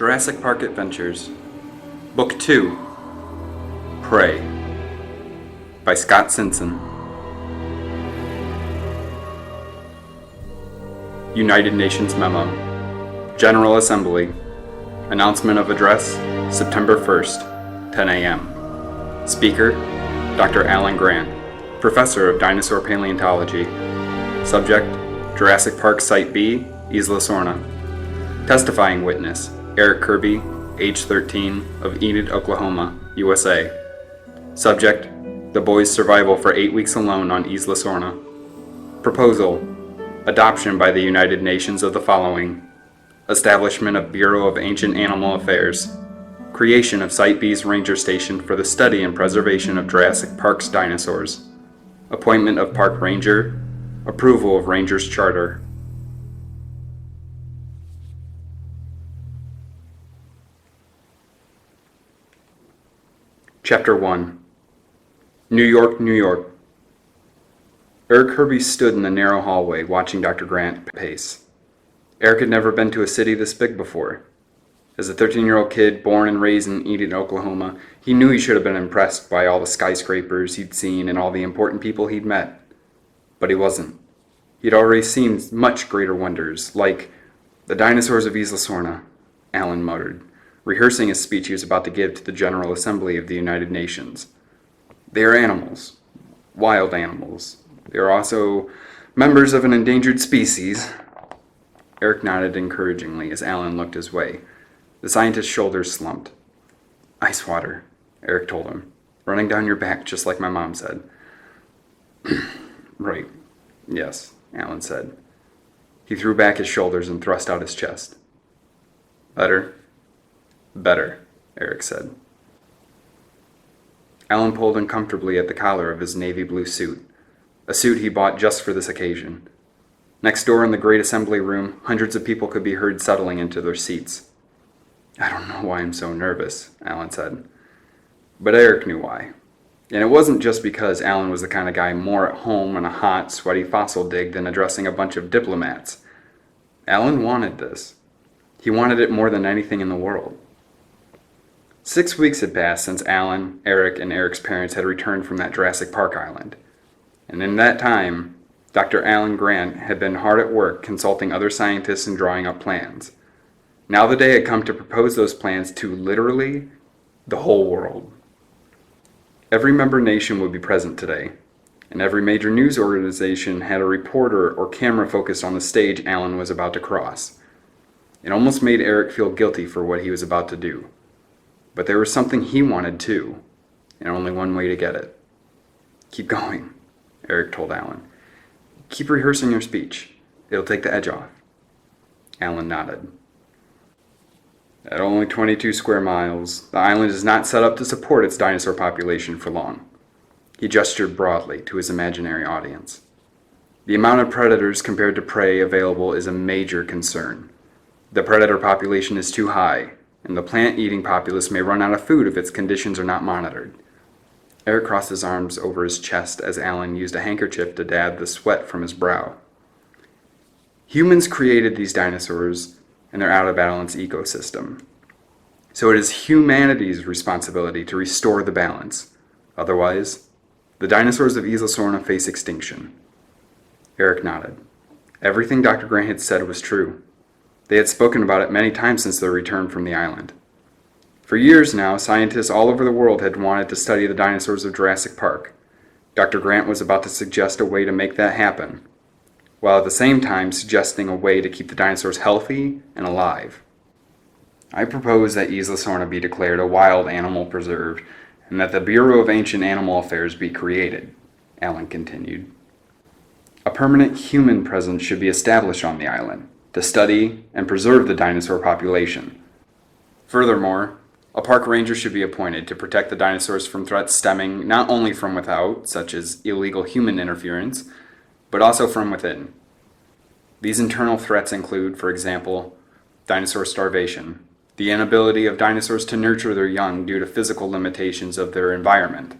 Jurassic Park Adventures, Book 2, Prey, by Scott Simpson. United Nations Memo, General Assembly, Announcement of Address, September 1st, 10 a.m. Speaker, Dr. Alan Grant, Professor of Dinosaur Paleontology. Subject, Jurassic Park Site B, Isla Sorna. Testifying witness, Eric Kirby, age 13, of Enid, Oklahoma, USA. Subject, the boy's survival for 8 weeks alone on Isla Sorna. Proposal, adoption by the United Nations of the following: establishment of Bureau of Ancient Animal Affairs, creation of Site B's Ranger Station for the study and preservation of Jurassic Park's dinosaurs, appointment of Park Ranger, approval of Ranger's Charter. Chapter 1. New York, New York. Eric Kirby stood in the narrow hallway, watching Dr. Grant pace. Eric had never been to a city this big before. As a 13-year-old kid born and raised in Enid, Oklahoma, he knew he should have been impressed by all the skyscrapers he'd seen and all the important people he'd met. But he wasn't. He'd already seen much greater wonders, like the dinosaurs of Isla Sorna, Alan muttered, rehearsing a speech he was about to give to the General Assembly of the United Nations. They are animals, wild animals. They are also members of an endangered species. Eric nodded encouragingly as Alan looked his way. The scientist's shoulders slumped. Ice water, Eric told him, running down your back just like my mom said. Right, yes, Alan said. He threw back his shoulders and thrust out his chest. Better? Better, Eric said. Alan pulled uncomfortably at the collar of his navy blue suit, a suit he bought just for this occasion. Next door in the great assembly room, hundreds of people could be heard settling into their seats. I don't know why I'm so nervous, Alan said. But Eric knew why. And it wasn't just because Alan was the kind of guy more at home in a hot, sweaty fossil dig than addressing a bunch of diplomats. Alan wanted this. He wanted it more than anything in the world. 6 weeks had passed since Alan, Eric, and Eric's parents had returned from that Jurassic Park island. And in that time, Dr. Alan Grant had been hard at work consulting other scientists and drawing up plans. Now the day had come to propose those plans to literally the whole world. Every member nation would be present today, and every major news organization had a reporter or camera focused on the stage Alan was about to cross. It almost made Eric feel guilty for what he was about to do. But there was something he wanted too, and only one way to get it. Keep going, Eric told Alan. Keep rehearsing your speech. It'll take the edge off. Alan nodded. At only 22 square miles, the island is not set up to support its dinosaur population for long. He gestured broadly to his imaginary audience. The amount of predators compared to prey available is a major concern. The predator population is too high, and the plant-eating populace may run out of food if its conditions are not monitored. Eric crossed his arms over his chest as Alan used a handkerchief to dab the sweat from his brow. Humans created these dinosaurs and their out-of-balance ecosystem. So it is humanity's responsibility to restore the balance. Otherwise, the dinosaurs of Isla Sorna face extinction. Eric nodded. Everything Dr. Grant had said was true. They had spoken about it many times since their return from the island. For years now, scientists all over the world had wanted to study the dinosaurs of Jurassic Park. Dr. Grant was about to suggest a way to make that happen, while at the same time suggesting a way to keep the dinosaurs healthy and alive. I propose that Isla Sorna be declared a wild animal preserve, and that the Bureau of Ancient Animal Affairs be created, Alan continued. A permanent human presence should be established on the island to study and preserve the dinosaur population. Furthermore, a park ranger should be appointed to protect the dinosaurs from threats stemming not only from without, such as illegal human interference, but also from within. These internal threats include, for example, dinosaur starvation, the inability of dinosaurs to nurture their young due to physical limitations of their environment,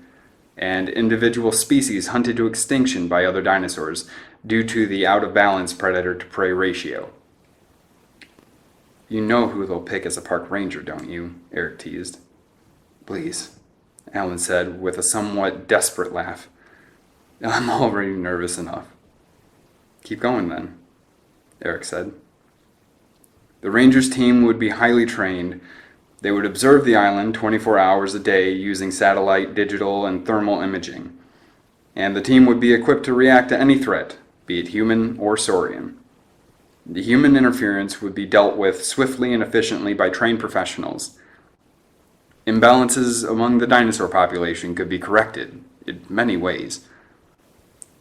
and individual species hunted to extinction by other dinosaurs due to the out-of-balance predator-to-prey ratio. You know who they'll pick as a park ranger, don't you? Eric teased. Please, Alan said with a somewhat desperate laugh. I'm already nervous enough. Keep going then, Eric said. The Rangers team would be highly trained. They would observe the island 24 hours a day using satellite, digital, and thermal imaging. And the team would be equipped to react to any threat, be it human or saurian. The human interference would be dealt with swiftly and efficiently by trained professionals. Imbalances among the dinosaur population could be corrected in many ways.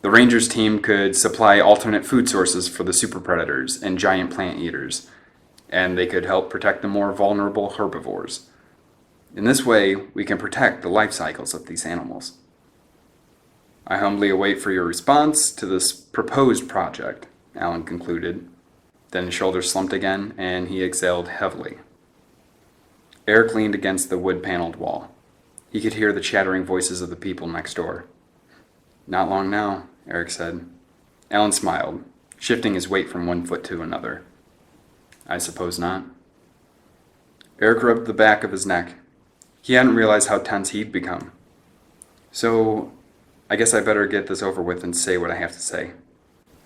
The Rangers team could supply alternate food sources for the super predators and giant plant eaters, and they could help protect the more vulnerable herbivores. In this way, we can protect the life cycles of these animals. I humbly await for your response to this proposed project, Alan concluded. Then his shoulders slumped again, and he exhaled heavily. Eric leaned against the wood-paneled wall. He could hear the chattering voices of the people next door. Not long now, Eric said. Alan smiled, shifting his weight from one foot to another. I suppose not. Eric rubbed the back of his neck. He hadn't realized how tense he'd become. So, I guess I better get this over with and say what I have to say.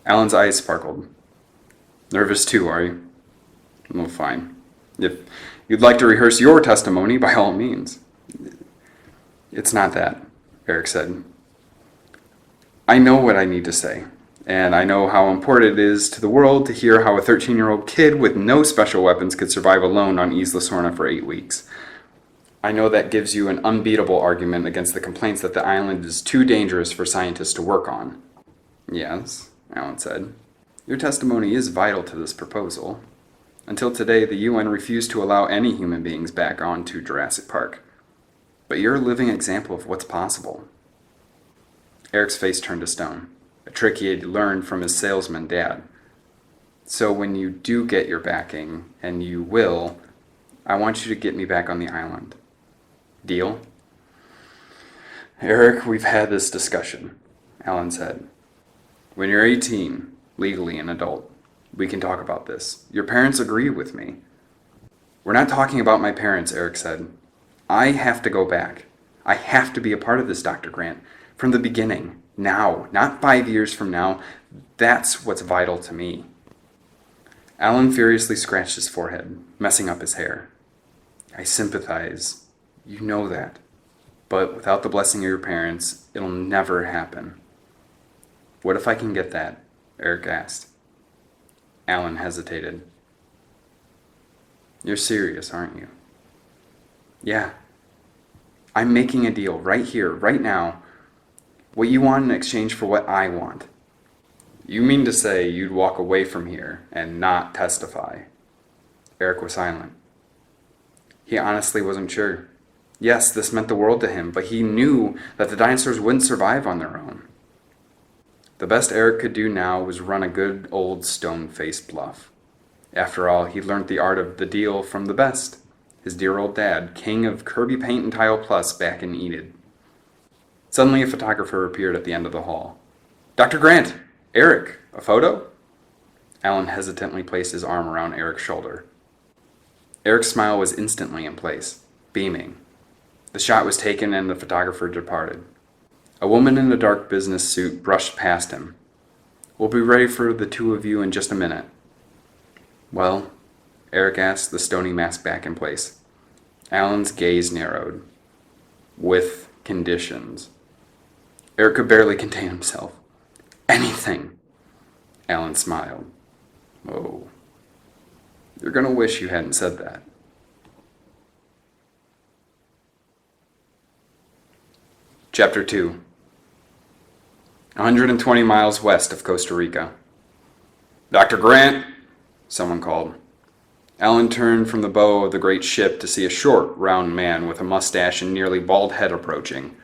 Alan's eyes sparkled. Nervous too, are you? Well, fine. If you'd like to rehearse your testimony, by all means. It's not that, Eric said. I know what I need to say, and I know how important it is to the world to hear how a 13-year-old kid with no special weapons could survive alone on Isla Sorna for 8 weeks. I know that gives you an unbeatable argument against the complaints that the island is too dangerous for scientists to work on. Yes, Alan said. Your testimony is vital to this proposal. Until today, the UN refused to allow any human beings back onto Jurassic Park. But you're a living example of what's possible. Eric's face turned to stone, a trick he had learned from his salesman dad. So when you do get your backing, and you will, I want you to get me back on the island. Deal? Eric, we've had this discussion, Alan said. When you're 18, legally an adult, we can talk about this. Your parents agree with me. We're not talking about my parents, Eric said. I have to go back. I have to be a part of this, Dr. Grant. From the beginning. Now. Not 5 years from now. That's what's vital to me. Alan furiously scratched his forehead, messing up his hair. I sympathize. You know that. But without the blessing of your parents, it'll never happen. What if I can get that? Eric asked. Alan hesitated. You're serious, aren't you? Yeah. I'm making a deal right here, right now. What you want in exchange for what I want. You mean to say you'd walk away from here and not testify? Eric was silent. He honestly wasn't sure. Yes, this meant the world to him, but he knew that the dinosaurs wouldn't survive on their own. The best Eric could do now was run a good old stone-faced bluff. After all, he'd learned the art of the deal from the best, his dear old dad, king of Kirby Paint and Tile Plus back in Enid. Suddenly a photographer appeared at the end of the hall. Dr. Grant! Eric! A photo? Alan hesitantly placed his arm around Eric's shoulder. Eric's smile was instantly in place, beaming. The shot was taken and the photographer departed. A woman in a dark business suit brushed past him. We'll be ready for the two of you in just a minute. Well, Eric asked, the stony mask back in place. Alan's gaze narrowed. With conditions. Eric could barely contain himself. Anything. Alan smiled. Oh. You're gonna wish you hadn't said that. Chapter 2. 120 miles west of Costa Rica. Dr. Grant, someone called. Alan turned from the bow of the great ship to see a short, round man with a mustache and nearly bald head approaching.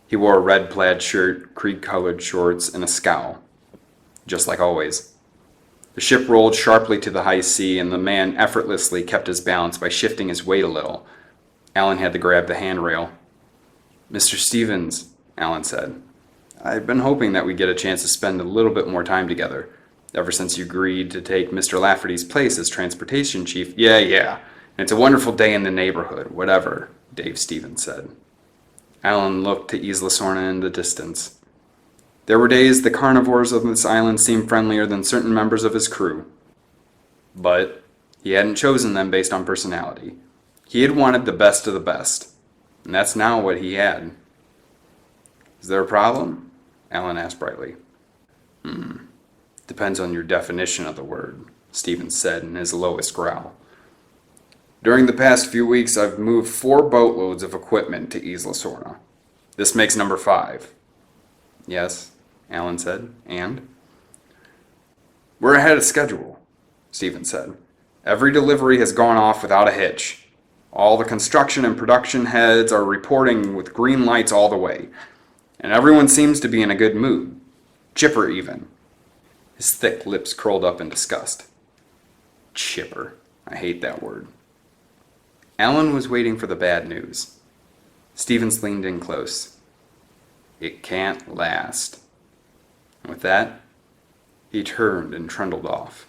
He wore a red plaid shirt, cream-colored shorts, and a scowl. Just like always. The ship rolled sharply to the high sea, and the man effortlessly kept his balance by shifting his weight a little. Alan had to grab the handrail. Mr. Stevens, Alan said. I've been hoping that we'd get a chance to spend a little bit more time together, Ever since you agreed to take Mr. Lafferty's place as transportation chief. Yeah. And it's a wonderful day in the neighborhood, whatever, Dave Stevens said. Alan looked to Isla Sorna in the distance. There were days the carnivores of this island seemed friendlier than certain members of his crew. But he hadn't chosen them based on personality. He had wanted the best of the best, and that's now what he had. Is there a problem? Alan asked brightly. Depends on your definition of the word, Stevens said in his lowest growl. During the past few weeks, I've moved 4 boatloads of equipment to Isla Sorna. This makes number 5. Yes, Alan said, and? We're ahead of schedule, Stevens said. Every delivery has gone off without a hitch. All the construction and production heads are reporting with green lights all the way, and everyone seems to be in a good mood. Chipper even. His thick lips curled up in disgust. Chipper. I hate that word. Alan was waiting for the bad news. Stevens leaned in close. It can't last. And with that, he turned and trundled off.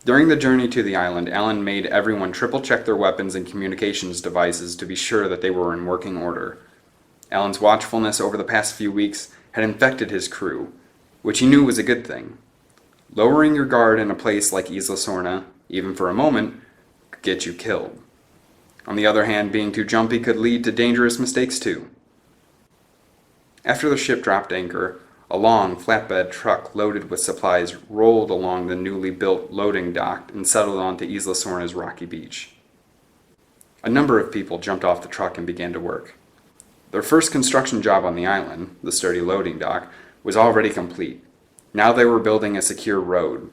During the journey to the island, Alan made everyone triple-check their weapons and communications devices to be sure that they were in working order. Alan's watchfulness over the past few weeks had infected his crew, which he knew was a good thing. Lowering your guard in a place like Isla Sorna, even for a moment, could get you killed. On the other hand, being too jumpy could lead to dangerous mistakes too. After the ship dropped anchor, a long flatbed truck loaded with supplies rolled along the newly built loading dock and settled onto Isla Sorna's rocky beach. A number of people jumped off the truck and began to work. Their first construction job on the island, the sturdy loading dock, was already complete. Now they were building a secure road.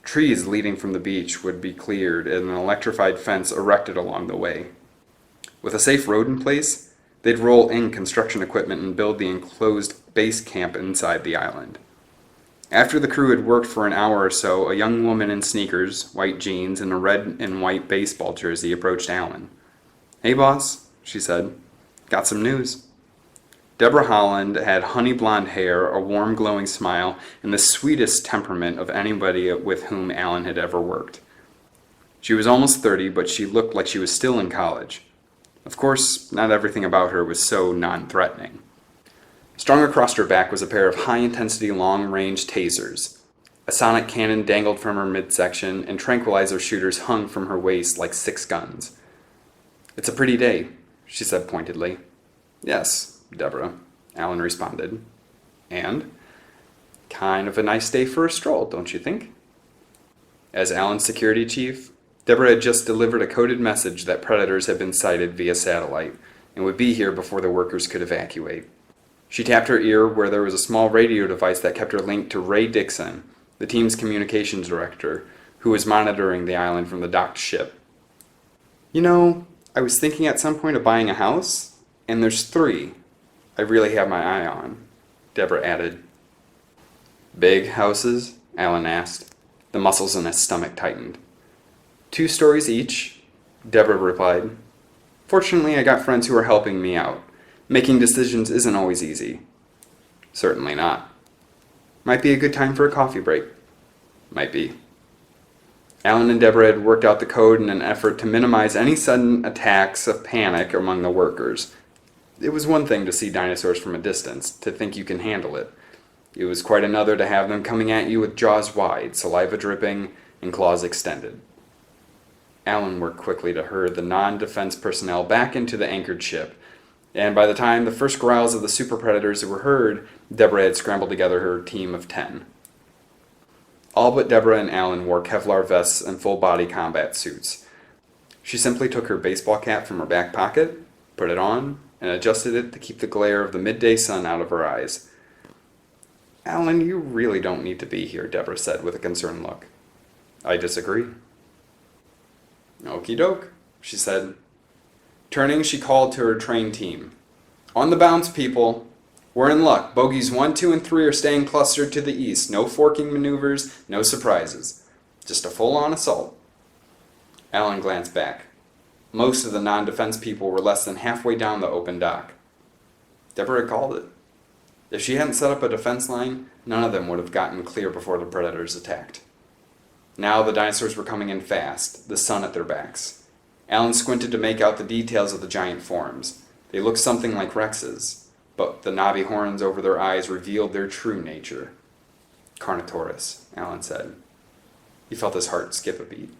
Trees leading from the beach would be cleared and an electrified fence erected along the way. With a safe road in place, they'd roll in construction equipment and build the enclosed base camp inside the island. After the crew had worked for an hour or so, a young woman in sneakers, white jeans, and a red and white baseball jersey approached Alan. "Hey, boss," she said. "Got some news." Deborah Holland had honey blonde hair, a warm glowing smile, and the sweetest temperament of anybody with whom Alan had ever worked. She was almost 30, but she looked like she was still in college. Of course, not everything about her was so non-threatening. Strung across her back was a pair of high-intensity long-range tasers. A sonic cannon dangled from her midsection, and tranquilizer shooters hung from her waist like 6 guns. "It's a pretty day," she said pointedly. "Yes, Deborah," Alan responded. "And? Kind of a nice day for a stroll, don't you think?" As Alan's security chief, Deborah had just delivered a coded message that predators had been sighted via satellite and would be here before the workers could evacuate. She tapped her ear where there was a small radio device that kept her linked to Ray Dixon, the team's communications director, who was monitoring the island from the docked ship. "You know, I was thinking at some point of buying a house, and there's 3 I really have my eye on," Deborah added. "Big houses?" Alan asked. The muscles in his stomach tightened. 2 stories each," Deborah replied. "Fortunately, I got friends who are helping me out. Making decisions isn't always easy." "Certainly not." "Might be a good time for a coffee break." "Might be." Alan and Deborah had worked out the code in an effort to minimize any sudden attacks of panic among the workers. It was one thing to see dinosaurs from a distance, to think you can handle it. It was quite another to have them coming at you with jaws wide, saliva dripping, and claws extended. Alan worked quickly to herd the non-defense personnel back into the anchored ship, and by the time the first growls of the super predators were heard, Deborah had scrambled together her team of 10. All but Deborah and Alan wore Kevlar vests and full-body combat suits. She simply took her baseball cap from her back pocket, put it on, and adjusted it to keep the glare of the midday sun out of her eyes. "Alan, you really don't need to be here," Deborah said with a concerned look. "I disagree." "Okie doke," she said. Turning, she called to her trained team. "On the bounce, people. We're in luck. Bogies 1, 2, and 3 are staying clustered to the east. No forking maneuvers, no surprises. Just a full-on assault." Alan glanced back. Most of the non-defense people were less than halfway down the open dock. Deborah called it. If she hadn't set up a defense line, none of them would have gotten clear before the predators attacked. Now the dinosaurs were coming in fast, the sun at their backs. Alan squinted to make out the details of the giant forms. They looked something like Rex's, but the knobby horns over their eyes revealed their true nature. Carnotaurus, Alan said. He felt his heart skip a beat.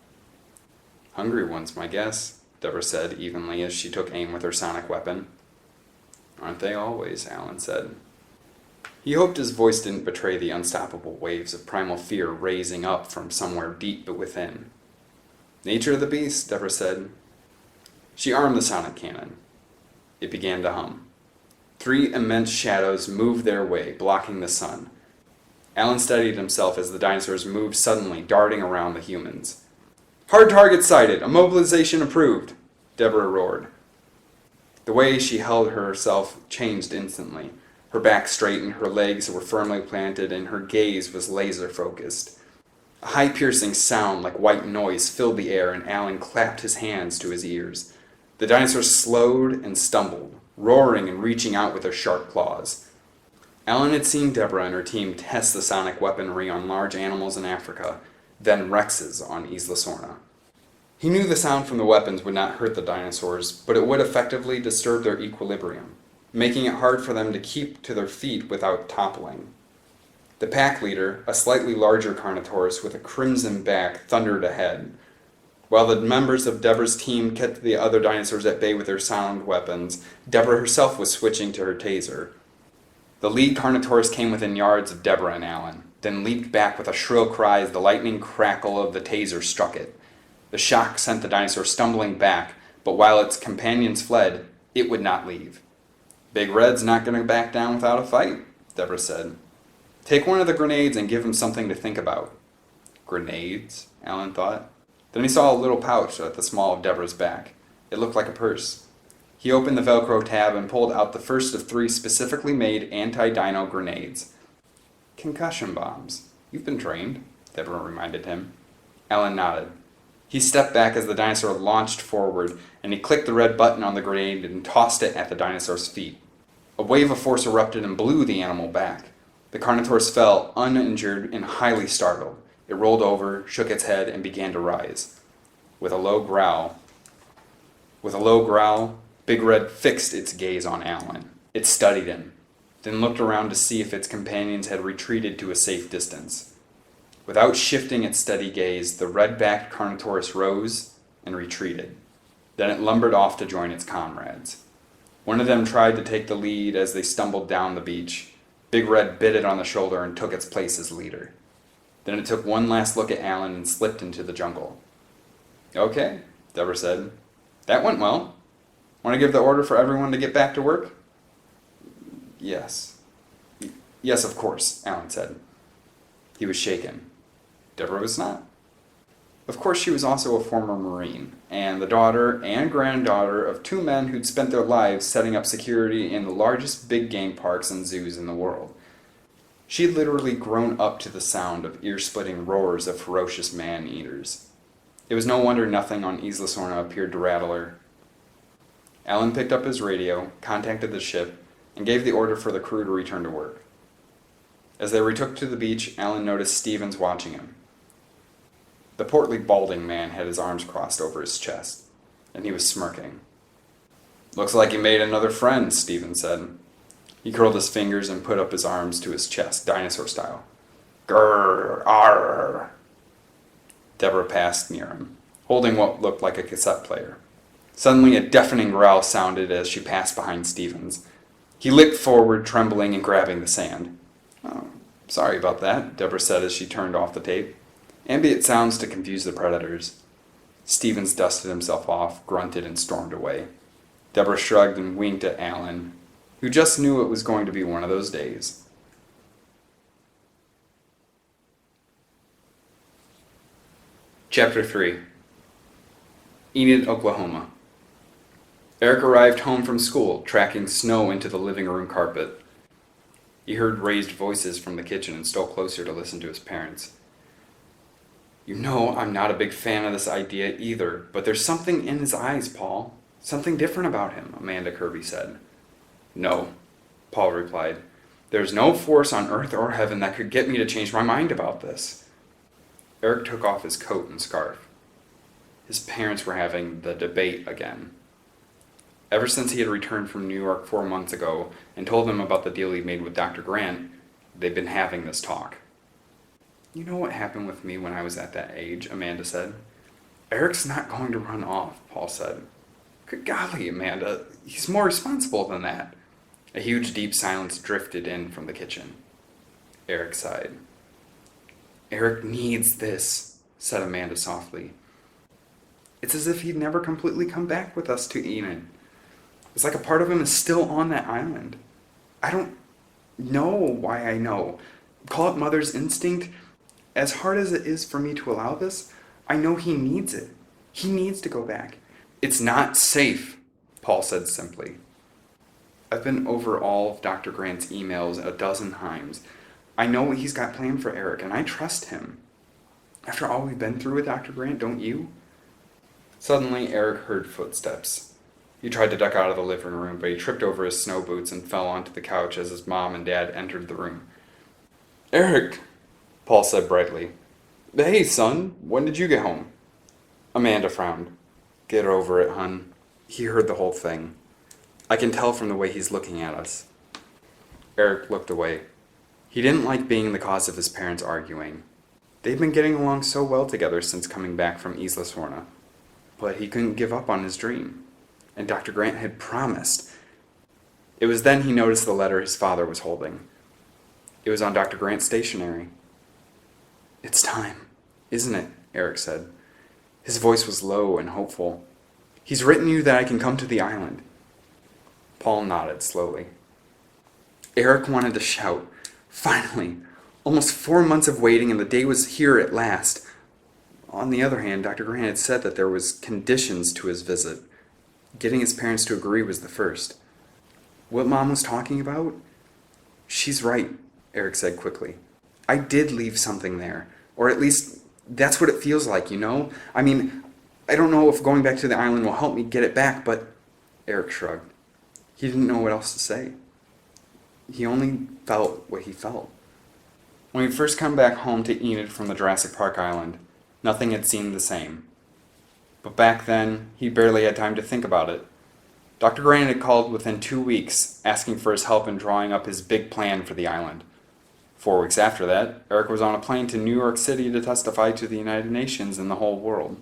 Hungry ones, my guess, Deborah said evenly as she took aim with her sonic weapon. Aren't they always, Alan said. He hoped his voice didn't betray the unstoppable waves of primal fear raising up from somewhere deep within. Nature of the beast, Deborah said. She armed the sonic cannon. It began to hum. 3 immense shadows moved their way, blocking the sun. Alan steadied himself as the dinosaurs moved suddenly, darting around the humans. Hard target sighted! Immobilization approved! Deborah roared. The way she held herself changed instantly. Her back straightened, her legs were firmly planted, and her gaze was laser-focused. A high-piercing sound like white noise filled the air, and Alan clapped his hands to his ears. The dinosaurs slowed and stumbled, roaring and reaching out with their sharp claws. Alan had seen Deborah and her team test the sonic weaponry on large animals in Africa, then Rex's on Isla Sorna. He knew the sound from the weapons would not hurt the dinosaurs, but it would effectively disturb their equilibrium, making it hard for them to keep to their feet without toppling. The pack leader, a slightly larger Carnotaurus with a crimson back, thundered ahead. While the members of Deborah's team kept the other dinosaurs at bay with their sound weapons, Deborah herself was switching to her taser. The lead Carnotaurus came within yards of Deborah and Alan, then leaped back with a shrill cry as the lightning crackle of the taser struck it. The shock sent the dinosaur stumbling back, but while its companions fled, it would not leave. Big Red's not going to back down without a fight, Deborah said. Take one of the grenades and give him something to think about. Grenades? Alan thought. Then he saw a little pouch at the small of Deborah's back. It looked like a purse. He opened the Velcro tab and pulled out the first of 3 specifically made anti-dino grenades. Concussion bombs. You've been trained, Deborah reminded him. Alan nodded. He stepped back as the dinosaur launched forward, and he clicked the red button on the grenade and tossed it at the dinosaur's feet. A wave of force erupted and blew the animal back. The Carnotaurus fell, uninjured and highly startled. It rolled over, shook its head, and began to rise. With a low growl, Big Red fixed its gaze on Alan. It studied him, then looked around to see if its companions had retreated to a safe distance. Without shifting its steady gaze, the red-backed Carnotaurus rose and retreated. Then it lumbered off to join its comrades. One of them tried to take the lead as they stumbled down the beach. Big Red bit it on the shoulder and took its place as leader. Then it took one last look at Alan and slipped into the jungle. Okay, Deborah said. That went well. Want to give the order for everyone to get back to work? Yes. Yes, of course, Alan said. He was shaken. Deborah was not. Of course, she was also a former Marine, and the daughter and granddaughter of 2 men who'd spent their lives setting up security in the largest big game parks and zoos in the world. She had literally grown up to the sound of ear-splitting roars of ferocious man-eaters. It was no wonder nothing on Isla Sorna appeared to rattle her. Alan picked up his radio, contacted the ship, and gave the order for the crew to return to work. As they retook to the beach, Alan noticed Stevens watching him. The portly, balding man had his arms crossed over his chest, and he was smirking. Looks like you made another friend, Stevens said. He curled his fingers and put up his arms to his chest, dinosaur style. Grrr, arr. Deborah passed near him, holding what looked like a cassette player. Suddenly, a deafening growl sounded as she passed behind Stevens. He leaped forward, trembling and grabbing the sand. Oh, sorry about that, Deborah said as she turned off the tape. Ambient sounds to confuse the predators. Stevens dusted himself off, grunted, and stormed away. Deborah shrugged and winked at Alan, who just knew it was going to be one of those days. Chapter 3. Enid, Oklahoma. Eric arrived home from school, tracking snow into the living room carpet. He heard raised voices from the kitchen and stole closer to listen to his parents. You know I'm not a big fan of this idea either, but there's something in his eyes, Paul. Something different about him, Amanda Kirby said. No, Paul replied. There's no force on earth or heaven that could get me to change my mind about this. Eric took off his coat and scarf. His parents were having the debate again. Ever since he had returned from New York 4 months ago and told them about the deal he made with Dr. Grant, they'd been having this talk. You know what happened with me when I was at that age, Amanda said. Eric's not going to run off, Paul said. Good golly, Amanda, he's more responsible than that. A huge deep silence drifted in from the kitchen. Eric sighed. Eric needs this, said Amanda softly. It's as if he'd never completely come back with us to Enid. It's like a part of him is still on that island. I don't know why I know. Call it mother's instinct. As hard as it is for me to allow this, I know he needs it. He needs to go back. It's not safe, Paul said simply. I've been over all of Dr. Grant's emails a dozen times. I know what he's got planned for Eric, and I trust him. After all we've been through with Dr. Grant, don't you? Suddenly, Eric heard footsteps. He tried to duck out of the living room, but he tripped over his snow boots and fell onto the couch as his mom and dad entered the room. Eric, Paul said brightly. Hey, son, when did you get home? Amanda frowned. Get over it, hun. He heard the whole thing. I can tell from the way he's looking at us. Eric looked away. He didn't like being the cause of his parents arguing. They'd been getting along so well together since coming back from Isla Sorna. But he couldn't give up on his dream. And Dr. Grant had promised. It was then he noticed the letter his father was holding. It was on Dr. Grant's stationery. It's time, isn't it? Eric said. His voice was low and hopeful. He's written you that I can come to the island. Paul nodded slowly. Eric wanted to shout. Finally! Almost 4 months of waiting and the day was here at last. On the other hand, Dr. Grant had said that there was conditions to his visit. Getting his parents to agree was the first. What Mom was talking about? She's right, Eric said quickly. I did leave something there. Or at least, that's what it feels like, you know? I mean, I don't know if going back to the island will help me get it back, but... Eric shrugged. He didn't know what else to say. He only felt what he felt. When he'd first come back home to Enid from the Jurassic Park island, nothing had seemed the same. But back then, he barely had time to think about it. Dr. Grant had called within 2 weeks, asking for his help in drawing up his big plan for the island. 4 weeks after that, Eric was on a plane to New York City to testify to the United Nations and the whole world.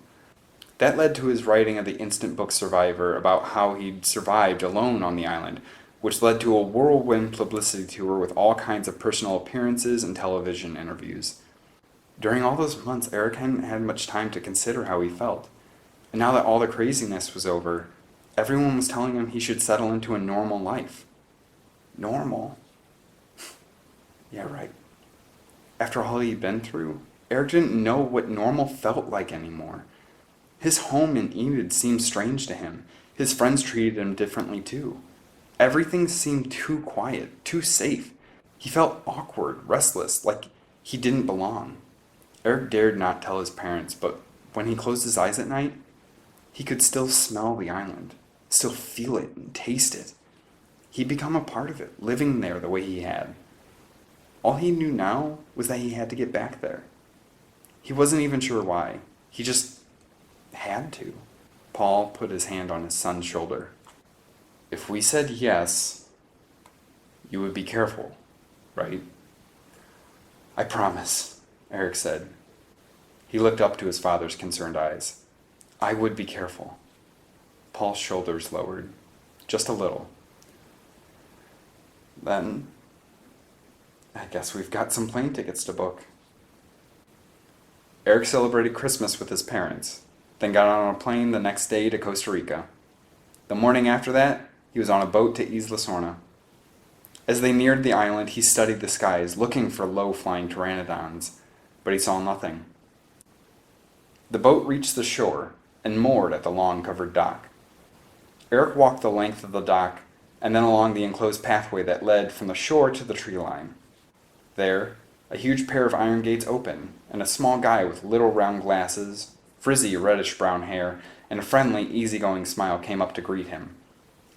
That led to his writing of the Instant Book Survivor about how he'd survived alone on the island, which led to a whirlwind publicity tour with all kinds of personal appearances and television interviews. During all those months, Eric hadn't had much time to consider how he felt. And now that all the craziness was over, everyone was telling him he should settle into a normal life. Normal? Yeah, right. After all he'd been through, Eric didn't know what normal felt like anymore. His home in Enid seemed strange to him. His friends treated him differently too. Everything seemed too quiet, too safe. He felt awkward, restless, like he didn't belong. Eric dared not tell his parents, but when he closed his eyes at night, he could still smell the island, still feel it and taste it. He'd become a part of it, living there the way he had. All he knew now was that he had to get back there. He wasn't even sure why. He just had to. Paul put his hand on his son's shoulder. If we said yes, you would be careful, right? I promise, Eric said. He looked up to his father's concerned eyes. I would be careful. Paul's shoulders lowered, just a little. Then, I guess we've got some plane tickets to book. Eric celebrated Christmas with his parents, then got on a plane the next day to Costa Rica. The morning after that, he was on a boat to Isla Sorna. As they neared the island, he studied the skies, looking for low-flying pteranodons, but he saw nothing. The boat reached the shore and moored at the lawn-covered dock. Eric walked the length of the dock and then along the enclosed pathway that led from the shore to the tree line. There, a huge pair of iron gates opened, and a small guy with little round glasses, frizzy reddish-brown hair, and a friendly, easygoing smile came up to greet him.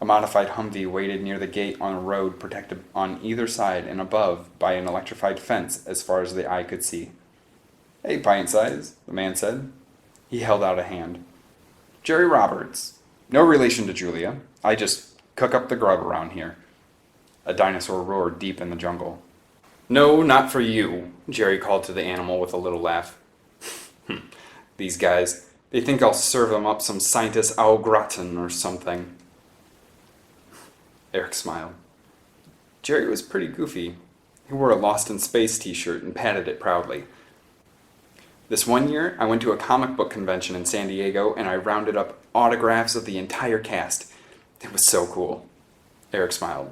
A A modified Humvee waited near the gate on a road protected on either side and above by an electrified fence as far as the eye could see. "Hey, Pint Size," the man said. He held out a hand. "Jerry Roberts. No relation to Julia. I just cook up the grub around here." A dinosaur roared deep in the jungle. "No, not for you," Jerry called to the animal with a little laugh. "These guys, they think I'll serve them up some scientist au gratin or something." Eric smiled. Jerry was pretty goofy. He wore a Lost in Space t-shirt and patted it proudly. "This one year, I went to a comic book convention in San Diego and I rounded up autographs of the entire cast. It was so cool." Eric smiled.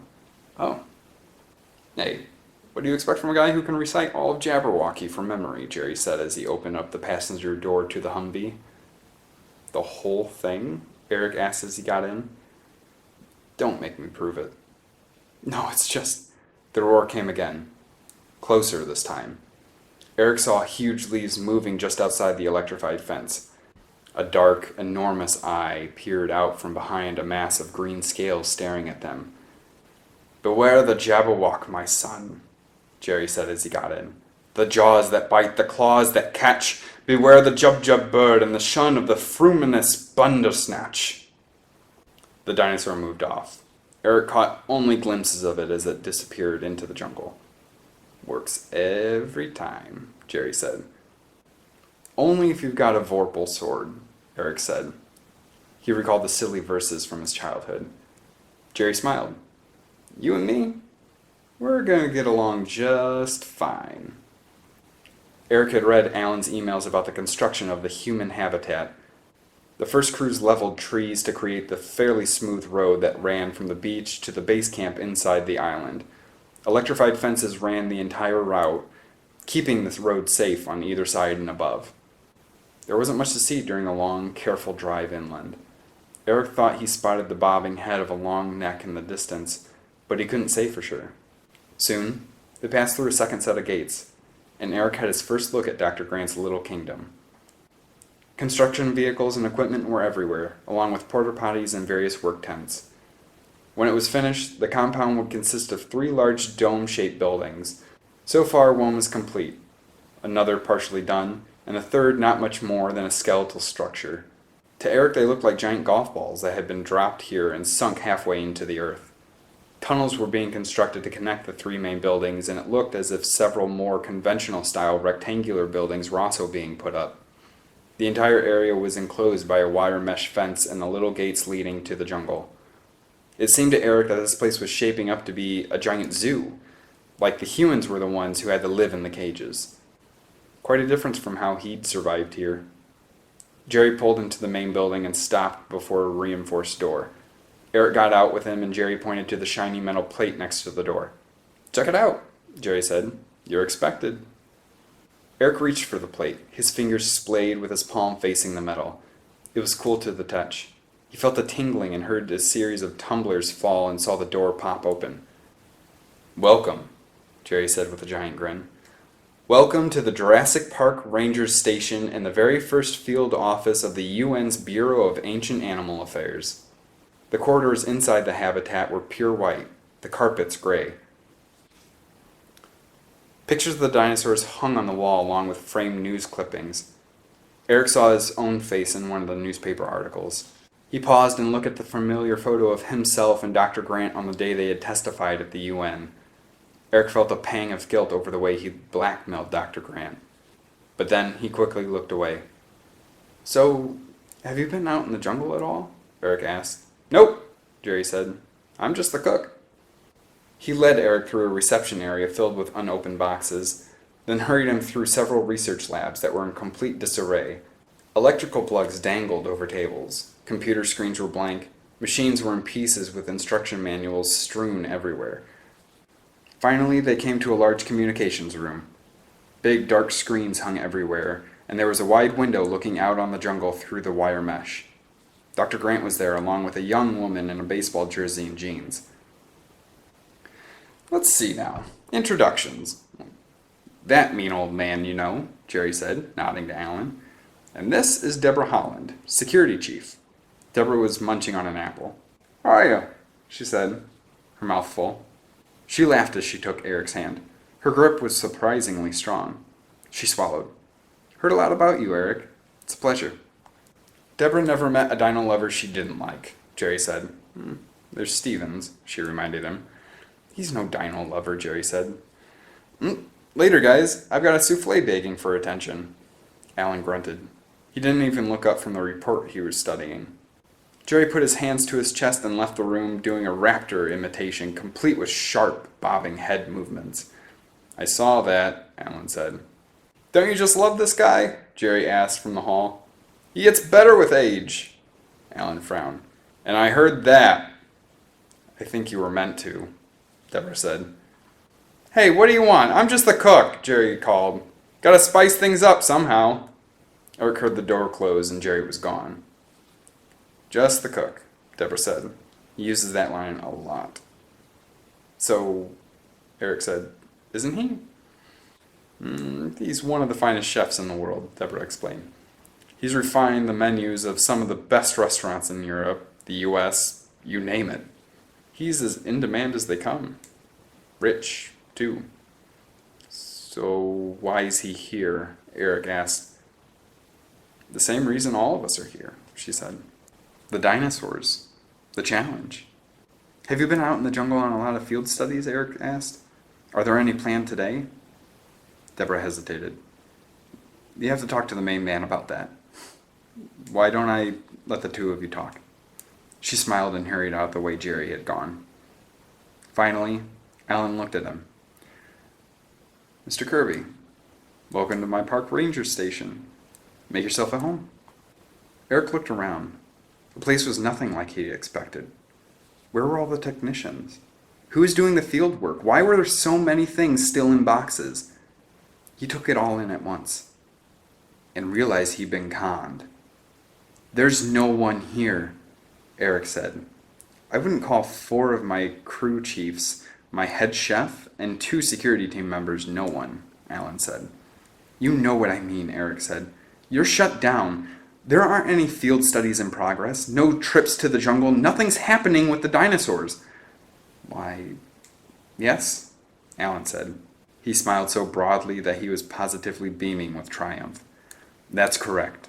"Oh. Hey, what do you expect from a guy who can recite all of Jabberwocky from memory?" Jerry said as he opened up the passenger door to the Humvee. "The whole thing?" Eric asked as he got in. "Don't make me prove it." "No, it's just..." The roar came again. Closer this time. Eric saw huge leaves moving just outside the electrified fence. A dark, enormous eye peered out from behind a mass of green scales staring at them. "Beware the Jabberwock, my son," Jerry said as he got in. "The jaws that bite, the claws that catch. Beware the Jubjub bird and the shun of the fruminous Bundersnatch." The dinosaur moved off. Eric caught only glimpses of it as it disappeared into the jungle. "Works every time," Jerry said. "Only if you've got a Vorpal sword," Eric said. He recalled the silly verses from his childhood. Jerry smiled. "You and me? We're going to get along just fine." Eric had read Alan's emails about the construction of the human habitat. The first crews leveled trees to create the fairly smooth road that ran from the beach to the base camp inside the island. Electrified fences ran the entire route, keeping this road safe on either side and above. There wasn't much to see during the long, careful drive inland. Eric thought he spotted the bobbing head of a long neck in the distance, but he couldn't say for sure. Soon, they passed through a second set of gates, and Eric had his first look at Dr. Grant's little kingdom. Construction vehicles and equipment were everywhere, along with porta potties and various work tents. When it was finished, the compound would consist of 3 large dome-shaped buildings. So far, one was complete, another partially done, and a third not much more than a skeletal structure. To Eric, they looked like giant golf balls that had been dropped here and sunk halfway into the earth. Tunnels were being constructed to connect the 3 main buildings, and it looked as if several more conventional-style rectangular buildings were also being put up. The entire area was enclosed by a wire mesh fence and the little gates leading to the jungle. It seemed to Eric that this place was shaping up to be a giant zoo, like the humans were the ones who had to live in the cages. Quite a difference from how he'd survived here. Jerry pulled into the main building and stopped before a reinforced door. Eric got out with him and Jerry pointed to the shiny metal plate next to the door. "Check it out," Jerry said. "You're expected." Eric reached for the plate, his fingers splayed with his palm facing the metal. It was cool to the touch. He felt a tingling and heard a series of tumblers fall and saw the door pop open. "Welcome," Jerry said with a giant grin. "Welcome to the Jurassic Park Rangers Station and the very first field office of the UN's Bureau of Ancient Animal Affairs." The corridors inside the habitat were pure white, the carpets gray. Pictures of the dinosaurs hung on the wall along with framed news clippings. Eric saw his own face in one of the newspaper articles. He paused and looked at the familiar photo of himself and Dr. Grant on the day they had testified at the UN. Eric felt a pang of guilt over the way he blackmailed Dr. Grant. But then he quickly looked away. "So, have you been out in the jungle at all?" Eric asked. "Nope," Jerry said. "I'm just the cook." He led Eric through a reception area filled with unopened boxes, then hurried him through several research labs that were in complete disarray. Electrical plugs dangled over tables. Computer screens were blank. Machines were in pieces with instruction manuals strewn everywhere. Finally, they came to a large communications room. Big dark screens hung everywhere, and there was a wide window looking out on the jungle through the wire mesh. Dr. Grant was there along with a young woman in a baseball jersey and jeans. "Let's see now. Introductions. That mean old man you know," Jerry said, nodding to Alan. "And this is Deborah Holland, security chief." Deborah was munching on an apple. "How are you?" she said, her mouth full. She laughed as she took Eric's hand. Her grip was surprisingly strong. She swallowed. Heard a lot about you, Eric. It's a pleasure. Deborah never met a dino lover she didn't like, Jerry said. There's Stevens, she reminded him. He's no dino lover, Jerry said. Later, guys. I've got a souffle baking for attention. Alan grunted. He didn't even look up from the report he was studying. Jerry put his hands to his chest and left the room doing a raptor imitation, complete with sharp, bobbing head movements. I saw that, Alan said. Don't you just love this guy? Jerry asked from the hall. He gets better with age. Alan frowned. And I heard that. I think you were meant to, Deborah said. Hey, what do you want? I'm just the cook, Jerry called. Gotta spice things up somehow. Eric heard the door close and Jerry was gone. Just the cook, Deborah said. He uses that line a lot. So, Eric said, isn't he? He's one of the finest chefs in the world, Deborah explained. He's refined the menus of some of the best restaurants in Europe, the US, you name it. He's as in demand as they come. Rich, too. So why is he here? Eric asked. The same reason all of us are here, she said. The dinosaurs. The challenge. Have you been out in the jungle on a lot of field studies? Eric asked. Are there any planned today? Deborah hesitated. You have to talk to the main man about that. Why don't I let the two of you talk? She smiled and hurried out the way Jerry had gone. Finally, Alan looked at him. Mr. Kirby, welcome to my park ranger station. Make yourself at home. Eric looked around. The place was nothing like he expected. Where were all the technicians? Who was doing the field work? Why were there so many things still in boxes? He took it all in at once and realized he'd been conned. There's no one here, Eric said. I wouldn't call 4 of my crew chiefs, my head chef, and 2 security team members no one, Alan said. You know what I mean, Eric said. You're shut down. There aren't any field studies in progress, no trips to the jungle, nothing's happening with the dinosaurs. Why, yes, Alan said. He smiled so broadly that he was positively beaming with triumph. That's correct.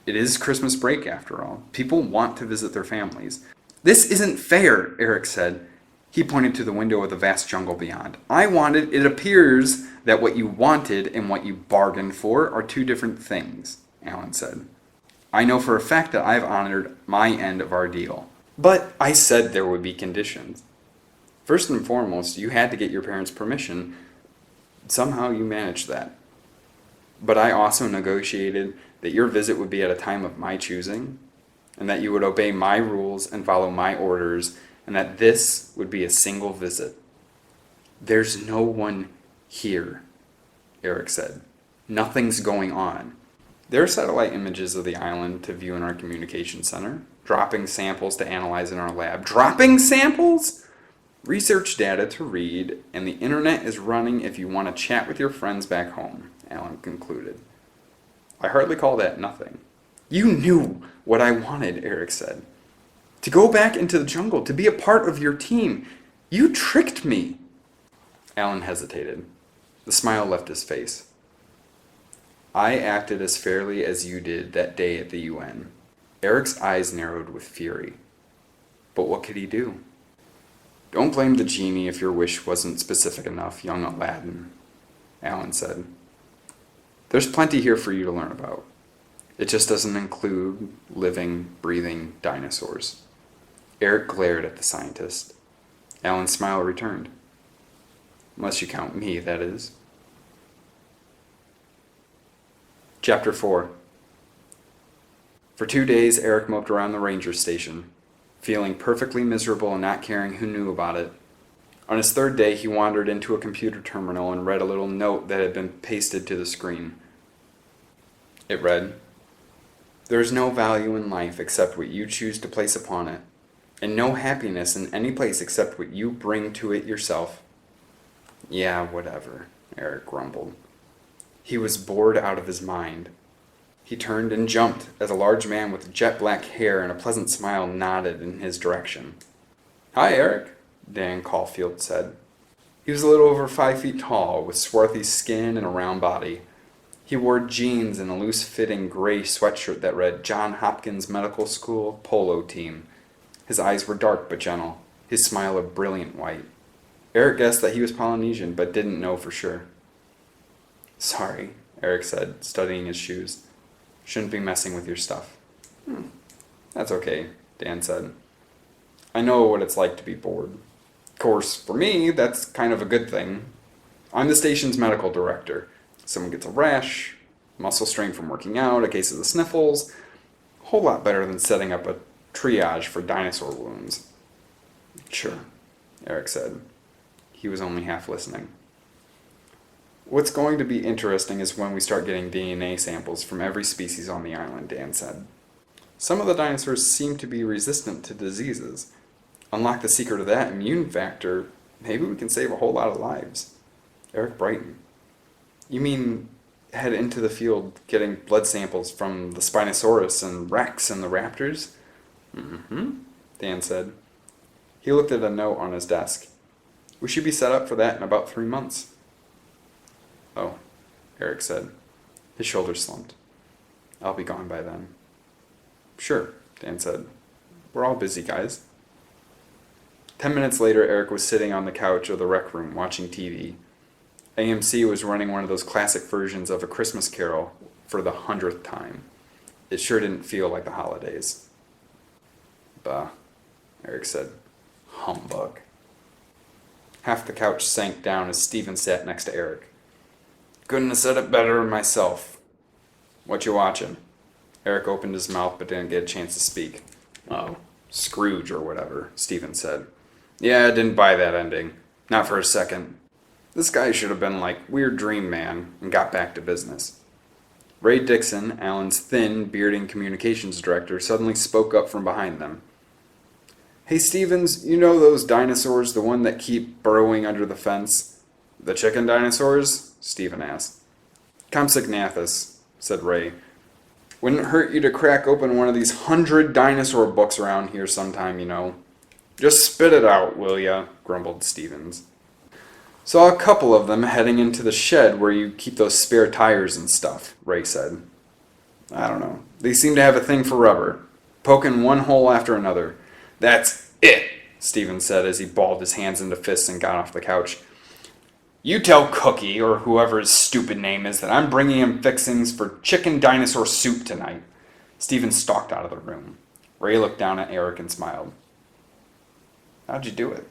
It is Christmas break, after all. People want to visit their families. This isn't fair, Eric said. He pointed to the window of the vast jungle beyond. It appears that what you wanted and what you bargained for are 2 different things, Alan said. I know for a fact that I've honored my end of our deal. But I said there would be conditions. First and foremost, you had to get your parents' permission. Somehow you managed that. But I also negotiated that your visit would be at a time of my choosing, and that you would obey my rules and follow my orders, and that this would be a single visit. There's no one here, Eric said. Nothing's going on. There are satellite images of the island to view in our communication center, dropping samples to analyze in our lab. Dropping samples? Research data to read, and the internet is running if you want to chat with your friends back home, Alan concluded. I hardly call that nothing. You knew what I wanted, Eric said. To go back into the jungle, to be a part of your team. You tricked me. Alan hesitated. The smile left his face. I acted as fairly as you did that day at the UN. Eric's eyes narrowed with fury. But what could he do? Don't blame the genie if your wish wasn't specific enough, young Aladdin, Alan said. There's plenty here for you to learn about. It just doesn't include living, breathing dinosaurs. Eric glared at the scientist. Alan's smile returned. Unless you count me, that is. Chapter 4. For 2 days, Eric moped around the ranger station, feeling perfectly miserable and not caring who knew about it. On his 3rd day, he wandered into a computer terminal and read a little note that had been pasted to the screen. It read, There is no value in life except what you choose to place upon it, and no happiness in any place except what you bring to it yourself. Yeah, whatever, Eric grumbled. He was bored out of his mind. He turned and jumped as a large man with jet black hair and a pleasant smile nodded in his direction. Hi, Eric, Dan Caulfield said. He was a little over 5 feet tall, with swarthy skin and a round body. He wore jeans and a loose-fitting gray sweatshirt that read John Hopkins Medical School Polo Team. His eyes were dark but gentle, his smile a brilliant white. Eric guessed that he was Polynesian, but didn't know for sure. Sorry, Eric said, studying his shoes. Shouldn't be messing with your stuff. That's okay, Dan said. I know what it's like to be bored. Of course, for me, that's kind of a good thing. I'm the station's medical director. Someone gets a rash, muscle strain from working out, a case of the sniffles. A whole lot better than setting up a triage for dinosaur wounds. Sure, Eric said. He was only half listening. What's going to be interesting is when we start getting DNA samples from every species on the island, Dan said. Some of the dinosaurs seem to be resistant to diseases. Unlock the secret of that immune factor, maybe we can save a whole lot of lives. Eric brightened. You mean head into the field getting blood samples from the Spinosaurus and Rex and the raptors? Mm-hmm, Dan said. He looked at a note on his desk. We should be set up for that in about 3 months. Oh, Eric said. His shoulders slumped. I'll be gone by then. Sure, Dan said. We're all busy, guys. 10 minutes later, Eric was sitting on the couch of the rec room watching TV. AMC was running one of those classic versions of A Christmas Carol for the 100th time. It sure didn't feel like the holidays. Bah, Eric said. Humbug. Half the couch sank down as Stephen sat next to Eric. Couldn't have said it better myself. What you watching? Eric opened his mouth but didn't get a chance to speak. Oh, Scrooge or whatever, Stephen said. Yeah, I didn't buy that ending. Not for a second. This guy should have been like Weird Dream Man and got back to business. Ray Dixon, Alan's thin, bearding communications director, suddenly spoke up from behind them. Hey Stevens, you know those dinosaurs, the one that keep burrowing under the fence? The chicken dinosaurs? Stephen asked. Compsognathus, said Ray. Wouldn't hurt you to crack open one of these 100 dinosaur books around here sometime, you know. Just spit it out, will ya? Grumbled Stevens. Saw a couple of them heading into the shed where you keep those spare tires and stuff, Ray said. I don't know. They seem to have a thing for rubber. Poking one hole after another. That's it, Stevens said as he balled his hands into fists and got off the couch. You tell Cookie, or whoever his stupid name is, that I'm bringing him fixings for chicken dinosaur soup tonight. Stephen stalked out of the room. Ray looked down at Eric and smiled. How'd you do it?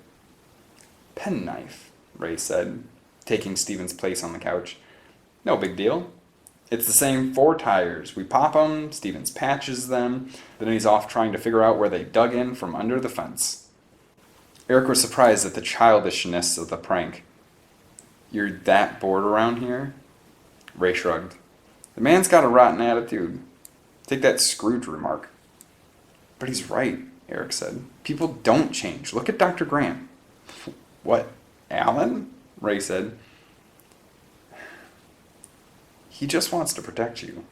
Penknife, Ray said, taking Stephen's place on the couch. No big deal. It's the same 4 tires. We pop them, Stevens patches them, then he's off trying to figure out where they dug in from under the fence. Eric was surprised at the childishness of the prank. You're that bored around here? Ray shrugged. The man's got a rotten attitude. Take that Scrooge remark. But he's right, Eric said. People don't change. Look at Dr. Grant. What, Alan? Ray said. He just wants to protect you.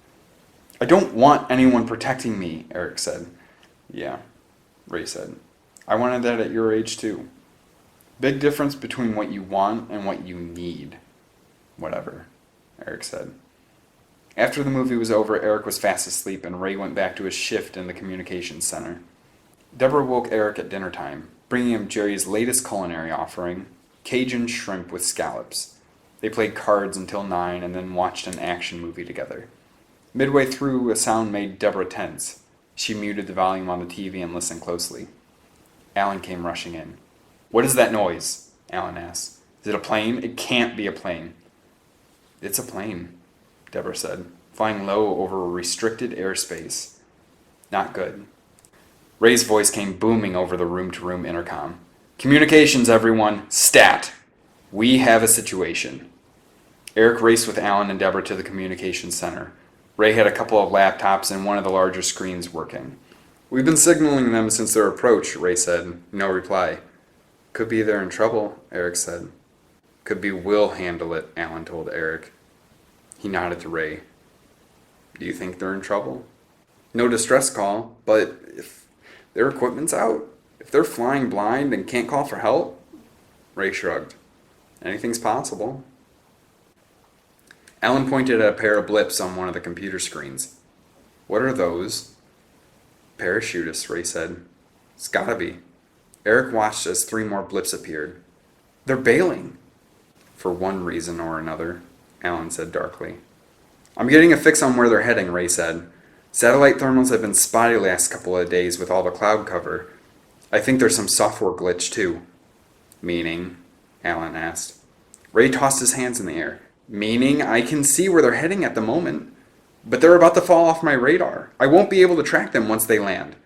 I don't want anyone protecting me, Eric said. Yeah, Ray said. I wanted that at your age too. Big difference between what you want and what you need. Whatever, Eric said. After the movie was over, Eric was fast asleep and Ray went back to his shift in the communications center. Deborah woke Eric at dinner time, bringing him Jerry's latest culinary offering, Cajun shrimp with scallops. They played cards until 9 and then watched an action movie together. Midway through, a sound made Deborah tense. She muted the volume on the TV and listened closely. Alan came rushing in. What is that noise? Alan asked. Is it a plane? It can't be a plane. It's a plane, Deborah said, flying low over a restricted airspace. Not good. Ray's voice came booming over the room-to-room intercom. Communications, everyone. Stat. We have a situation. Eric raced with Alan and Deborah to the communications center. Ray had a couple of laptops and one of the larger screens working. We've been signaling them since their approach, Ray said. No reply. Could be they're in trouble, Eric said. Could be we'll handle it, Alan told Eric. He nodded to Ray. Do you think they're in trouble? No distress call, but if their equipment's out, if If they're flying blind and can't call for help? Ray shrugged. Anything's possible. Alan pointed at a pair of blips on one of the computer screens. What are those? Parachutists, Ray said. It's gotta be. Eric watched as 3 more blips appeared. They're bailing. For one reason or another, Alan said darkly. I'm getting a fix on where they're heading, Ray said. Satellite thermals have been spotty the last couple of days with all the cloud cover. I think there's some software glitch too. Meaning? Alan asked. Ray tossed his hands in the air. Meaning I can see where they're heading at the moment. But they're about to fall off my radar. I won't be able to track them once they land.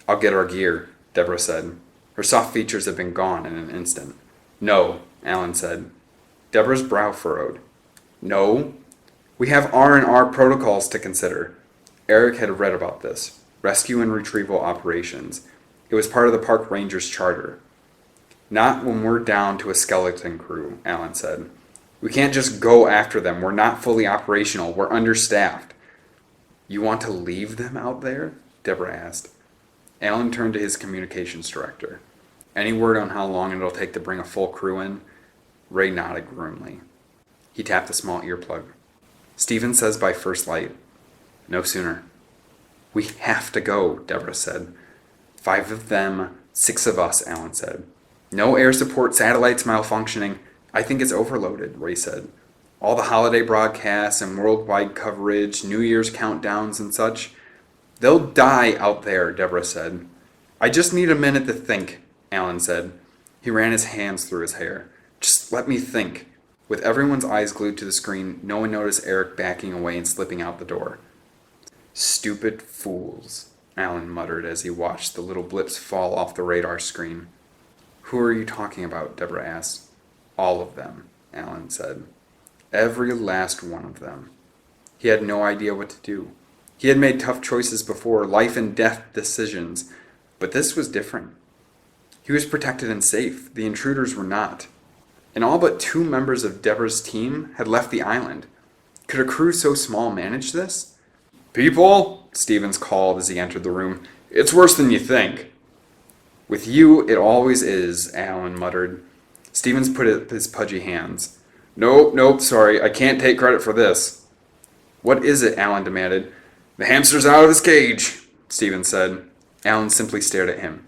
I'll get our gear, Deborah said. Her soft features had been gone in an instant. No, Alan said. Deborah's brow furrowed. No? We have R&R protocols to consider. Eric had read about this. Rescue and retrieval operations. It was part of the park ranger's charter. Not when we're down to a skeleton crew, Alan said. We can't just go after them. We're not fully operational. We're understaffed. You want to leave them out there? Deborah asked. Alan turned to his communications director. Any word on how long it'll take to bring a full crew in? Ray nodded grimly. He tapped a small earplug. Steven says by first light. No sooner. We have to go, Deborah said. 5 of them, 6 of us, Alan said. No air support, satellites malfunctioning. I think it's overloaded, Ray said. All the holiday broadcasts and worldwide coverage, New Year's countdowns and such. They'll die out there, Deborah said. I just need a minute to think, Alan said. He ran his hands through his hair. Just let me think. With everyone's eyes glued to the screen, no one noticed Eric backing away and slipping out the door. Stupid fools, Alan muttered as he watched the little blips fall off the radar screen. Who are you talking about? Deborah asked. All of them, Alan said. Every last one of them. He had no idea what to do. He had made tough choices before, life and death decisions, but this was different. He was protected and safe. The intruders were not. And all but 2 members of Deborah's team had left the island. Could a crew so small manage this? People, Stevens called as he entered the room, it's worse than you think. With you, it always is, Alan muttered. Stevens put up his pudgy hands. Nope, sorry, I can't take credit for this. What is it? Alan demanded. The hamster's out of his cage, Stevens said. Alan simply stared at him.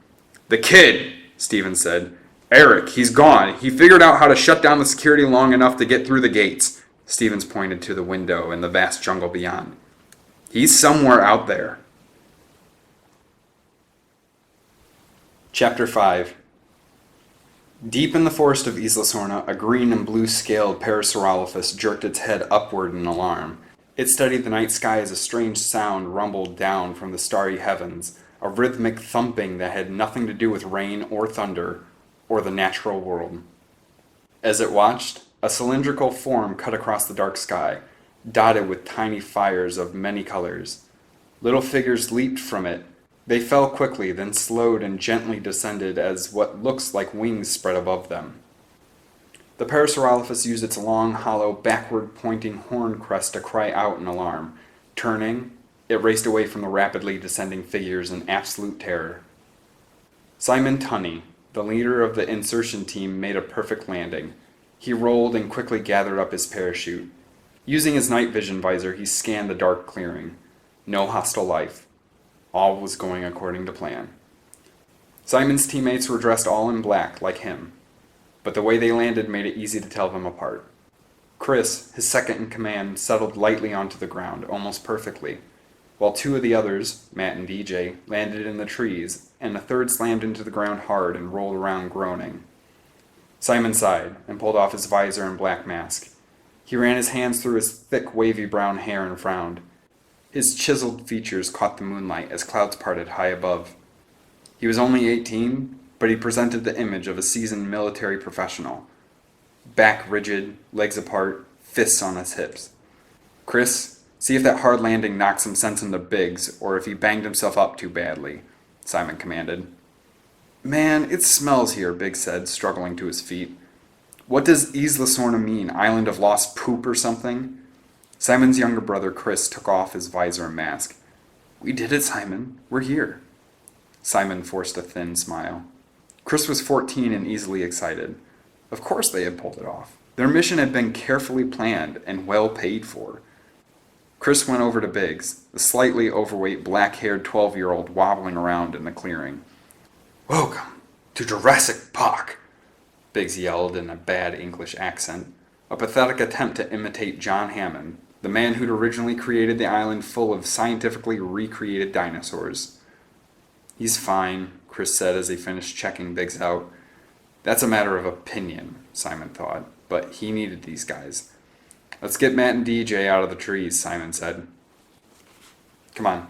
The kid, Stevens said. Eric, he's gone. He figured out how to shut down the security long enough to get through the gates. Stevens pointed to the window and the vast jungle beyond. He's somewhere out there. Chapter 5. Deep in the forest of Isla Sorna, a green and blue-scaled Parasaurolophus jerked its head upward in alarm. It studied the night sky as a strange sound rumbled down from the starry heavens, a rhythmic thumping that had nothing to do with rain or thunder or the natural world. As it watched, a cylindrical form cut across the dark sky, dotted with tiny fires of many colors. Little figures leaped from it. They fell quickly, then slowed and gently descended as what looks like wings spread above them. The Parasaurolophus used its long, hollow, backward-pointing horn crest to cry out in alarm. Turning, it raced away from the rapidly descending figures in absolute terror. Simon Tunney, the leader of the insertion team, made a perfect landing. He rolled and quickly gathered up his parachute. Using his night vision visor, he scanned the dark clearing. No hostile life. All was going according to plan. Simon's teammates were dressed all in black, like him, but the way they landed made it easy to tell them apart. Chris, his second in command, settled lightly onto the ground, almost perfectly, while 2 of the others, Matt and DJ, landed in the trees, and a third slammed into the ground hard and rolled around groaning. Simon sighed and pulled off his visor and black mask. He ran his hands through his thick, wavy brown hair and frowned. His chiseled features caught the moonlight as clouds parted high above. He was only 18, but he presented the image of a seasoned military professional. Back rigid, legs apart, fists on his hips. Chris, see if that hard landing knocked some sense into Biggs, or if he banged himself up too badly, Simon commanded. Man, it smells here, Biggs said, struggling to his feet. What does Isla Sorna mean, island of lost poop or something? Simon's younger brother, Chris, took off his visor and mask. We did it, Simon. We're here. Simon forced a thin smile. Chris was 14 and easily excited. Of course they had pulled it off. Their mission had been carefully planned and well paid for. Chris went over to Biggs, the slightly overweight black-haired 12-year-old wobbling around in the clearing. "Welcome to Jurassic Park," Biggs yelled in a bad English accent, a pathetic attempt to imitate John Hammond, the man who'd originally created the island full of scientifically recreated dinosaurs. "He's fine," Chris said as he finished checking Biggs out. That's a matter of opinion, Simon thought, but he needed these guys. "Let's get Matt and DJ out of the trees," Simon said. "Come on,"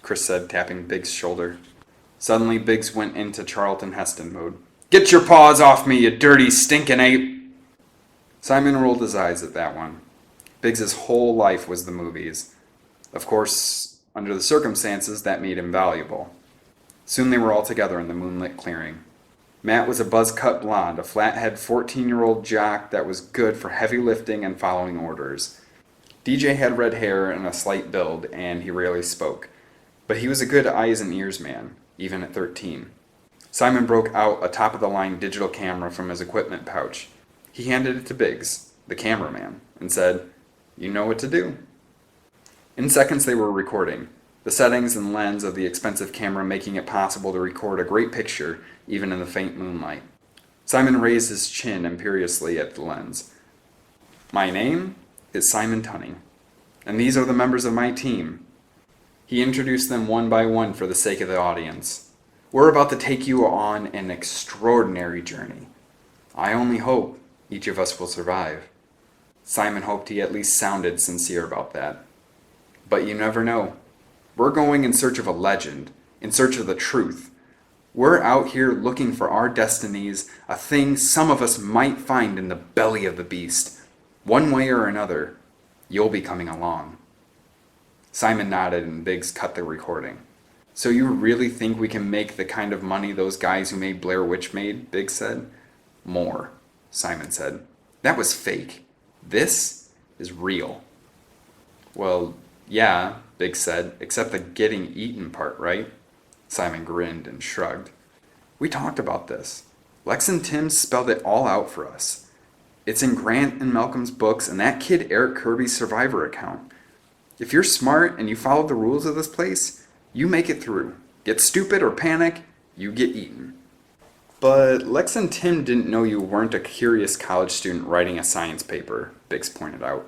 Chris said, tapping Biggs' shoulder. Suddenly, Biggs went into Charlton Heston mode. "Get your paws off me, you dirty, stinking ape!" Simon rolled his eyes at that one. Biggs' whole life was the movies. Of course, under the circumstances, that made him valuable. Soon they were all together in the moonlit clearing. Matt was a buzz-cut blonde, a flathead 14-year-old jock that was good for heavy lifting and following orders. DJ had red hair and a slight build, and he rarely spoke. But he was a good eyes and ears man, even at 13. Simon broke out a top-of-the-line digital camera from his equipment pouch. He handed it to Biggs, the cameraman, and said, "You know what to do." In seconds they were recording, the settings and lens of the expensive camera making it possible to record a great picture even in the faint moonlight. Simon raised his chin imperiously at the lens. "My name is Simon Tunney, and these are the members of my team." He introduced them one by one for the sake of the audience. "We're about to take you on an extraordinary journey. I only hope each of us will survive." Simon hoped he at least sounded sincere about that. But you never know. We're going in search of a legend, in search of the truth. We're out here looking for our destinies, a thing some of us might find in the belly of the beast. One way or another, you'll be coming along. Simon nodded and Biggs cut the recording. "So you really think we can make the kind of money those guys who made Blair Witch made?" Biggs said. "More," Simon said. "That was fake. This is real." "Well, yeah," Biggs said, "except the getting eaten part, right?" Simon grinned and shrugged. "We talked about this. Lex and Tim spelled it all out for us. It's in Grant and Malcolm's books and that kid Eric Kirby's Survivor account. If you're smart and you follow the rules of this place, you make it through. Get stupid or panic, you get eaten." "But Lex and Tim didn't know you weren't a curious college student writing a science paper," Biggs pointed out.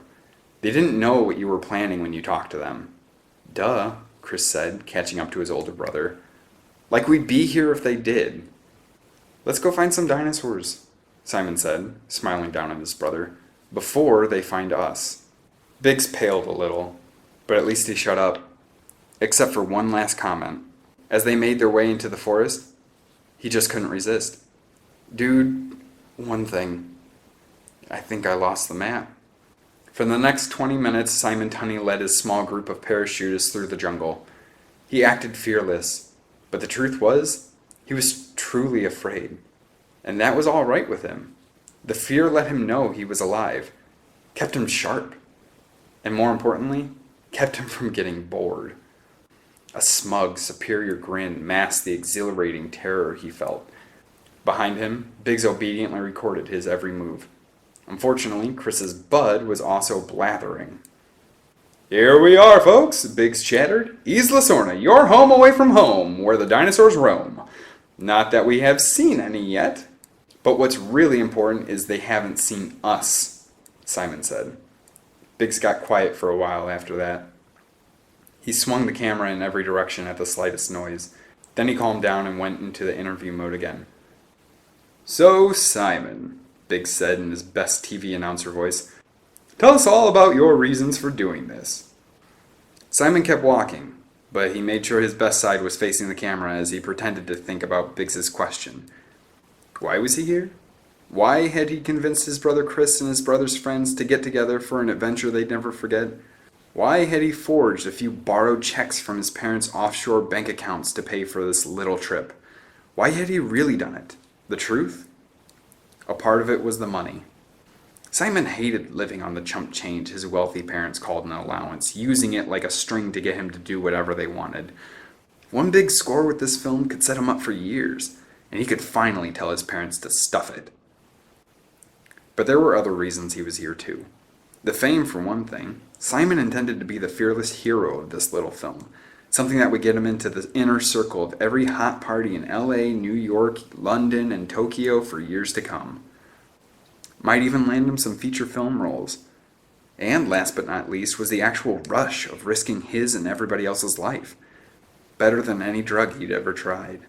"They didn't know what you were planning when you talked to them." "Duh," Chris said, catching up to his older brother. "Like we'd be here if they did." "Let's go find some dinosaurs," Simon said, smiling down at his brother, "before they find us." Biggs paled a little, but at least he shut up, except for one last comment. As they made their way into the forest, he just couldn't resist. "Dude, one thing. I think I lost the map." For the next 20 minutes, Simon Tunney led his small group of parachutists through the jungle. He acted fearless, but the truth was, he was truly afraid. And that was all right with him. The fear let him know he was alive, kept him sharp, and more importantly, kept him from getting bored. A smug, superior grin masked the exhilarating terror he felt. Behind him, Biggs obediently recorded his every move. Unfortunately, Chris's bud was also blathering. "Here we are, folks," Biggs chattered. "Isla Sorna, your home away from home, where the dinosaurs roam. Not that we have seen any yet, but what's really important is they haven't seen us," Simon said. Biggs got quiet for a while after that. He swung the camera in every direction at the slightest noise. Then he calmed down and went into the interview mode again. "So, Simon," Biggs said in his best TV announcer voice, "tell us all about your reasons for doing this." Simon kept walking, but he made sure his best side was facing the camera as he pretended to think about Biggs's question. Why was he here? Why had he convinced his brother Chris and his brother's friends to get together for an adventure they'd never forget? Why had he forged a few borrowed checks from his parents' offshore bank accounts to pay for this little trip? Why had he really done it? The truth? A part of it was the money. Simon hated living on the chump change his wealthy parents called an allowance, using it like a string to get him to do whatever they wanted. One big score with this film could set him up for years, and he could finally tell his parents to stuff it. But there were other reasons he was here too. The fame, for one thing. Simon intended to be the fearless hero of this little film, something that would get him into the inner circle of every hot party in LA, New York, London, and Tokyo for years to come. Might even land him some feature film roles. And last but not least was the actual rush of risking his and everybody else's life. Better than any drug he'd ever tried.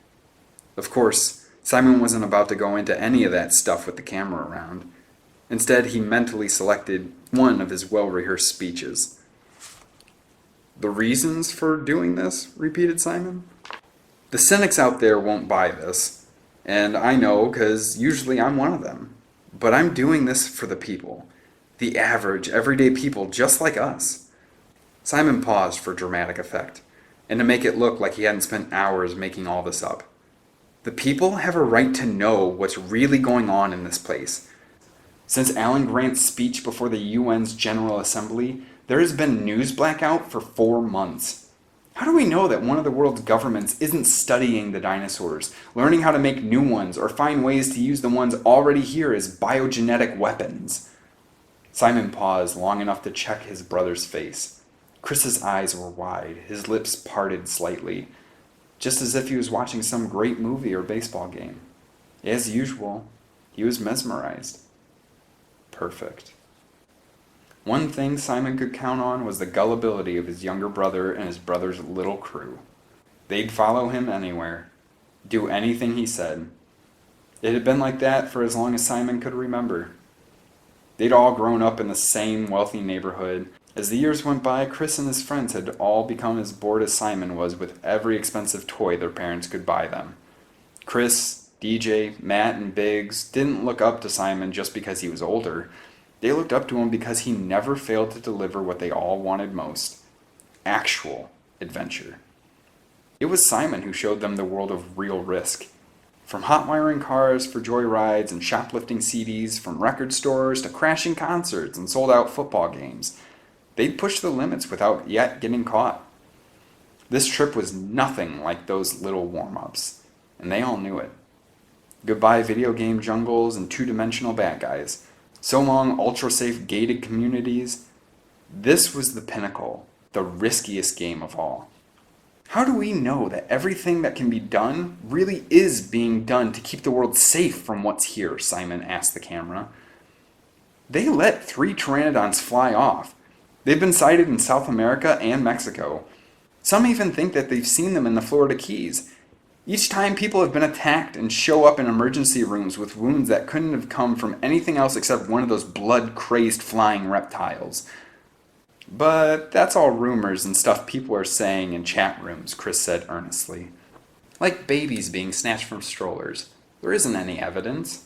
Of course, Simon wasn't about to go into any of that stuff with the camera around. Instead, he mentally selected one of his well-rehearsed speeches. "The reasons for doing this?" repeated Simon. "The cynics out there won't buy this, and I know because usually I'm one of them. But I'm doing this for the people. The average, everyday people just like us." Simon paused for dramatic effect, and to make it look like he hadn't spent hours making all this up. The people have a right to know what's really going on in this place. Since Alan Grant's speech before the UN's General Assembly, there has been news blackout for 4 months. How do we know that one of the world's governments isn't studying the dinosaurs, learning how to make new ones, or find ways to use the ones already here as biogenetic weapons? Simon paused long enough to check his brother's face. Chris's eyes were wide, his lips parted slightly, just as if he was watching some great movie or baseball game. As usual, he was mesmerized. Perfect. One thing Simon could count on was the gullibility of his younger brother and his brother's little crew. They'd follow him anywhere, do anything he said. It had been like that for as long as Simon could remember. They'd all grown up in the same wealthy neighborhood. As the years went by, Chris and his friends had all become as bored as Simon was with every expensive toy their parents could buy them. Chris, DJ, Matt, and Biggs didn't look up to Simon just because he was older. They looked up to him because he never failed to deliver what they all wanted most: actual adventure. It was Simon who showed them the world of real risk. From hot wiring cars for joyrides and shoplifting CDs, from record stores to crashing concerts and sold-out football games. They'd push the limits without yet getting caught. This trip was nothing like those little warm-ups, and they all knew it. Goodbye video game jungles and two-dimensional bad guys. So long ultra-safe gated communities. This was the pinnacle, the riskiest game of all. How do we know that everything that can be done really is being done to keep the world safe from what's here? Simon asked the camera. They let 3 pteranodons fly off. They've been sighted in South America and Mexico. Some even think that they've seen them in the Florida Keys. Each time people have been attacked and show up in emergency rooms with wounds that couldn't have come from anything else except one of those blood-crazed flying reptiles. But that's all rumors and stuff people are saying in chat rooms, Chris said earnestly. Like babies being snatched from strollers. There isn't any evidence.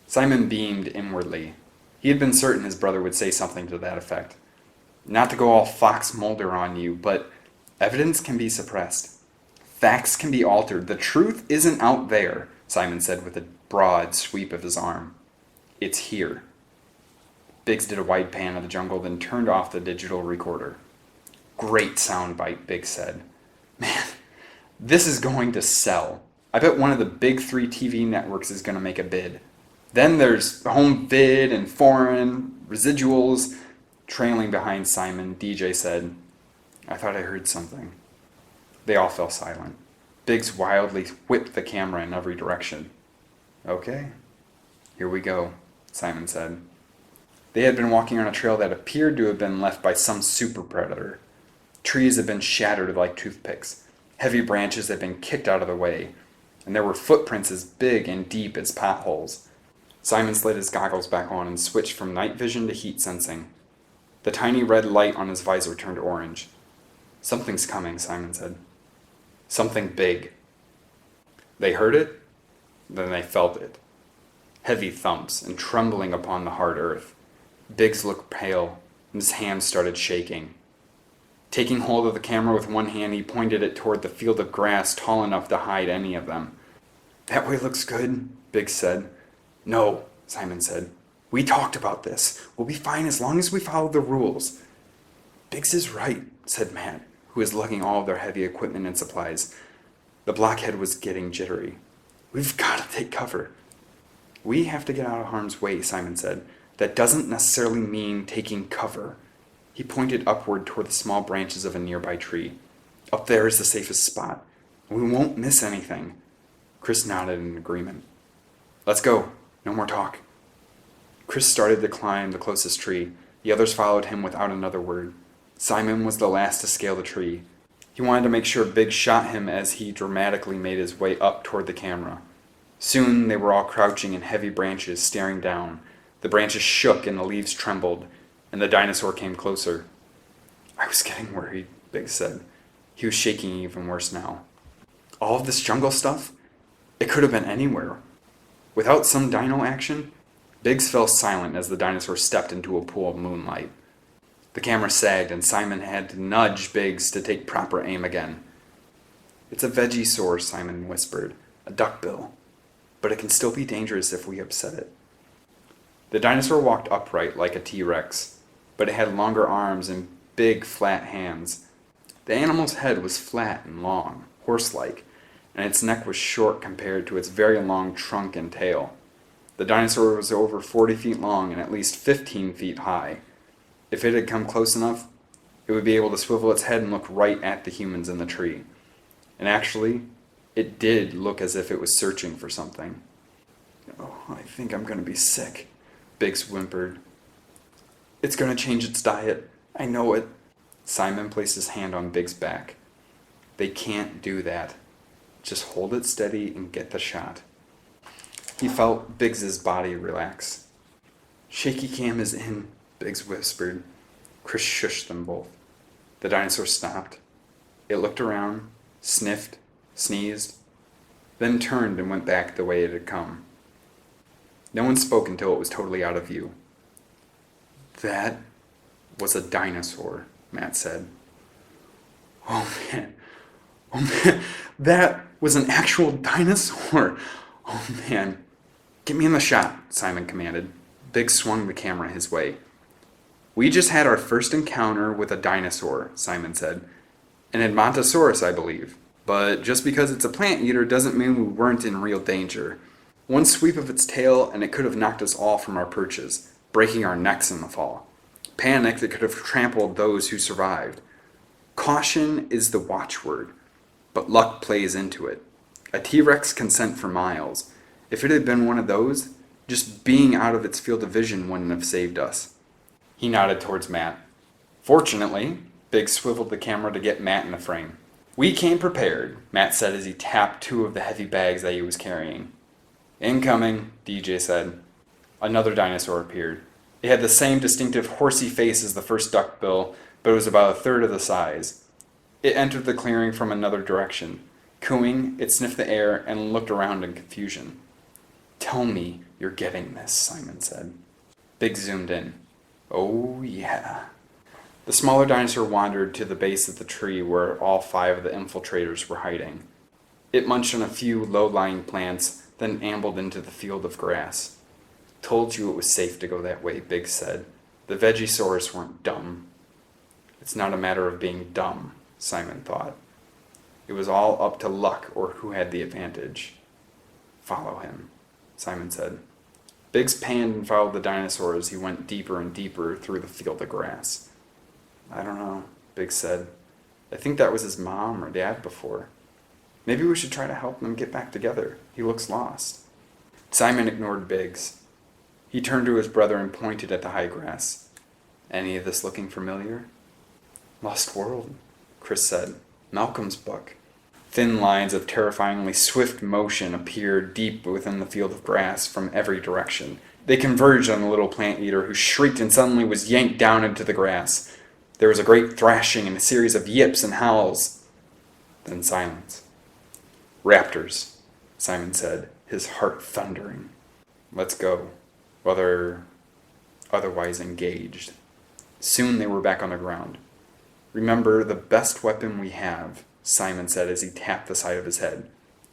Simon beamed inwardly. He had been certain his brother would say something to that effect. Not to go all Fox Mulder on you, but evidence can be suppressed. Facts can be altered. The truth isn't out there, Simon said with a broad sweep of his arm. It's here. Biggs did a wide pan of the jungle, then turned off the digital recorder. Great soundbite, Biggs said. Man, this is going to sell. I bet one of the big 3 TV networks is going to make a bid. Then there's home vid and foreign, residuals. Trailing behind Simon, DJ said, I thought I heard something. They all fell silent. Biggs wildly whipped the camera in every direction. Okay, here we go, Simon said. They had been walking on a trail that appeared to have been left by some super predator. Trees had been shattered like toothpicks. Heavy branches had been kicked out of the way, and there were footprints as big and deep as potholes. Simon slid his goggles back on and switched from night vision to heat sensing. The tiny red light on his visor turned orange. Something's coming, Simon said. Something big. They heard it, then they felt it. Heavy thumps and trembling upon the hard earth. Biggs looked pale, and his hands started shaking. Taking hold of the camera with one hand, he pointed it toward the field of grass tall enough to hide any of them. That way looks good, Biggs said. No, Simon said. We talked about this. We'll be fine as long as we follow the rules. Biggs is right, said Matt, who was lugging all of their heavy equipment and supplies. The blockhead was getting jittery. We've got to take cover. We have to get out of harm's way, Simon said. That doesn't necessarily mean taking cover. He pointed upward toward the small branches of a nearby tree. Up there is the safest spot. We won't miss anything. Chris nodded in agreement. Let's go. No more talk. Chris started to climb the closest tree. The others followed him without another word. Simon was the last to scale the tree. He wanted to make sure Biggs shot him as he dramatically made his way up toward the camera. Soon they were all crouching in heavy branches, staring down. The branches shook and the leaves trembled, and the dinosaur came closer. I was getting worried, Biggs said. He was shaking even worse now. All of this jungle stuff? It could have been anywhere. Without some dino action, Biggs fell silent as the dinosaur stepped into a pool of moonlight. The camera sagged, and Simon had to nudge Biggs to take proper aim again. It's a vegisaur, Simon whispered. A duckbill. But it can still be dangerous if we upset it. The dinosaur walked upright like a T-Rex, but it had longer arms and big, flat hands. The animal's head was flat and long, horse-like, and its neck was short compared to its very long trunk and tail. The dinosaur was over 40 feet long and at least 15 feet high. If it had come close enough, it would be able to swivel its head and look right at the humans in the tree. And actually, it did look as if it was searching for something. Oh, I think I'm going to be sick, Biggs whimpered. It's going to change its diet. I know it. Simon placed his hand on Biggs' back. They can't do that. Just hold it steady and get the shot. He felt Biggs's body relax. Shaky cam is in, Biggs whispered. Chris shushed them both. The dinosaur stopped. It looked around, sniffed, sneezed, then turned and went back the way it had come. No one spoke until it was totally out of view. That was a dinosaur, Matt said. Oh man, that was an actual dinosaur. Oh man. Get me in the shot, Simon commanded. Biggs swung the camera his way. We just had our first encounter with a dinosaur, Simon said. An Edmontosaurus, I believe. But just because it's a plant eater doesn't mean we weren't in real danger. One sweep of its tail and it could have knocked us all from our perches, breaking our necks in the fall. Panic that could have trampled those who survived. Caution is the watchword, but luck plays into it. A T-Rex can scent for miles. If it had been one of those, just being out of its field of vision wouldn't have saved us. He nodded towards Matt. Fortunately, Biggs swiveled the camera to get Matt in the frame. We came prepared, Matt said as he tapped two of the heavy bags that he was carrying. Incoming, DJ said. Another dinosaur appeared. It had the same distinctive horsey face as the first duckbill, but it was about a third of the size. It entered the clearing from another direction. Cooing, it sniffed the air and looked around in confusion. Tell me you're getting this, Simon said. Biggs zoomed in. Oh, yeah. The smaller dinosaur wandered to the base of the tree where all 5 of the infiltrators were hiding. It munched on a few low-lying plants, then ambled into the field of grass. Told you it was safe to go that way, Biggs said. The Vegisaurs weren't dumb. It's not a matter of being dumb, Simon thought. It was all up to luck or who had the advantage. Follow him, Simon said. Biggs panned and followed the dinosaur as he went deeper and deeper through the field of grass. I don't know, Biggs said. I think that was his mom or dad before. Maybe we should try to help them get back together. He looks lost. Simon ignored Biggs. He turned to his brother and pointed at the high grass. Any of this looking familiar? Lost World, Chris said. Malcolm's book. Thin lines of terrifyingly swift motion appeared deep within the field of grass from every direction. They converged on the little plant eater, who shrieked and suddenly was yanked down into the grass. There was a great thrashing and a series of yips and howls. Then silence. Raptors, Simon said, his heart thundering. Let's go. Whether otherwise engaged. Soon they were back on the ground. Remember, the best weapon we have, Simon said as he tapped the side of his head.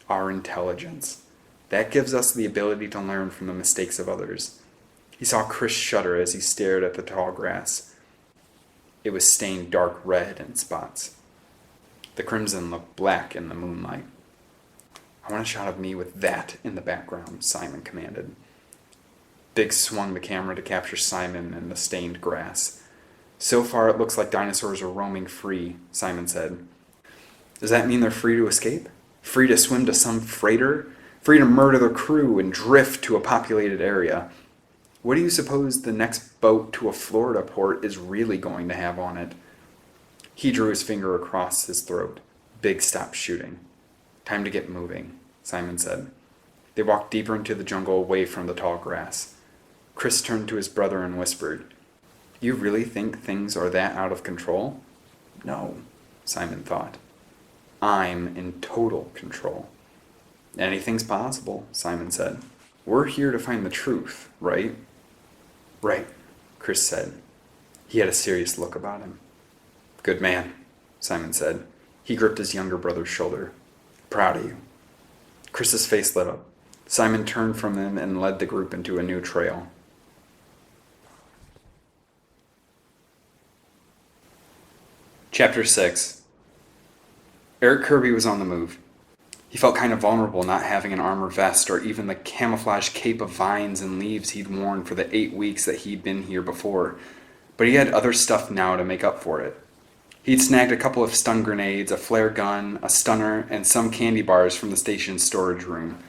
Our intelligence. That gives us the ability to learn from the mistakes of others. He saw Chris shudder as he stared at the tall grass. It was stained dark red in spots. The crimson looked black in the moonlight. I want a shot of me with that in the background, Simon commanded. Biggs swung the camera to capture Simon and the stained grass. So far, it looks like dinosaurs are roaming free, Simon said. Does that mean they're free to escape? Free to swim to some freighter? Free to murder their crew and drift to a populated area? What do you suppose the next boat to a Florida port is really going to have on it? He drew his finger across his throat. Biggs stopped shooting. Time to get moving, Simon said. They walked deeper into the jungle away from the tall grass. Chris turned to his brother and whispered, You really think things are that out of control? No, Simon thought. I'm in total control. Anything's possible, Simon said. We're here to find the truth, right? Right, Chris said. He had a serious look about him. Good man, Simon said. He gripped his younger brother's shoulder. Proud of you. Chris's face lit up. Simon turned from him and led the group into a new trail. Chapter 6. Eric Kirby was on the move. He felt kind of vulnerable not having an armor vest or even the camouflage cape of vines and leaves he'd worn for the 8 weeks that he'd been here before, but he had other stuff now to make up for it. He'd snagged a couple of stun grenades, a flare gun, a stunner, and some candy bars from the station's storage room.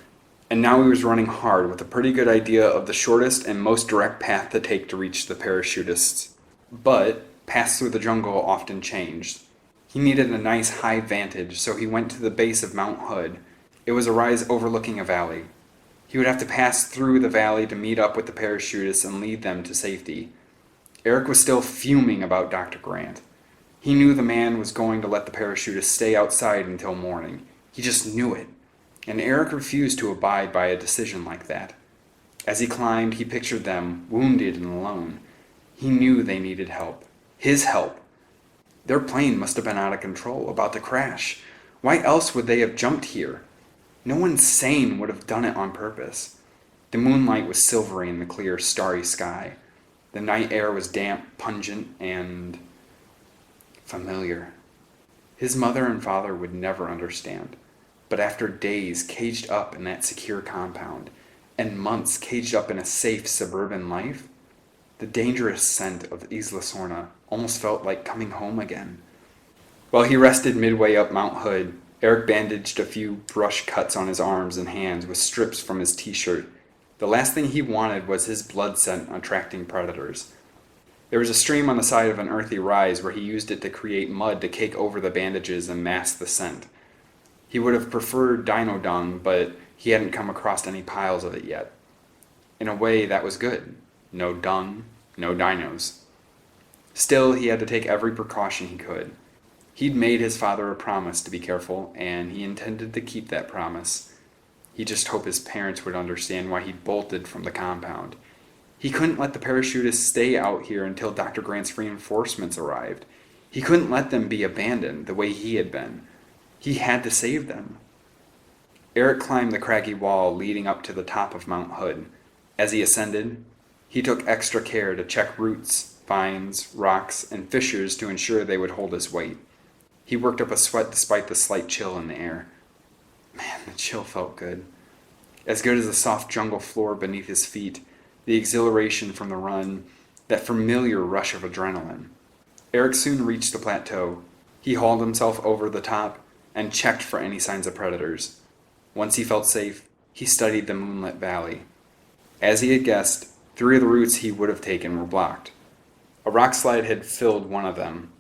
And now he was running hard with a pretty good idea of the shortest and most direct path to take to reach the parachutists. But paths through the jungle often changed. He needed a nice high vantage, so he went to the base of Mount Hood. It was a rise overlooking a valley. He would have to pass through the valley to meet up with the parachutists and lead them to safety. Eric was still fuming about Dr. Grant. He knew the man was going to let the parachutists stay outside until morning. He just knew it. And Eric refused to abide by a decision like that. As he climbed, he pictured them, wounded and alone. He knew they needed help. His help. Their plane must have been out of control, about to crash. Why else would they have jumped here? No one sane would have done it on purpose. The moonlight was silvery in the clear, starry sky. The night air was damp, pungent, and familiar. His mother and father would never understand. But after days caged up in that secure compound, and months caged up in a safe suburban life, the dangerous scent of Isla Sorna almost felt like coming home again. While he rested midway up Mount Hood, Eric bandaged a few brush cuts on his arms and hands with strips from his t-shirt. The last thing he wanted was his blood scent attracting predators. There was a stream on the side of an earthy rise where he used it to create mud to cake over the bandages and mask the scent. He would have preferred dino dung, but he hadn't come across any piles of it yet. In a way, that was good. No dung, no dinos. Still, he had to take every precaution he could. He'd made his father a promise to be careful, and he intended to keep that promise. He just hoped his parents would understand why he'd bolted from the compound. He couldn't let the parachutists stay out here until Dr. Grant's reinforcements arrived. He couldn't let them be abandoned the way he had been. He had to save them. Eric climbed the craggy wall leading up to the top of Mount Hood. As he ascended, he took extra care to check roots, vines, rocks, and fissures to ensure they would hold his weight. He worked up a sweat despite the slight chill in the air. Man, the chill felt good. As good as the soft jungle floor beneath his feet, the exhilaration from the run, that familiar rush of adrenaline. Eric soon reached the plateau. He hauled himself over the top and checked for any signs of predators. Once he felt safe, he studied the moonlit valley. As he had guessed, 3 of the routes he would have taken were blocked. A rock slide had filled one of them.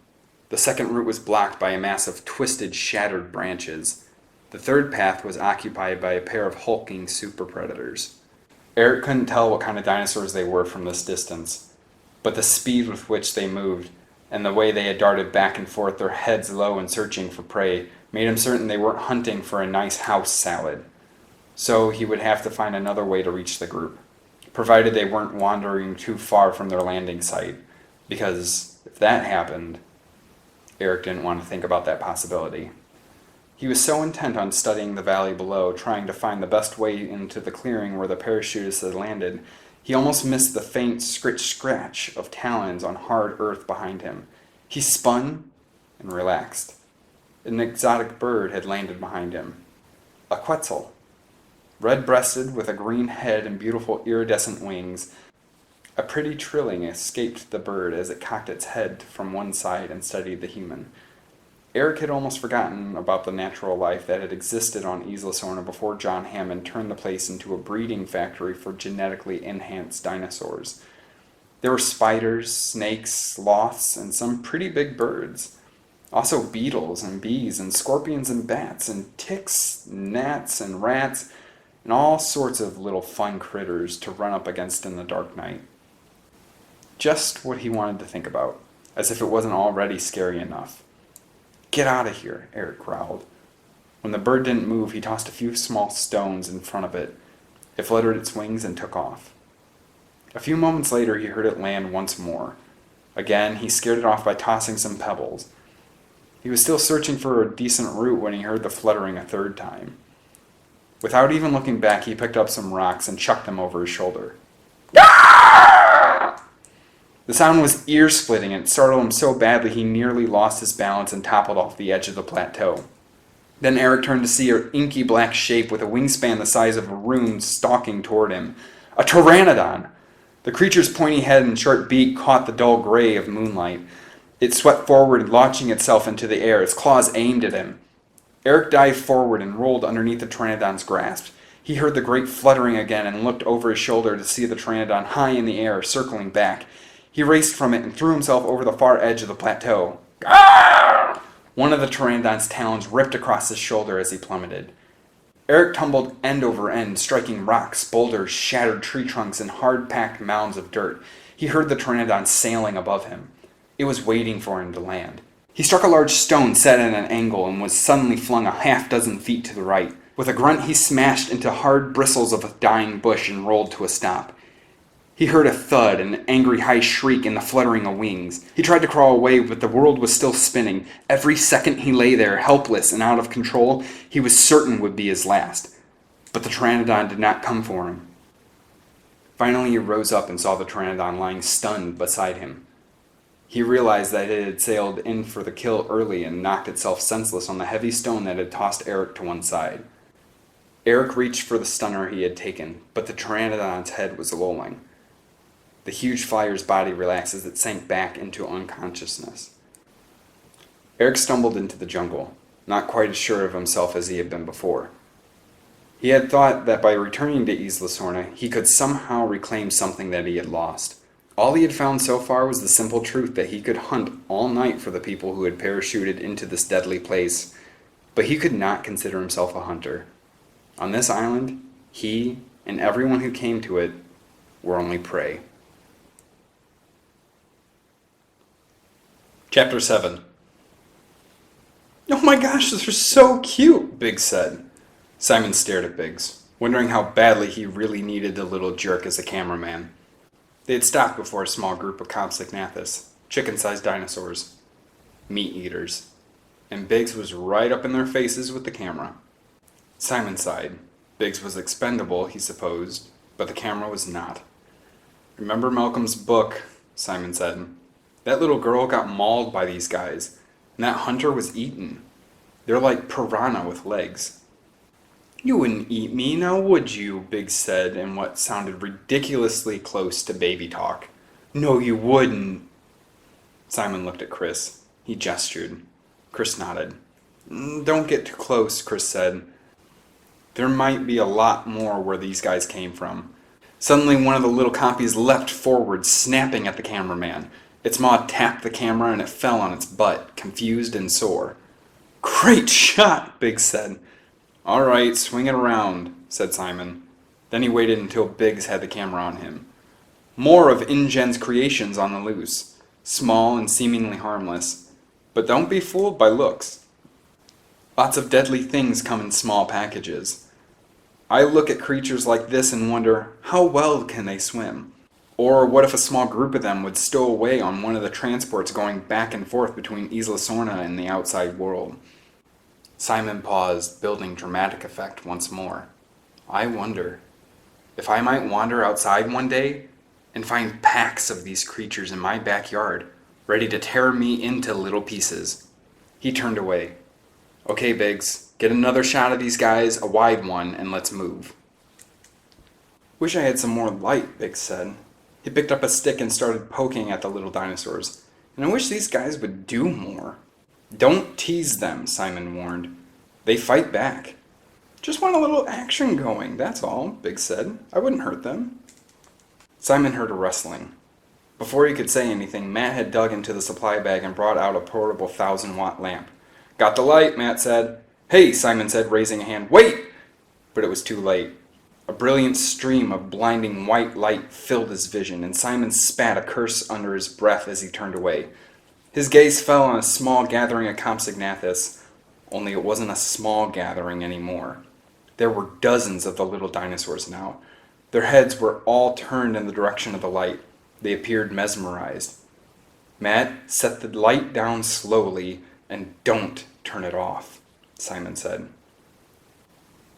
The second route was blocked by a mass of twisted, shattered branches. The third path was occupied by a pair of hulking super predators. Eric couldn't tell what kind of dinosaurs they were from this distance, but the speed with which they moved and the way they had darted back and forth, their heads low and searching for prey, made him certain they weren't hunting for a nice house salad. So he would have to find another way to reach the group, provided they weren't wandering too far from their landing site, because if that happened, Eric didn't want to think about that possibility. He was so intent on studying the valley below, trying to find the best way into the clearing where the parachutists had landed, he almost missed the faint scritch-scratch of talons on hard earth behind him. He spun and relaxed. An exotic bird had landed behind him. A Quetzal, red-breasted with a green head and beautiful iridescent wings. A pretty trilling escaped the bird as it cocked its head from one side and studied the human. Eric had almost forgotten about the natural life that had existed on Isla Sorna before John Hammond turned the place into a breeding factory for genetically enhanced dinosaurs. There were spiders, snakes, sloths, and some pretty big birds. Also beetles and bees and scorpions and bats and ticks, gnats and rats, and all sorts of little fun critters to run up against in the dark night. Just what he wanted to think about, as if it wasn't already scary enough. "Get out of here," Eric growled. When the bird didn't move, he tossed a few small stones in front of it. It fluttered its wings and took off. A few moments later, he heard it land once more. Again, he scared it off by tossing some pebbles. He was still searching for a decent route when he heard the fluttering a third time. Without even looking back, he picked up some rocks and chucked them over his shoulder. The sound was ear-splitting and it startled him so badly he nearly lost his balance and toppled off the edge of the plateau. Then Eric turned to see an inky black shape with a wingspan the size of a room stalking toward him. A pteranodon! The creature's pointy head and sharp beak caught the dull gray of moonlight. It swept forward, launching itself into the air, its claws aimed at him. Eric dived forward and rolled underneath the pteranodon's grasp. He heard the great fluttering again and looked over his shoulder to see the pteranodon high in the air, circling back. He raced from it and threw himself over the far edge of the plateau. Arr! One of the pteranodon's talons ripped across his shoulder as he plummeted. Eric tumbled end over end, striking rocks, boulders, shattered tree trunks, and hard-packed mounds of dirt. He heard the pteranodon sailing above him. It was waiting for him to land. He struck a large stone set at an angle and was suddenly flung a half-dozen feet to the right. With a grunt, he smashed into hard bristles of a dying bush and rolled to a stop. He heard a thud and an angry high shriek in the fluttering of wings. He tried to crawl away, but the world was still spinning. Every second he lay there, helpless and out of control, he was certain would be his last. But the pteranodon did not come for him. Finally, he rose up and saw the pteranodon lying stunned beside him. He realized that it had sailed in for the kill early and knocked itself senseless on the heavy stone that had tossed Eric to one side. Eric reached for the stunner he had taken, but the pteranodon's head was lolling. The huge flyer's body relaxed as it sank back into unconsciousness. Eric stumbled into the jungle, not quite as sure of himself as he had been before. He had thought that by returning to Isla Sorna, he could somehow reclaim something that he had lost. All he had found so far was the simple truth that he could hunt all night for the people who had parachuted into this deadly place, but he could not consider himself a hunter. On this island, he and everyone who came to it were only prey. Chapter 7. "Oh my gosh, they're so cute," Biggs said. Simon stared at Biggs, wondering how badly he really needed the little jerk as a cameraman. They had stopped before a small group of Compsognathus, chicken-sized dinosaurs, meat eaters, and Biggs was right up in their faces with the camera. Simon sighed. Biggs was expendable, he supposed, but the camera was not. "Remember Malcolm's book," Simon said. "That little girl got mauled by these guys, and that hunter was eaten. They're like piranha with legs." "You wouldn't eat me, now would you?" Biggs said in what sounded ridiculously close to baby talk. "No, you wouldn't." Simon looked at Chris. He gestured. Chris nodded. "Don't get too close," Chris said. "There might be a lot more where these guys came from." Suddenly, one of the little compies leapt forward, snapping at the cameraman. Its maw tapped the camera and it fell on its butt, confused and sore. "Great shot," Biggs said. "All right, swing it around," said Simon. Then he waited until Biggs had the camera on him. More of InGen's creations on the loose, small and seemingly harmless. But don't be fooled by looks. Lots of deadly things come in small packages. I look at creatures like this and wonder, how well can they swim? Or what if a small group of them would stow away on one of the transports going back and forth between Isla Sorna and the outside world? Simon paused, building dramatic effect once more. I wonder if I might wander outside one day and find packs of these creatures in my backyard, ready to tear me into little pieces. He turned away. "Okay, Biggs, Get another shot of these guys, a wide one, and let's move. Wish I had some more light, Biggs said. He picked up a stick and started poking at the little dinosaurs. And I wish these guys would do more. Don't tease them, Simon warned. They fight back. Just want a little action going, that's all, Biggs said. I wouldn't hurt them. Simon heard a rustling. Before he could say anything, Matt had dug into the supply bag and brought out a portable 1,000-watt lamp. Got the light, Matt said. Hey, Simon said, raising a hand. Wait! But it was too late. A brilliant stream of blinding white light filled his vision, and Simon spat a curse under his breath as he turned away. His gaze fell on a small gathering of Compsognathus, only it wasn't a small gathering anymore. There were dozens of the little dinosaurs now. Their heads were all turned in the direction of the light. They appeared mesmerized. Matt, set the light down slowly and don't turn it off, Simon said.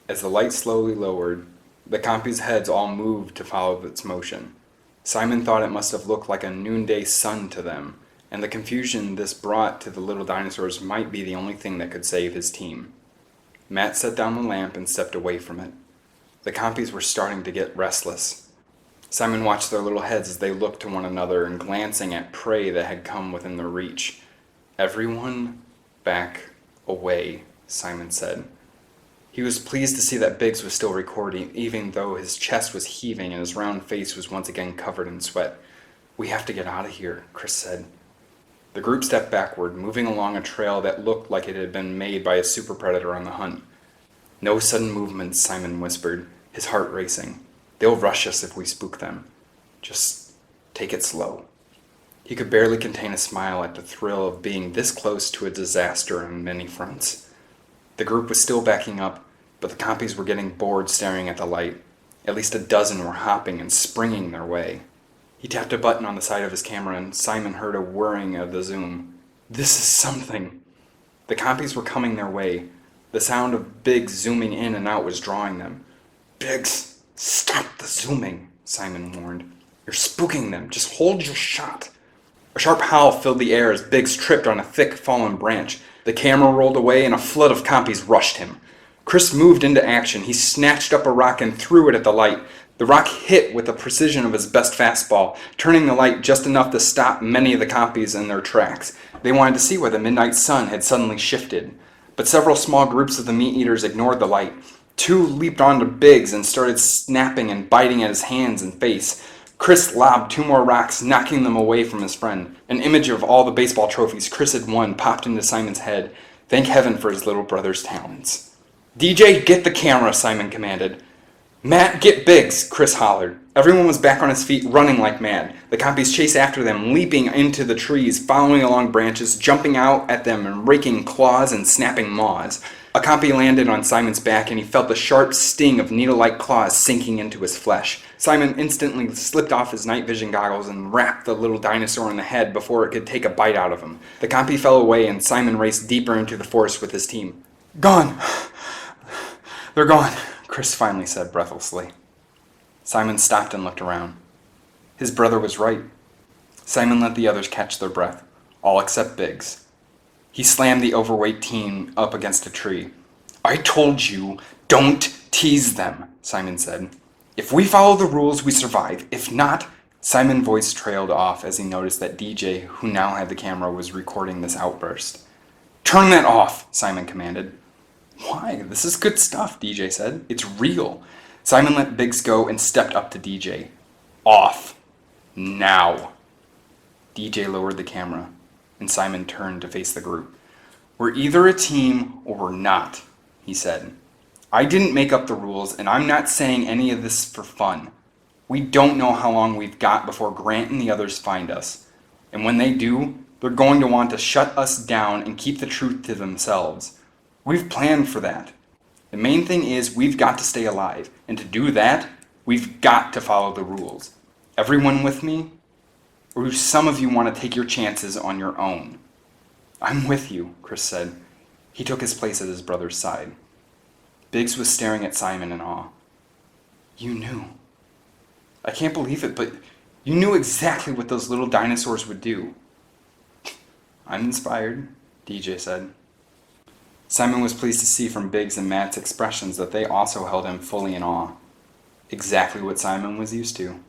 As the light slowly lowered, the Compy's heads all moved to follow its motion. Simon thought it must have looked like a noonday sun to them, and the confusion this brought to the little dinosaurs might be the only thing that could save his team. Matt set down the lamp and stepped away from it. The Compys were starting to get restless. Simon watched their little heads as they looked to one another and glancing at prey that had come within their reach. Everyone back away, Simon said. He was pleased to see that Biggs was still recording, even though his chest was heaving and his round face was once again covered in sweat. We have to get out of here, Chris said. The group stepped backward, moving along a trail that looked like it had been made by a super predator on the hunt. No sudden movements, Simon whispered, his heart racing. They'll rush us if we spook them. Just take it slow. He could barely contain a smile at the thrill of being this close to a disaster on many fronts. The group was still backing up, but the Compys were getting bored staring at the light. At least a dozen were hopping and springing their way. He tapped a button on the side of his camera and Simon heard a whirring of the zoom. This is something. The Compys were coming their way. The sound of Biggs zooming in and out was drawing them. Biggs, stop the zooming, Simon warned. You're spooking them. Just hold your shot. A sharp howl filled the air as Biggs tripped on a thick fallen branch. The camera rolled away and a flood of Compys rushed him. Chris moved into action. He snatched up a rock and threw it at the light. The rock hit with the precision of his best fastball, turning the light just enough to stop many of the Compys in their tracks. They wanted to see where the midnight sun had suddenly shifted. But several small groups of the meat-eaters ignored the light. Two leaped onto Biggs and started snapping and biting at his hands and face. Chris lobbed two more rocks, knocking them away from his friend. An image of all the baseball trophies Chris had won popped into Simon's head. Thank heaven for his little brother's talents. DJ, get the camera, Simon commanded. Matt, get Biggs, Chris hollered. Everyone was back on his feet, running like mad. The Compys chased after them, leaping into the trees, following along branches, jumping out at them and raking claws and snapping maws. A Compy landed on Simon's back and he felt the sharp sting of needle-like claws sinking into his flesh. Simon instantly slipped off his night vision goggles and rapped the little dinosaur in the head before it could take a bite out of him. The Compy fell away and Simon raced deeper into the forest with his team. Gone! They're gone, Chris finally said breathlessly. Simon stopped and looked around. His brother was right. Simon let the others catch their breath, all except Biggs. He slammed the overweight teen up against a tree. I told you, don't tease them, Simon said. If we follow the rules, we survive. If not, Simon's voice trailed off as he noticed that DJ, who now had the camera, was recording this outburst. Turn that off, Simon commanded. Why? This is good stuff, DJ said. It's real. Simon let Biggs go and stepped up to DJ. Off. Now. DJ lowered the camera, and Simon turned to face the group. We're either a team or we're not, he said. I didn't make up the rules, and I'm not saying any of this for fun. We don't know how long we've got before Grant and the others find us. And when they do, they're going to want to shut us down and keep the truth to themselves. We've planned for that. The main thing is we've got to stay alive, and to do that, we've got to follow the rules. Everyone with me? Or do some of you want to take your chances on your own? I'm with you, Chris said. He took his place at his brother's side. Biggs was staring at Simon in awe. You knew. I can't believe it, but you knew exactly what those little dinosaurs would do. I'm inspired, DJ said. Simon was pleased to see from Biggs and Matt's expressions that they also held him fully in awe. Exactly what Simon was used to.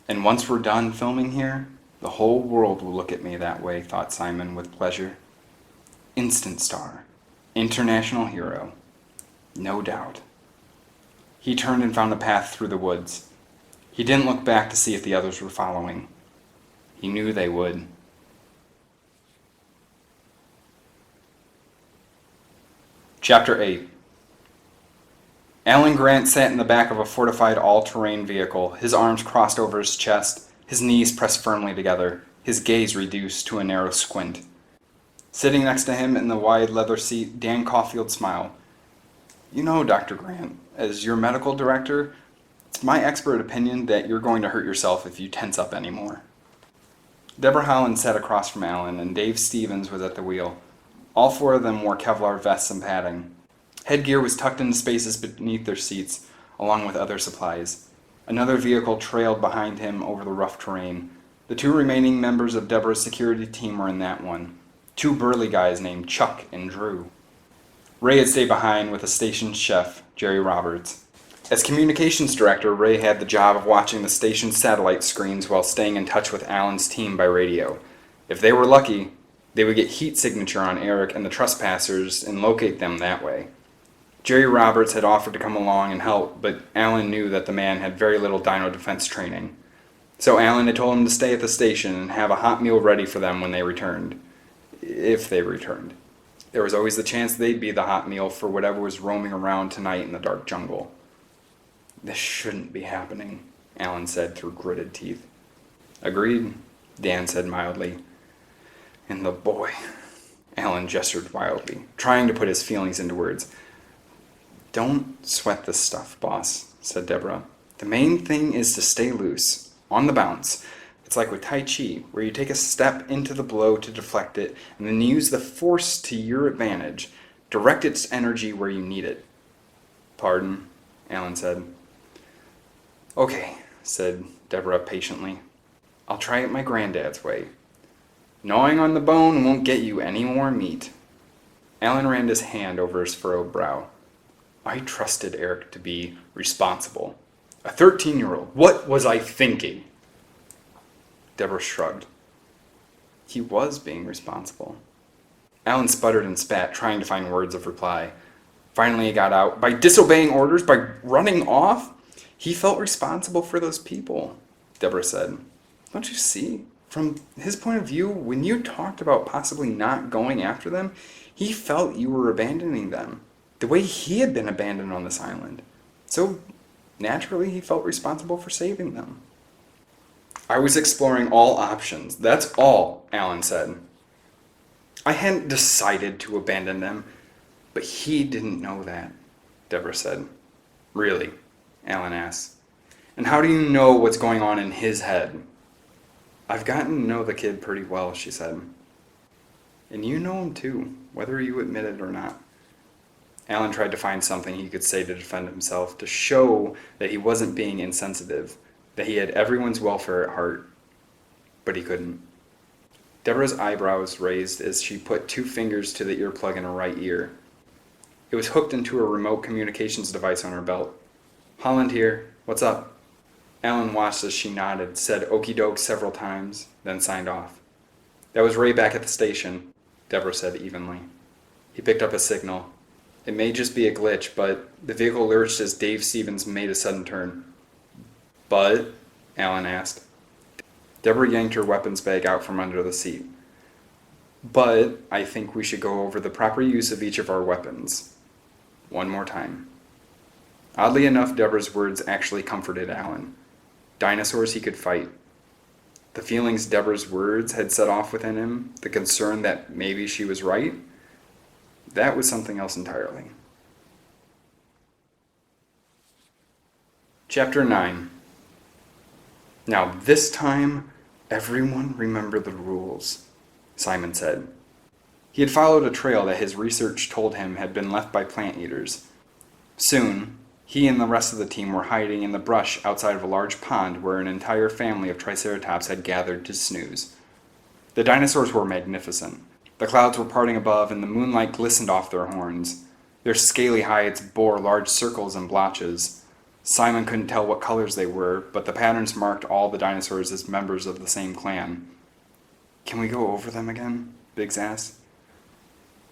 And once we're done filming here, the whole world will look at me that way, thought Simon with pleasure. Instant star. International hero. No doubt. He turned and found a path through the woods. He didn't look back to see if the others were following. He knew they would. Chapter 8. Alan Grant sat in the back of a fortified all-terrain vehicle, his arms crossed over his chest, his knees pressed firmly together, his gaze reduced to a narrow squint. Sitting next to him in the wide leather seat, Dan Caulfield smiled. You know, Dr. Grant, as your medical director, it's my expert opinion that you're going to hurt yourself if you tense up anymore. Deborah Holland sat across from Alan, and Dave Stevens was at the wheel. All four of them wore Kevlar vests and padding. Headgear was tucked into spaces beneath their seats, along with other supplies. Another vehicle trailed behind him over the rough terrain. The two remaining members of Deborah's security team were in that one. Two burly guys named Chuck and Drew. Ray had stayed behind with the station's chef, Jerry Roberts. As communications director, Ray had the job of watching the station's satellite screens while staying in touch with Alan's team by radio. If they were lucky, they would get heat signature on Eric and the trespassers and locate them that way. Jerry Roberts had offered to come along and help, but Alan knew that the man had very little dino defense training. So Alan had told him to stay at the station and have a hot meal ready for them when they returned. If they returned. There was always the chance they'd be the hot meal for whatever was roaming around tonight in the dark jungle. This shouldn't be happening, Alan said through gritted teeth. Agreed, Dan said mildly. And the boy, Alan gestured wildly, trying to put his feelings into words. Don't sweat this stuff, boss, said Deborah. The main thing is to stay loose, on the bounce. It's like with Tai Chi, where you take a step into the blow to deflect it, and then use the force to your advantage. Direct its energy where you need it. Pardon, Alan said. Okay, said Deborah patiently. I'll try it my granddad's way. Gnawing on the bone won't get you any more meat. Alan ran his hand over his furrowed brow. I trusted Eric to be responsible. A 13-year-old. What was I thinking? Deborah shrugged. He was being responsible. Alan sputtered and spat, trying to find words of reply. Finally he got out, by disobeying orders, by running off? He felt responsible for those people, Deborah said. Don't you see? From his point of view, when you talked about possibly not going after them, he felt you were abandoning them, the way he had been abandoned on this island. So, naturally, he felt responsible for saving them. I was exploring all options. That's all, Alan said. I hadn't decided to abandon them, but he didn't know that, Deborah said. Really? Alan asked. And how do you know what's going on in his head? I've gotten to know the kid pretty well, she said. And you know him too, whether you admit it or not. Alan tried to find something he could say to defend himself, to show that he wasn't being insensitive, that he had everyone's welfare at heart. But he couldn't. Deborah's eyebrows raised as she put two fingers to the earplug in her right ear. It was hooked into a remote communications device on her belt. Holland here. What's up? Alan watched as she nodded, said okie doke several times, then signed off. That was Ray back at the station, Deborah said evenly. He picked up a signal. It may just be a glitch, but the vehicle lurched as Dave Stevens made a sudden turn. But? Alan asked. Deborah yanked her weapons bag out from under the seat. But I think we should go over the proper use of each of our weapons. One more time. Oddly enough, Deborah's words actually comforted Alan. Dinosaurs he could fight. The feelings Deborah's words had set off within him, the concern that maybe she was right, that was something else entirely. Chapter 9. Now this time, everyone remember the rules, Simon said. He had followed a trail that his research told him had been left by plant eaters. Soon, he and the rest of the team were hiding in the brush outside of a large pond where an entire family of Triceratops had gathered to snooze. The dinosaurs were magnificent. The clouds were parting above, and the moonlight glistened off their horns. Their scaly hides bore large circles and blotches. Simon couldn't tell what colors they were, but the patterns marked all the dinosaurs as members of the same clan. "Can we go over them again?" Biggs asked.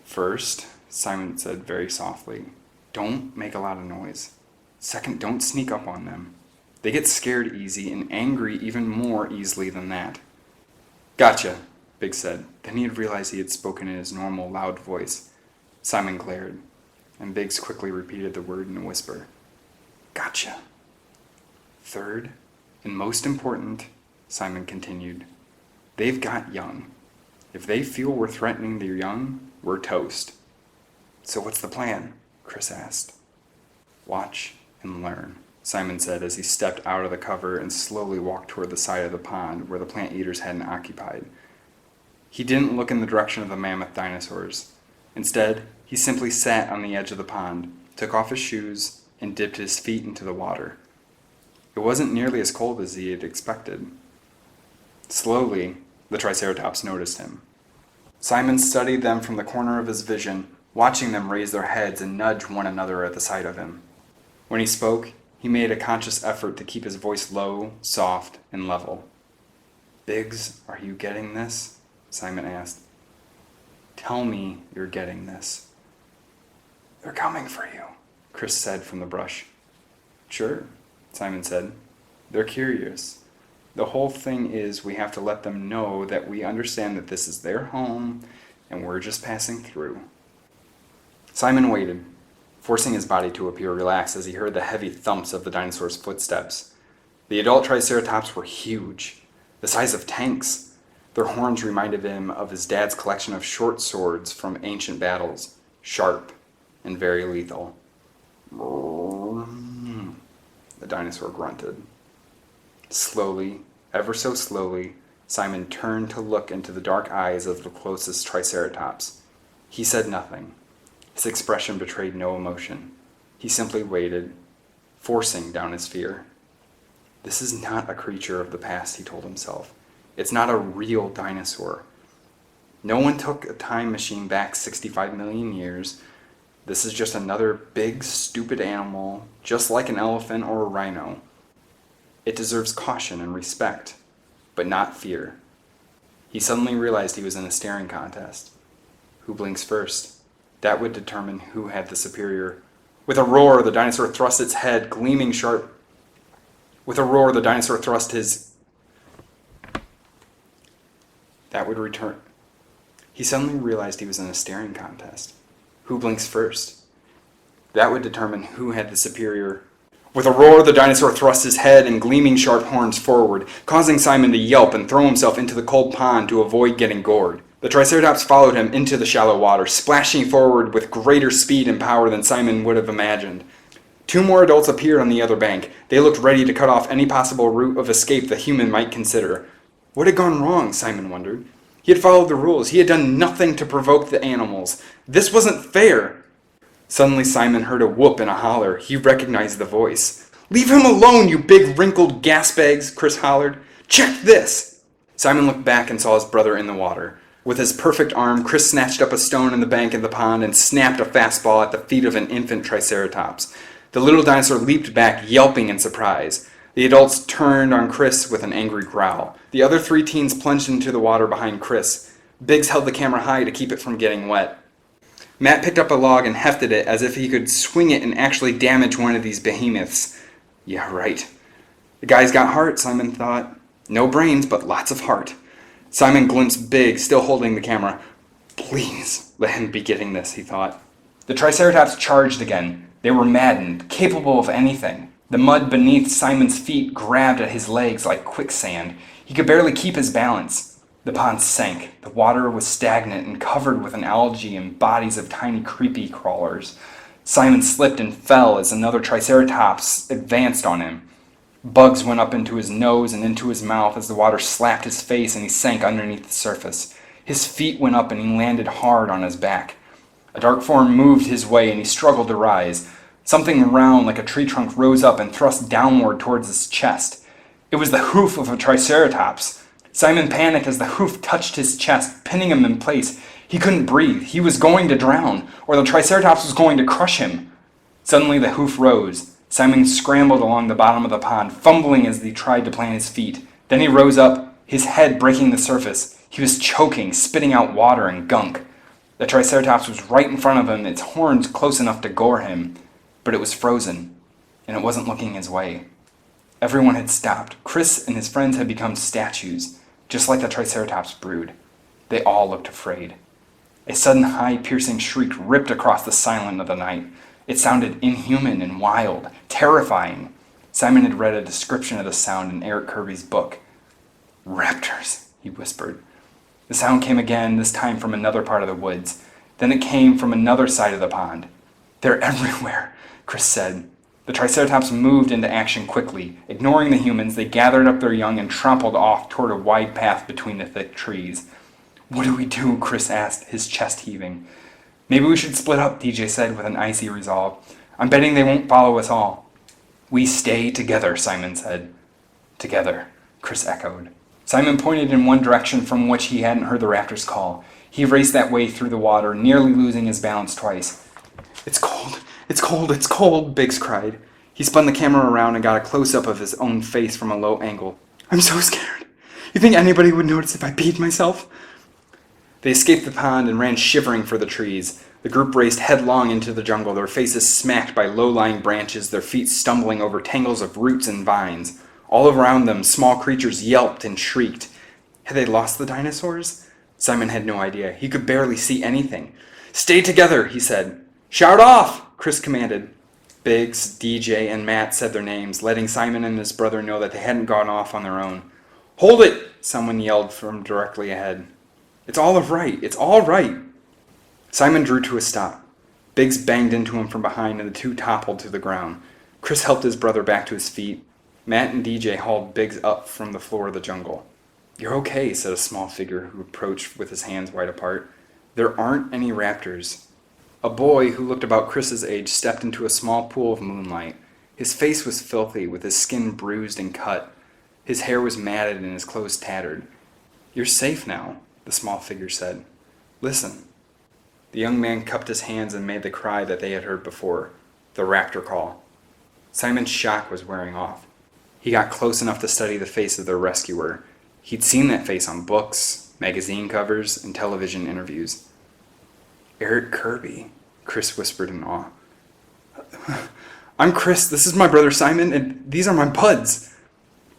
"First," Simon said very softly, "don't make a lot of noise. Second, don't sneak up on them. They get scared easy and angry even more easily than that." "Gotcha," Biggs said. Then he had realized he had spoken in his normal, loud voice. Simon glared, and Biggs quickly repeated the word in a whisper. "Gotcha." "Third, and most important," Simon continued, "they've got young. If they feel we're threatening their young, we're toast." "So what's the plan?" Chris asked. "Watch and learn," Simon said as he stepped out of the cover and slowly walked toward the side of the pond where the plant eaters hadn't occupied. He didn't look in the direction of the mammoth dinosaurs. Instead, he simply sat on the edge of the pond, took off his shoes, and dipped his feet into the water. It wasn't nearly as cold as he had expected. Slowly, the Triceratops noticed him. Simon studied them from the corner of his vision, watching them raise their heads and nudge one another at the sight of him. When he spoke, he made a conscious effort to keep his voice low, soft, and level. "Biggs, are you getting this?" Simon asked. "Tell me you're getting this." "They're coming for you," Chris said from the brush. "Sure," Simon said. "They're curious. The whole thing is we have to let them know that we understand that this is their home and we're just passing through." Simon waited, forcing his body to appear relaxed as he heard the heavy thumps of the dinosaur's footsteps. The adult Triceratops were huge, the size of tanks. Their horns reminded him of his dad's collection of short swords from ancient battles, sharp and very lethal. The dinosaur grunted. Slowly, ever so slowly, Simon turned to look into the dark eyes of the closest Triceratops. He said nothing. His expression betrayed no emotion. He simply waited, forcing down his fear. This is not a creature of the past, he told himself. It's not a real dinosaur. No one took a time machine back 65 million years. This is just another big, stupid animal, just like an elephant or a rhino. It deserves caution and respect, but not fear. He suddenly realized he was in a staring contest. Who blinks first? That would determine who had the superior. With a roar, the dinosaur thrust its head, gleaming sharp. With a roar, the dinosaur thrust his... That would return. He suddenly realized he was in a staring contest. Who blinks first? That would determine who had the superior. With a roar, the dinosaur thrust his head and gleaming sharp horns forward, causing Simon to yelp and throw himself into the cold pond to avoid getting gored. The Triceratops followed him into the shallow water, splashing forward with greater speed and power than Simon would have imagined. Two more adults appeared on the other bank. They looked ready to cut off any possible route of escape the human might consider. What had gone wrong, Simon wondered. He had followed the rules. He had done nothing to provoke the animals. This wasn't fair. Suddenly Simon heard a whoop and a holler. He recognized the voice. "Leave him alone, you big wrinkled gas bags," Chris hollered. "Check this!" Simon looked back and saw his brother in the water. With his perfect arm, Chris snatched up a stone in the bank of the pond and snapped a fastball at the feet of an infant Triceratops. The little dinosaur leaped back, yelping in surprise. The adults turned on Chris with an angry growl. The other three teens plunged into the water behind Chris. Biggs held the camera high to keep it from getting wet. Matt picked up a log and hefted it as if he could swing it and actually damage one of these behemoths. Yeah, right. The guy's got heart, Simon thought. No brains, but lots of heart. Simon glimpsed Biggs, still holding the camera. Please, let him be getting this, he thought. The Triceratops charged again. They were maddened, capable of anything. The mud beneath Simon's feet grabbed at his legs like quicksand. He could barely keep his balance. The pond sank. The water was stagnant and covered with an algae and bodies of tiny creepy crawlers. Simon slipped and fell as another Triceratops advanced on him. Bugs went up into his nose and into his mouth as the water slapped his face and he sank underneath the surface. His feet went up and he landed hard on his back. A dark form moved his way and he struggled to rise. Something round like a tree trunk rose up and thrust downward towards his chest. It was the hoof of a Triceratops. Simon panicked as the hoof touched his chest, pinning him in place. He couldn't breathe. He was going to drown, or the Triceratops was going to crush him. Suddenly the hoof rose. Simon scrambled along the bottom of the pond, fumbling as he tried to plant his feet. Then he rose up, his head breaking the surface. He was choking, spitting out water and gunk. The Triceratops was right in front of him, its horns close enough to gore him. But it was frozen, and it wasn't looking his way. Everyone had stopped. Chris and his friends had become statues, just like the Triceratops brood. They all looked afraid. A sudden high, piercing shriek ripped across the silence of the night. It sounded inhuman and wild, terrifying. Simon had read a description of the sound in Eric Kirby's book. "Raptors," he whispered. The sound came again, this time from another part of the woods. Then it came from another side of the pond. "They're everywhere," Chris said. The Triceratops moved into action quickly. Ignoring the humans, they gathered up their young and trampled off toward a wide path between the thick trees. "What do we do?" Chris asked, his chest heaving. "Maybe we should split up," DJ said with an icy resolve. "I'm betting they won't follow us all." "We stay together," Simon said. "Together," Chris echoed. Simon pointed in one direction from which he hadn't heard the raptors call. He raced that way through the water, nearly losing his balance twice. "It's cold, it's cold, it's cold," Biggs cried. He spun the camera around and got a close-up of his own face from a low angle. "I'm so scared. You think anybody would notice if I peed myself?" They escaped the pond and ran shivering for the trees. The group raced headlong into the jungle, their faces smacked by low-lying branches, their feet stumbling over tangles of roots and vines. All around them, small creatures yelped and shrieked. Had they lost the dinosaurs? Simon had no idea. He could barely see anything. "Stay together," he said. "Shout off," Chris commanded. Biggs, DJ, and Matt said their names, letting Simon and his brother know that they hadn't gone off on their own. "Hold it!" someone yelled from directly ahead. "It's all right. It's all right." Simon drew to a stop. Biggs banged into him from behind, and the two toppled to the ground. Chris helped his brother back to his feet. Matt and DJ hauled Biggs up from the floor of the jungle. "You're okay," said a small figure who approached with his hands wide apart. "There aren't any raptors." A boy who looked about Chris's age stepped into a small pool of moonlight. His face was filthy, with his skin bruised and cut. His hair was matted and his clothes tattered. "You're safe now," the small figure said. "Listen." The young man cupped his hands and made the cry that they had heard before, the raptor call. Simon's shock was wearing off. He got close enough to study the face of their rescuer. He'd seen that face on books, magazine covers, and television interviews. "Eric Kirby," Chris whispered in awe. "I'm Chris, this is my brother Simon, and these are my buds."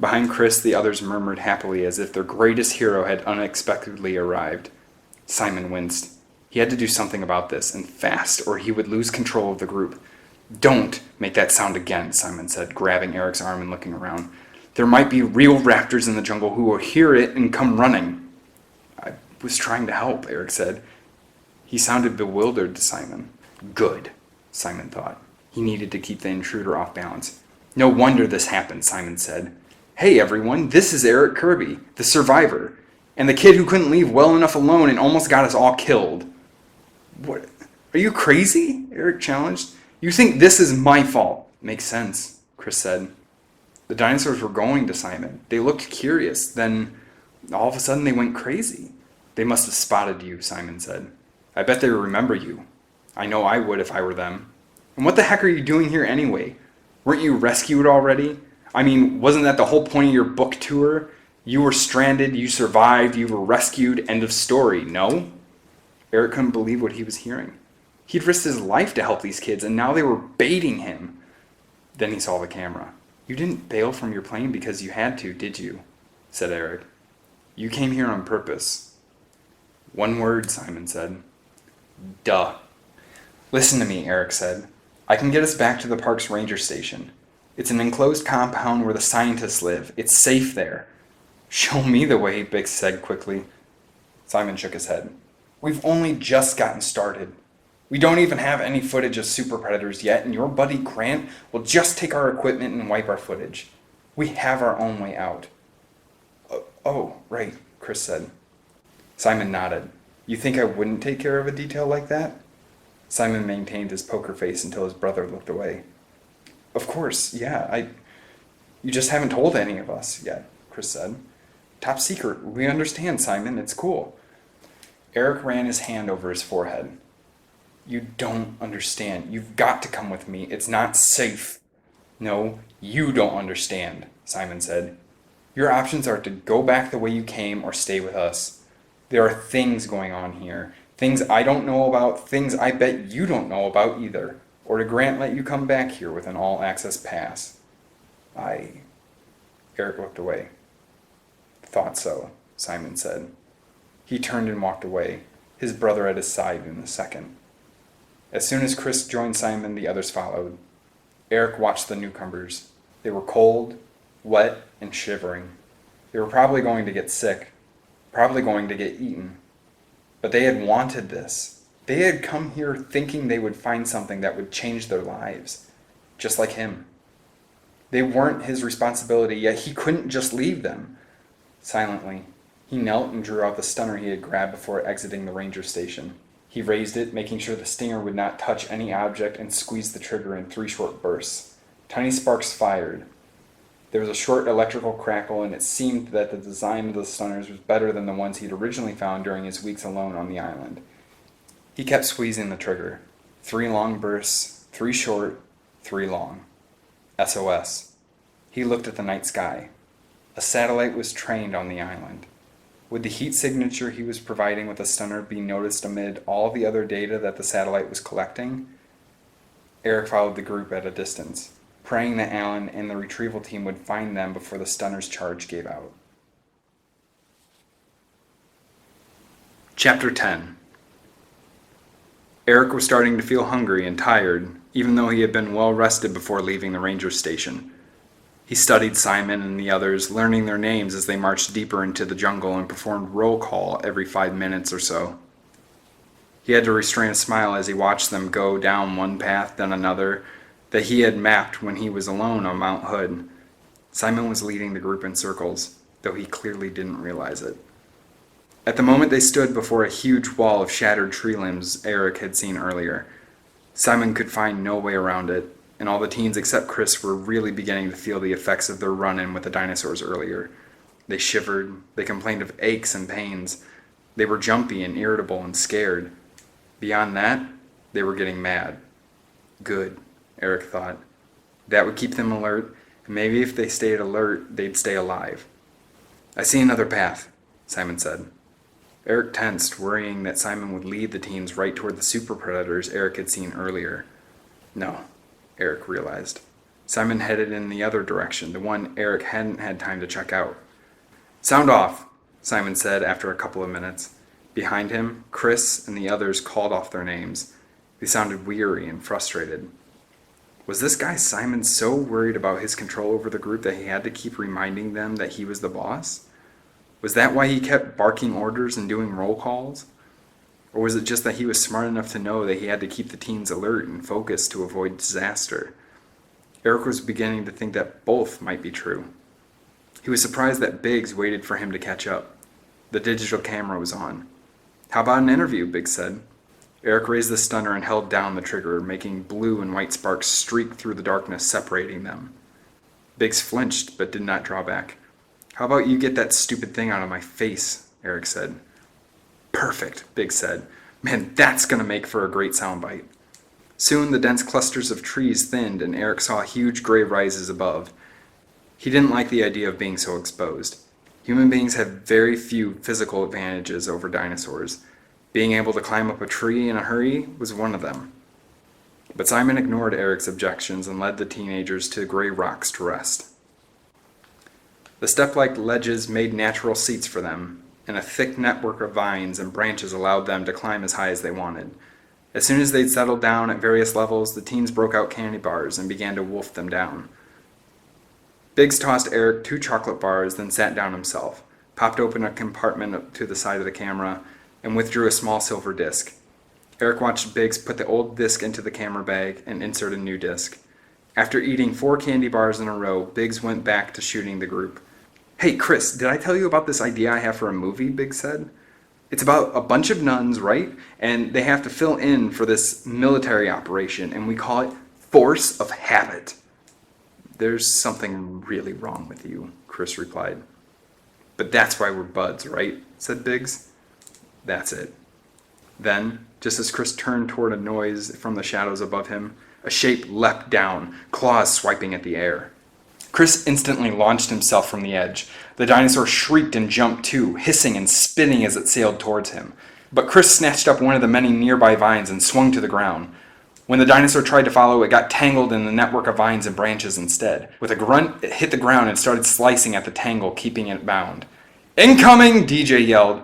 Behind Chris, the others murmured happily as if their greatest hero had unexpectedly arrived. Simon winced. He had to do something about this, and fast, or he would lose control of the group. "Don't make that sound again," Simon said, grabbing Eric's arm and looking around. "There might be real raptors in the jungle who will hear it and come running." "I was trying to help," Eric said. He sounded bewildered to Simon. Good, Simon thought. He needed to keep the intruder off balance. "No wonder this happened," Simon said. "Hey everyone, this is Eric Kirby, the survivor, and the kid who couldn't leave well enough alone and almost got us all killed." "What? Are you crazy?" Eric challenged. "You think this is my fault?" "Makes sense," Chris said. The dinosaurs were going to Simon. They looked curious. Then, all of a sudden, they went crazy. "They must have spotted you," Simon said. "I bet they remember you. I know I would if I were them. And what the heck are you doing here anyway? Weren't you rescued already? I mean, wasn't that the whole point of your book tour? You were stranded, you survived, you were rescued, end of story, no?" Eric couldn't believe what he was hearing. He'd risked his life to help these kids, and now they were baiting him. Then he saw the camera. "You didn't bail from your plane because you had to, did you?" said Eric. "You came here on purpose." "One word," Simon said. "Duh." "Listen to me," Eric said. "I can get us back to the park's ranger station. It's an enclosed compound where the scientists live. It's safe there." "Show me the way," Bix said quickly. Simon shook his head. "We've only just gotten started. We don't even have any footage of super predators yet, and your buddy Grant will just take our equipment and wipe our footage. We have our own way out." Oh, right, Chris said. Simon nodded. "You think I wouldn't take care of a detail like that?" Simon maintained his poker face until his brother looked away. "Of course, yeah, You just haven't told any of us yet," Chris said. "Top secret. We understand, Simon. It's cool." Eric ran his hand over his forehead. You don't understand. You've got to come with me. It's not safe. No, you don't understand, Simon said. Your options are to go back the way you came or stay with us. There are things going on here. Things I don't know about, things I bet you don't know about either. Or to Grant let you come back here with an all-access pass. Eric looked away. Thought so, Simon said. He turned and walked away, his brother at his side in a second. As soon as Chris joined Simon, the others followed. Eric watched the newcomers. They were cold, wet, and shivering. They were probably going to get sick, probably going to get eaten. But they had wanted this. They had come here thinking they would find something that would change their lives, just like him. They weren't his responsibility, yet he couldn't just leave them. Silently, he knelt and drew out the stunner he had grabbed before exiting the ranger station. He raised it, making sure the stinger would not touch any object, and squeezed the trigger in 3 short bursts. Tiny sparks fired. There was a short electrical crackle, and it seemed that the design of the stunners was better than the ones he'd originally found during his weeks alone on the island. He kept squeezing the trigger. 3 long bursts, 3 short, 3 long. SOS. He looked at the night sky. A satellite was trained on the island. Would the heat signature he was providing with the stunner be noticed amid all the other data that the satellite was collecting? Eric followed the group at a distance, praying that Alan and the retrieval team would find them before the stunner's charge gave out. Chapter 10. Eric was starting to feel hungry and tired, even though he had been well rested before leaving the ranger station. He studied Simon and the others, learning their names as they marched deeper into the jungle and performed roll call every 5 minutes or so. He had to restrain a smile as he watched them go down one path, then another, that he had mapped when he was alone on Mount Hood. Simon was leading the group in circles, though he clearly didn't realize it. At the moment they stood before a huge wall of shattered tree limbs Eric had seen earlier. Simon could find no way around it, and all the teens except Chris were really beginning to feel the effects of their run-in with the dinosaurs earlier. They shivered, they complained of aches and pains. They were jumpy and irritable and scared. Beyond that, they were getting mad. Good, Eric thought. That would keep them alert, and maybe if they stayed alert, they'd stay alive. I see another path, Simon said. Eric tensed, worrying that Simon would lead the teens right toward the super predators Eric had seen earlier. No, Eric realized. Simon headed in the other direction, the one Eric hadn't had time to check out. Sound off, Simon said after a couple of minutes. Behind him, Chris and the others called off their names. They sounded weary and frustrated. Was this guy Simon so worried about his control over the group that he had to keep reminding them that he was the boss? Was that why he kept barking orders and doing roll calls? Or was it just that he was smart enough to know that he had to keep the teens alert and focused to avoid disaster? Eric was beginning to think that both might be true. He was surprised that Biggs waited for him to catch up. The digital camera was on. How about an interview, Biggs said. Eric raised the stunner and held down the trigger, making blue and white sparks streak through the darkness, separating them. Biggs flinched, but did not draw back. How about you get that stupid thing out of my face, Eric said. Perfect, Biggs said. Man, that's going to make for a great soundbite. Soon the dense clusters of trees thinned and Eric saw huge gray rises above. He didn't like the idea of being so exposed. Human beings have very few physical advantages over dinosaurs. Being able to climb up a tree in a hurry was one of them. But Simon ignored Eric's objections and led the teenagers to gray rocks to rest. The step-like ledges made natural seats for them, and a thick network of vines and branches allowed them to climb as high as they wanted. As soon as they'd settled down at various levels, the teens broke out candy bars and began to wolf them down. Biggs tossed Eric 2 chocolate bars, then sat down himself, popped open a compartment to the side of the camera, and withdrew a small silver disc. Eric watched Biggs put the old disc into the camera bag and insert a new disc. After eating 4 candy bars in a row, Biggs went back to shooting the group. Hey, Chris, did I tell you about this idea I have for a movie? Biggs said. It's about a bunch of nuns, right? And they have to fill in for this military operation, and we call it Force of Habit. There's something really wrong with you, Chris replied. But that's why we're buds, right? Said Biggs. That's it. Then, just as Chris turned toward a noise from the shadows above him, a shape leapt down, claws swiping at the air. Chris instantly launched himself from the edge. The dinosaur shrieked and jumped too, hissing and spinning as it sailed towards him. But Chris snatched up one of the many nearby vines and swung to the ground. When the dinosaur tried to follow, it got tangled in the network of vines and branches instead. With a grunt, it hit the ground and started slicing at the tangle, keeping it bound. "Incoming!" DJ yelled.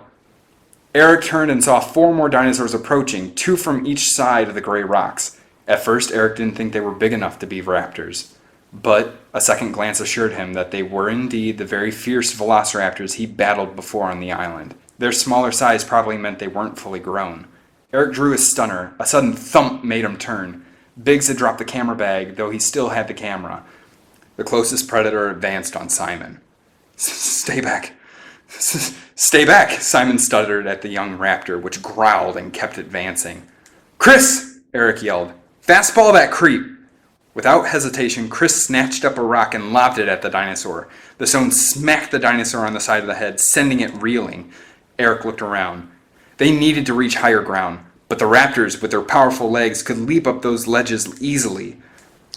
Eric turned and saw 4 more dinosaurs approaching, 2 from each side of the gray rocks. At first, Eric didn't think they were big enough to be raptors. But a second glance assured him that they were indeed the very fierce velociraptors he battled before on the island. Their smaller size probably meant they weren't fully grown. Eric drew his stunner. A sudden thump made him turn. Biggs had dropped the camera bag, though he still had the camera. The closest predator advanced on Simon. "Stay back. Stay back," Simon stuttered at the young raptor, which growled and kept advancing. "Chris!" Eric yelled. "Fastball that creep!" Without hesitation, Chris snatched up a rock and lobbed it at the dinosaur. The stone smacked the dinosaur on the side of the head, sending it reeling. Eric looked around. They needed to reach higher ground, but the raptors, with their powerful legs, could leap up those ledges easily.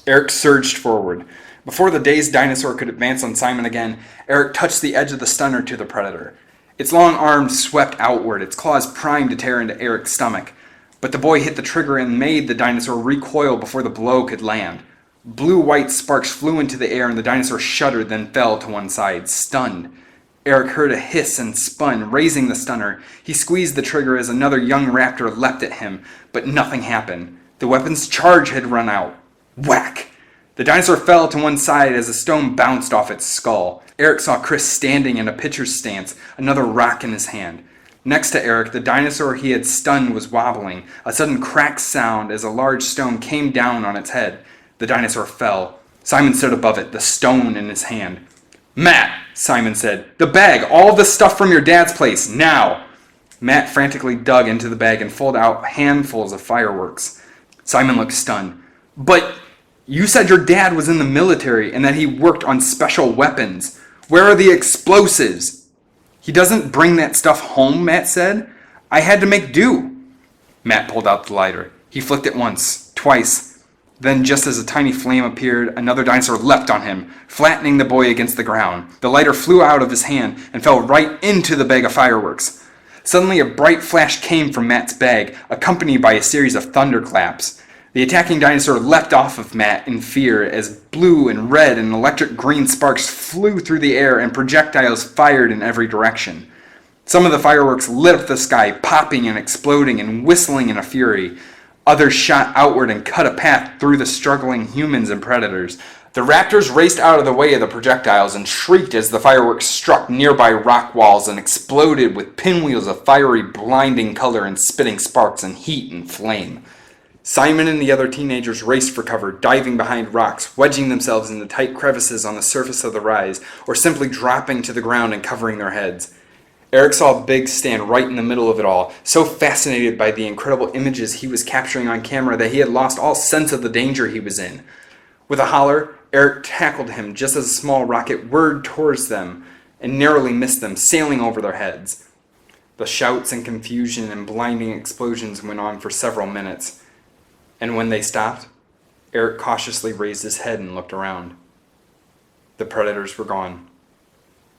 Eric surged forward. Before the dazed dinosaur could advance on Simon again, Eric touched the edge of the stunner to the predator. Its long arms swept outward, its claws primed to tear into Eric's stomach. But the boy hit the trigger and made the dinosaur recoil before the blow could land. Blue-white sparks flew into the air and the dinosaur shuddered, then fell to one side, stunned. Eric heard a hiss and spun, raising the stunner. He squeezed the trigger as another young raptor leapt at him, but nothing happened. The weapon's charge had run out. Whack! The dinosaur fell to one side as a stone bounced off its skull. Eric saw Chris standing in a pitcher's stance, another rock in his hand. Next to Eric, the dinosaur he had stunned was wobbling. A sudden crack sound as a large stone came down on its head. The dinosaur fell. Simon stood above it, the stone in his hand. "Matt," Simon said, "the bag, all the stuff from your dad's place, now!" Matt frantically dug into the bag and pulled out handfuls of fireworks. Simon looked stunned. "But you said your dad was in the military and that he worked on special weapons. Where are the explosives?" "He doesn't bring that stuff home," Matt said. "I had to make do." Matt pulled out the lighter. He flicked it once, twice. Then, just as a tiny flame appeared, another dinosaur leapt on him, flattening the boy against the ground. The lighter flew out of his hand and fell right into the bag of fireworks. Suddenly, a bright flash came from Matt's bag, accompanied by a series of thunderclaps. The attacking dinosaur leapt off of Matt in fear as blue and red and electric green sparks flew through the air and projectiles fired in every direction. Some of the fireworks lit up the sky, popping and exploding and whistling in a fury. Others shot outward and cut a path through the struggling humans and predators. The raptors raced out of the way of the projectiles and shrieked as the fireworks struck nearby rock walls and exploded with pinwheels of fiery, blinding color and spitting sparks and heat and flame. Simon and the other teenagers raced for cover, diving behind rocks, wedging themselves in the tight crevices on the surface of the rise, or simply dropping to the ground and covering their heads. Eric saw Biggs stand right in the middle of it all, so fascinated by the incredible images he was capturing on camera that he had lost all sense of the danger he was in. With a holler, Eric tackled him just as a small rocket whirred towards them and narrowly missed them, sailing over their heads. The shouts and confusion and blinding explosions went on for several minutes, and when they stopped, Eric cautiously raised his head and looked around. The predators were gone.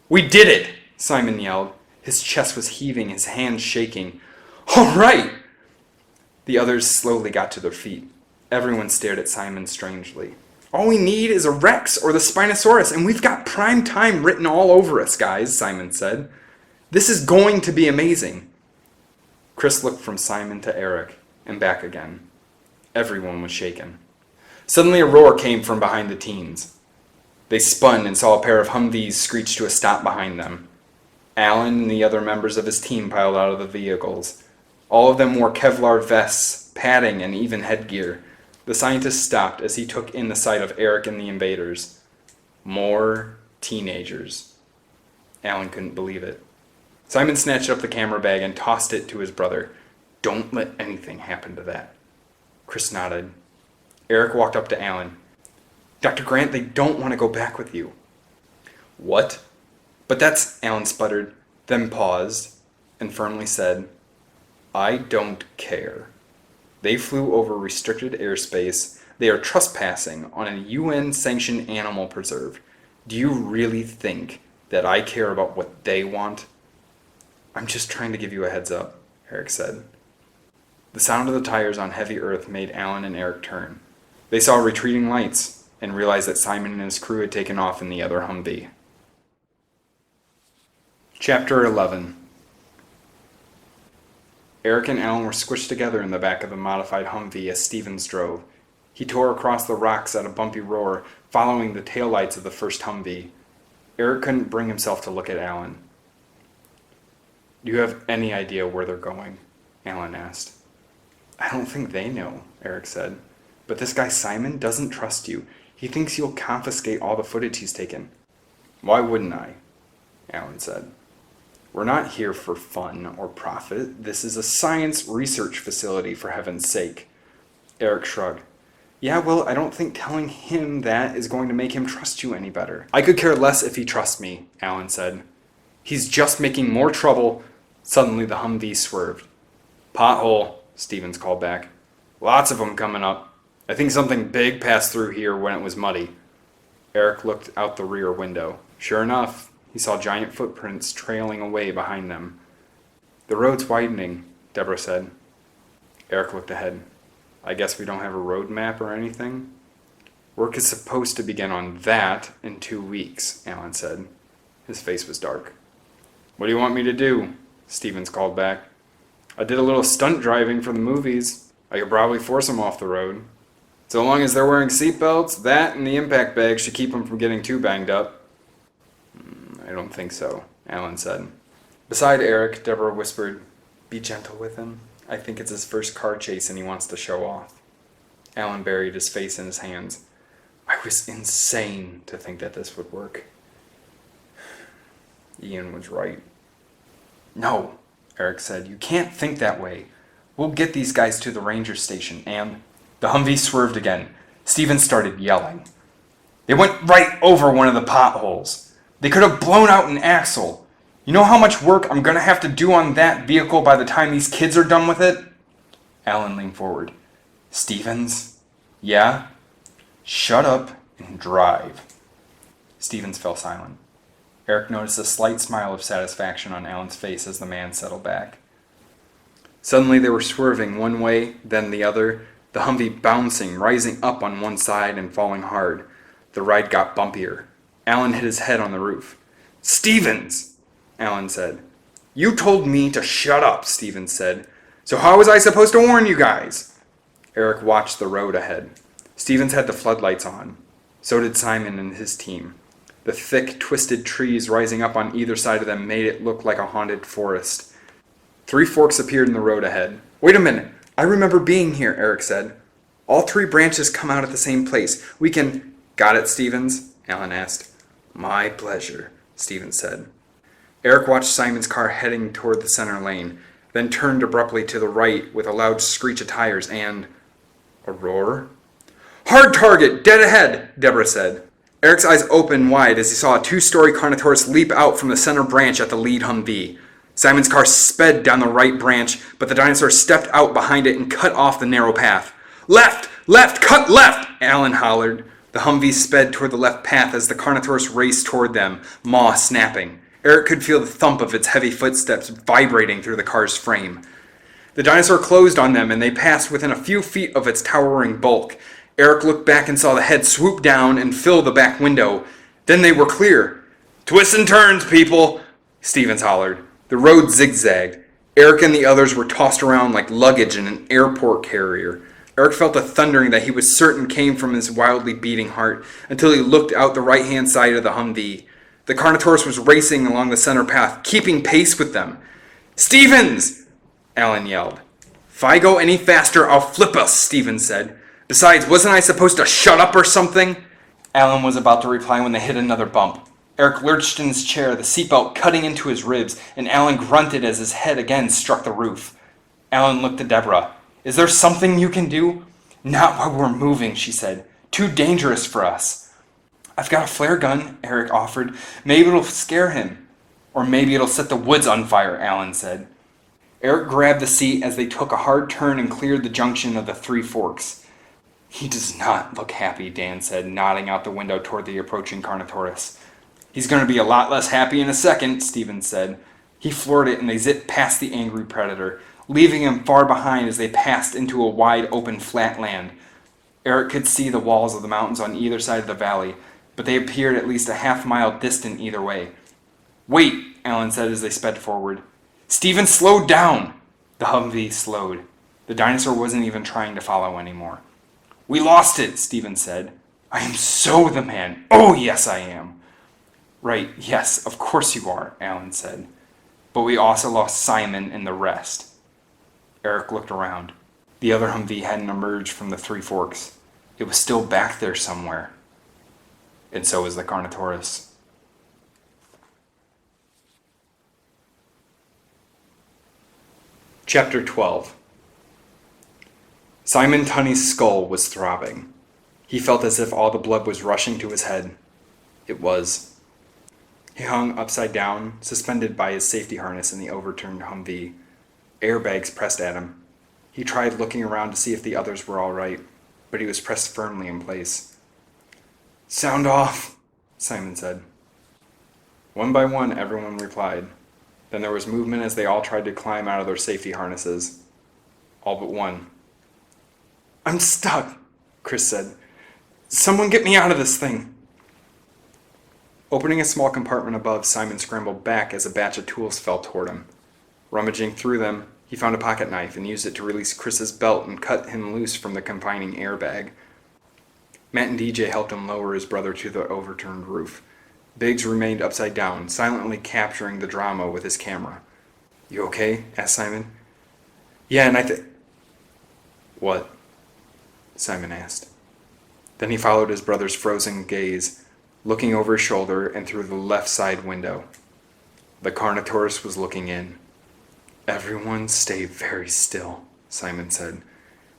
"We did it!" Simon yelled. His chest was heaving, his hands shaking. "All right!" The others slowly got to their feet. Everyone stared at Simon strangely. "All we need is a Rex or the Spinosaurus, and we've got prime time written all over us, guys," Simon said. "This is going to be amazing." Chris looked from Simon to Eric and back again. Everyone was shaken. Suddenly a roar came from behind the teens. They spun and saw a pair of Humvees screech to a stop behind them. Alan and the other members of his team piled out of the vehicles. All of them wore Kevlar vests, padding, and even headgear. The scientist stopped as he took in the sight of Eric and the invaders. More teenagers. Alan couldn't believe it. Simon snatched up the camera bag and tossed it to his brother. "Don't let anything happen to that." Chris nodded. Eric walked up to Alan. "Dr. Grant, they don't want to go back with you." "What?" "But that's," Alan sputtered, then paused, and firmly said, I don't care. They flew over restricted airspace. They are trespassing on a UN-sanctioned animal preserve. Do you really think that I care about what they want? I'm just trying to give you a heads up, Eric said. The sound of the tires on heavy earth made Alan and Eric turn. They saw retreating lights and realized that Simon and his crew had taken off in the other Humvee. Chapter 11. Eric and Alan were squished together in the back of the modified Humvee as Stevens drove. He tore across the rocks at a bumpy roar, following the taillights of the first Humvee. Eric couldn't bring himself to look at Alan. Do you have any idea where they're going? Alan asked. I don't think they know, Eric said. But this guy Simon doesn't trust you. He thinks you'll confiscate all the footage he's taken. Why wouldn't I? Alan said. We're not here for fun or profit. This is a science research facility, for heaven's sake. Eric shrugged. Yeah, well, I don't think telling him that is going to make him trust you any better. I could care less if he trusts me, Alan said. He's just making more trouble. Suddenly the Humvee swerved. Pothole, Stevens called back. Lots of them coming up. I think something big passed through here when it was muddy. Eric looked out the rear window. Sure enough, he saw giant footprints trailing away behind them. The road's widening, Deborah said. Eric looked ahead. I guess we don't have a road map or anything? Work is supposed to begin on that in 2 weeks, Alan said. His face was dark. What do you want me to do? Stevens called back. I did a little stunt driving for the movies. I could probably force them off the road. So long as they're wearing seatbelts, that and the impact bag should keep them from getting too banged up. I don't think so, Alan said. Beside Eric, Deborah whispered, Be gentle with him. I think it's his first car chase and he wants to show off. Alan buried his face in his hands. I was insane to think that this would work. Ian was right. No, Eric said. You can't think that way. We'll get these guys to the ranger station and... The Humvee swerved again. Stevens started yelling. They went right over one of the potholes. They could have blown out an axle. You know how much work I'm going to have to do on that vehicle by the time these kids are done with it? Alan leaned forward. Stevens? Yeah? Shut up and drive. Stevens fell silent. Eric noticed a slight smile of satisfaction on Alan's face as the man settled back. Suddenly they were swerving one way, then the other, the Humvee bouncing, rising up on one side and falling hard. The ride got bumpier. Alan hit his head on the roof. Stevens! Alan said. You told me to shut up, Stevens said. So how was I supposed to warn you guys? Eric watched the road ahead. Stevens had the floodlights on. So did Simon and his team. The thick, twisted trees rising up on either side of them made it look like a haunted forest. 3 forks appeared in the road ahead. Wait a minute. I remember being here, Eric said. All 3 branches come out at the same place. We can... Got it, Stevens? Alan asked. My pleasure, Stevens said. Eric watched Simon's car heading toward the center lane, then turned abruptly to the right with a loud screech of tires and... a roar? Hard target! Dead ahead! Deborah said. Eric's eyes opened wide as he saw a 2-story Carnotaurus leap out from the center branch at the lead Humvee. Simon's car sped down the right branch, but the dinosaur stepped out behind it and cut off the narrow path. Left! Left! Cut left! Alan hollered. The Humvee sped toward the left path as the Carnotaurus raced toward them, maw snapping. Eric could feel the thump of its heavy footsteps vibrating through the car's frame. The dinosaur closed on them, and they passed within a few feet of its towering bulk. Eric looked back and saw the head swoop down and fill the back window. Then they were clear. Twists and turns, people! Stevens hollered. The road zigzagged. Eric and the others were tossed around like luggage in an airport carrier. Eric felt a thundering that he was certain came from his wildly beating heart until he looked out the right-hand side of the Humvee. The Carnotaurus was racing along the center path, keeping pace with them. Stevens! Alan yelled. If I go any faster, I'll flip us, Stevens said. Besides, wasn't I supposed to shut up or something? Alan was about to reply when they hit another bump. Eric lurched in his chair, the seatbelt cutting into his ribs, and Alan grunted as his head again struck the roof. Alan looked at Deborah. Is there something you can do? Not while we're moving, she said. Too dangerous for us. I've got a flare gun, Eric offered. Maybe it'll scare him. Or maybe it'll set the woods on fire, Alan said. Eric grabbed the seat as they took a hard turn and cleared the junction of the Three Forks. He does not look happy, Dan said, nodding out the window toward the approaching Carnotaurus. He's going to be a lot less happy in a second, Stevens said. He floored it and they zipped past the angry predator, leaving him far behind as they passed into a wide open flat land. Eric could see the walls of the mountains on either side of the valley, but they appeared at least a half-mile distant either way. Wait, Alan said as they sped forward. Stevens slowed down! The Humvee slowed. The dinosaur wasn't even trying to follow anymore. We lost it, Stevens said. I am so the man. Oh, yes, I am. Right, yes, of course you are, Alan said. But we also lost Simon and the rest. Eric looked around. The other Humvee hadn't emerged from the Three Forks. It was still back there somewhere. And so was the Carnotaurus. Chapter 12. Simon Tunney's skull was throbbing. He felt as if all the blood was rushing to his head. It was. He hung upside down, suspended by his safety harness in the overturned Humvee. Airbags pressed at him. He tried looking around to see if the others were all right, but he was pressed firmly in place. Sound off, Simon said. One by one, everyone replied. Then there was movement as they all tried to climb out of their safety harnesses. All but one. I'm stuck, Chris said. Someone get me out of this thing. Opening a small compartment above, Simon scrambled back as a batch of tools fell toward him. Rummaging through them, he found a pocket knife and used it to release Chris's belt and cut him loose from the confining airbag. Matt and DJ helped him lower his brother to the overturned roof. Biggs remained upside down, silently capturing the drama with his camera. You okay? Asked Simon. Yeah, and What? Simon asked. Then he followed his brother's frozen gaze, looking over his shoulder and through the left side window. The Carnotaurus was looking in. Everyone stay very still, Simon said.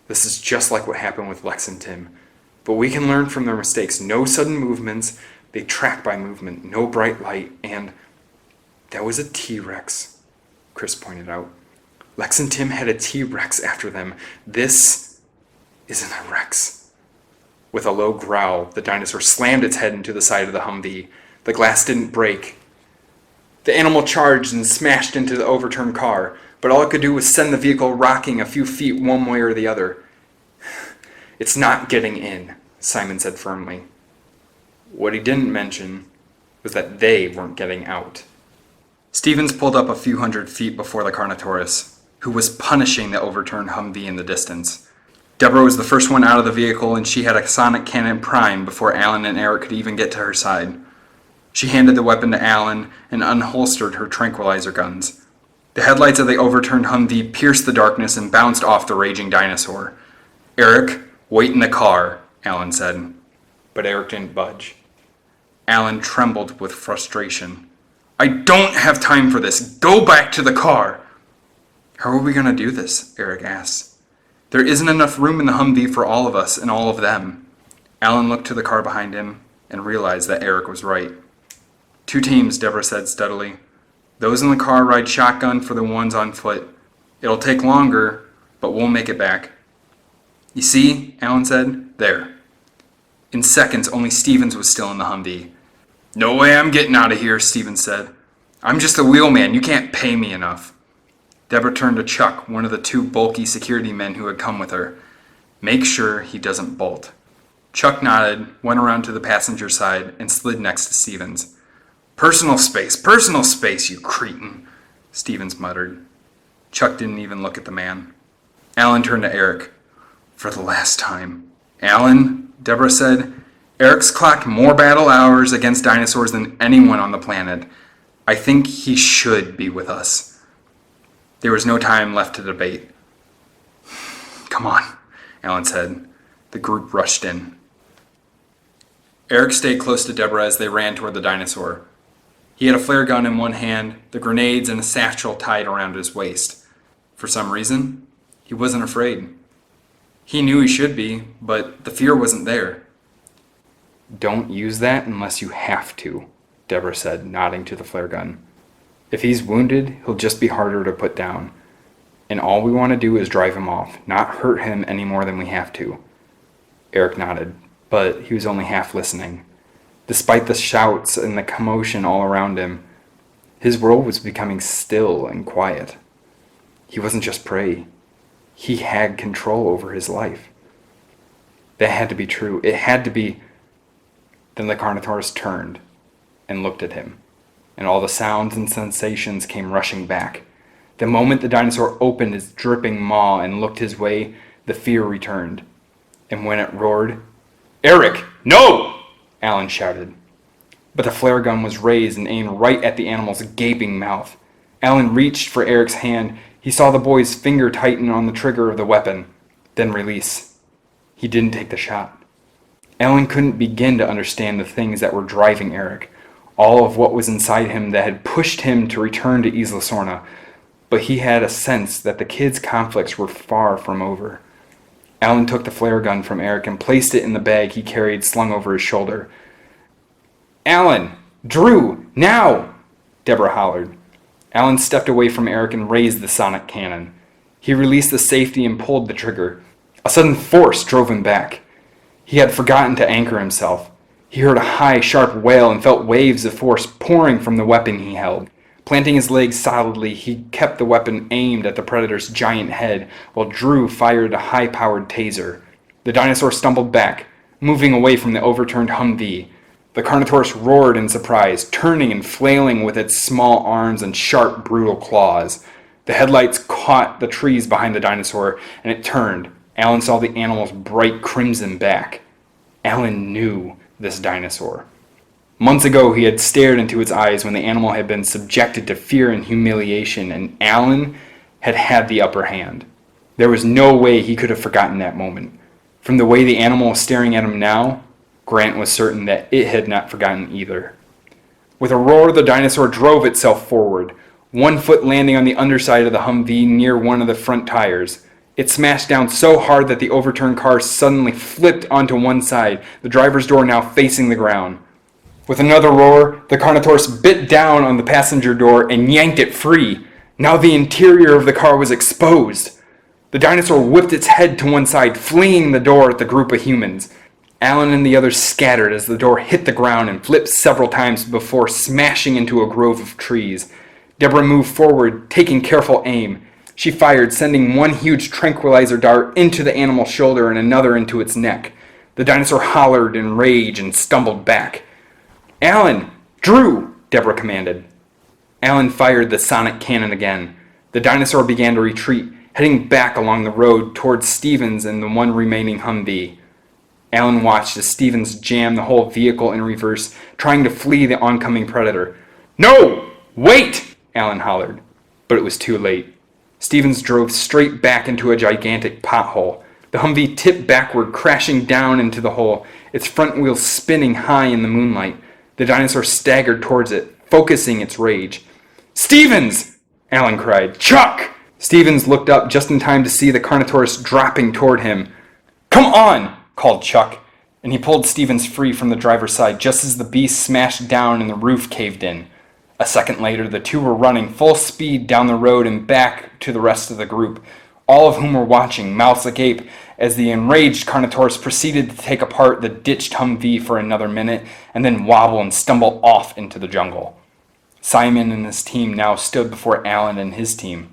This is just like what happened with Lex and Tim. But we can learn from their mistakes. No sudden movements. They track by movement. No bright light. And that was a T-Rex, Chris pointed out. Lex and Tim had a T-Rex after them. This isn't a Rex. With a low growl, the dinosaur slammed its head into the side of the Humvee. The glass didn't break. The animal charged and smashed into the overturned car, but all it could do was send the vehicle rocking a few feet one way or the other. It's not getting in, Simon said firmly. What he didn't mention was that they weren't getting out. Stevens pulled up a few hundred feet before the Carnotaurus, who was punishing the overturned Humvee in the distance. Deborah was the first one out of the vehicle, and she had a sonic cannon primed before Alan and Eric could even get to her side. She handed the weapon to Alan and unholstered her tranquilizer guns. The headlights of the overturned Humvee pierced the darkness and bounced off the raging dinosaur. Eric, wait in the car, Alan said. But Eric didn't budge. Alan trembled with frustration. I don't have time for this. Go back to the car. How are we going to do this? Eric asked. There isn't enough room in the Humvee for all of us and all of them. Alan looked to the car behind him and realized that Eric was right. 2 teams, Deborah said steadily. Those in the car ride shotgun for the ones on foot. It'll take longer, but we'll make it back. You see, Alan said, there. In seconds, only Stevens was still in the Humvee. No way I'm getting out of here, Stevens said. I'm just a wheelman. You can't pay me enough. Deborah turned to Chuck, one of the 2 bulky security men who had come with her. Make sure he doesn't bolt. Chuck nodded, went around to the passenger side, and slid next to Stevens. Personal space, you cretin, Stevens muttered. Chuck didn't even look at the man. Alan turned to Eric. For the last time. Alan, Deborah said, Eric's clocked more battle hours against dinosaurs than anyone on the planet. I think he should be with us. There was no time left to debate. Come on, Alan said. The group rushed in. Eric stayed close to Deborah as they ran toward the dinosaur. He had a flare gun in one hand, the grenades and a satchel tied around his waist. For some reason, he wasn't afraid. He knew he should be, but the fear wasn't there. Don't use that unless you have to, Deborah said, nodding to the flare gun. If he's wounded, he'll just be harder to put down. And all we want to do is drive him off, not hurt him any more than we have to. Eric nodded, but he was only half listening. Despite the shouts and the commotion all around him, his world was becoming still and quiet. He wasn't just prey. He had control over his life. That had to be true. It had to be. Then the Carnotaurus turned and looked at him, and all the sounds and sensations came rushing back. The moment the dinosaur opened its dripping maw and looked his way, the fear returned. And when it roared, "Eric, no!" Alan shouted. But the flare gun was raised and aimed right at the animal's gaping mouth. Alan reached for Eric's hand. He saw the boy's finger tighten on the trigger of the weapon, then release. He didn't take the shot. Alan couldn't begin to understand the things that were driving Eric, all of what was inside him that had pushed him to return to Isla Sorna, but he had a sense that the kids' conflicts were far from over. Alan took the flare gun from Eric and placed it in the bag he carried slung over his shoulder. "Alan! Drew! Now!" Deborah hollered. Alan stepped away from Eric and raised the sonic cannon. He released the safety and pulled the trigger. A sudden force drove him back. He had forgotten to anchor himself. He heard a high, sharp wail and felt waves of force pouring from the weapon he held. Planting his legs solidly, he kept the weapon aimed at the predator's giant head, while Drew fired a high-powered taser. The dinosaur stumbled back, moving away from the overturned Humvee. The Carnotaurus roared in surprise, turning and flailing with its small arms and sharp, brutal claws. The headlights caught the trees behind the dinosaur, and it turned. Alan saw the animal's bright crimson back. Alan knew this dinosaur. Months ago, he had stared into its eyes when the animal had been subjected to fear and humiliation, and Alan had had the upper hand. There was no way he could have forgotten that moment. From the way the animal was staring at him now, Grant was certain that it had not forgotten either. With a roar, the dinosaur drove itself forward, one foot landing on the underside of the Humvee near one of the front tires. It smashed down so hard that the overturned car suddenly flipped onto one side, the driver's door now facing the ground. With another roar, the Carnotaurus bit down on the passenger door and yanked it free. Now the interior of the car was exposed. The dinosaur whipped its head to one side, flinging the door at the group of humans. Alan and the others scattered as the door hit the ground and flipped several times before smashing into a grove of trees. Deborah moved forward, taking careful aim. She fired, sending one huge tranquilizer dart into the animal's shoulder and another into its neck. The dinosaur hollered in rage and stumbled back. "Alan! Drew!" Deborah commanded. Alan fired the sonic cannon again. The dinosaur began to retreat, heading back along the road towards Stevens and the one remaining Humvee. Alan watched as Stevens jammed the whole vehicle in reverse, trying to flee the oncoming predator. "No! Wait!" Alan hollered. But it was too late. Stevens drove straight back into a gigantic pothole. The Humvee tipped backward, crashing down into the hole, its front wheels spinning high in the moonlight. The dinosaur staggered towards it, focusing its rage. "Stevens!" Alan cried. "Chuck!" Stevens looked up just in time to see the Carnotaurus dropping toward him. "Come on!" called Chuck, and he pulled Stevens free from the driver's side just as the beast smashed down and the roof caved in. A second later, the two were running full speed down the road and back to the rest of the group, all of whom were watching, mouths agape, as the enraged Carnotaurus proceeded to take apart the ditched Humvee for another minute and then wobble and stumble off into the jungle. Simon and his team now stood before Alan and his team.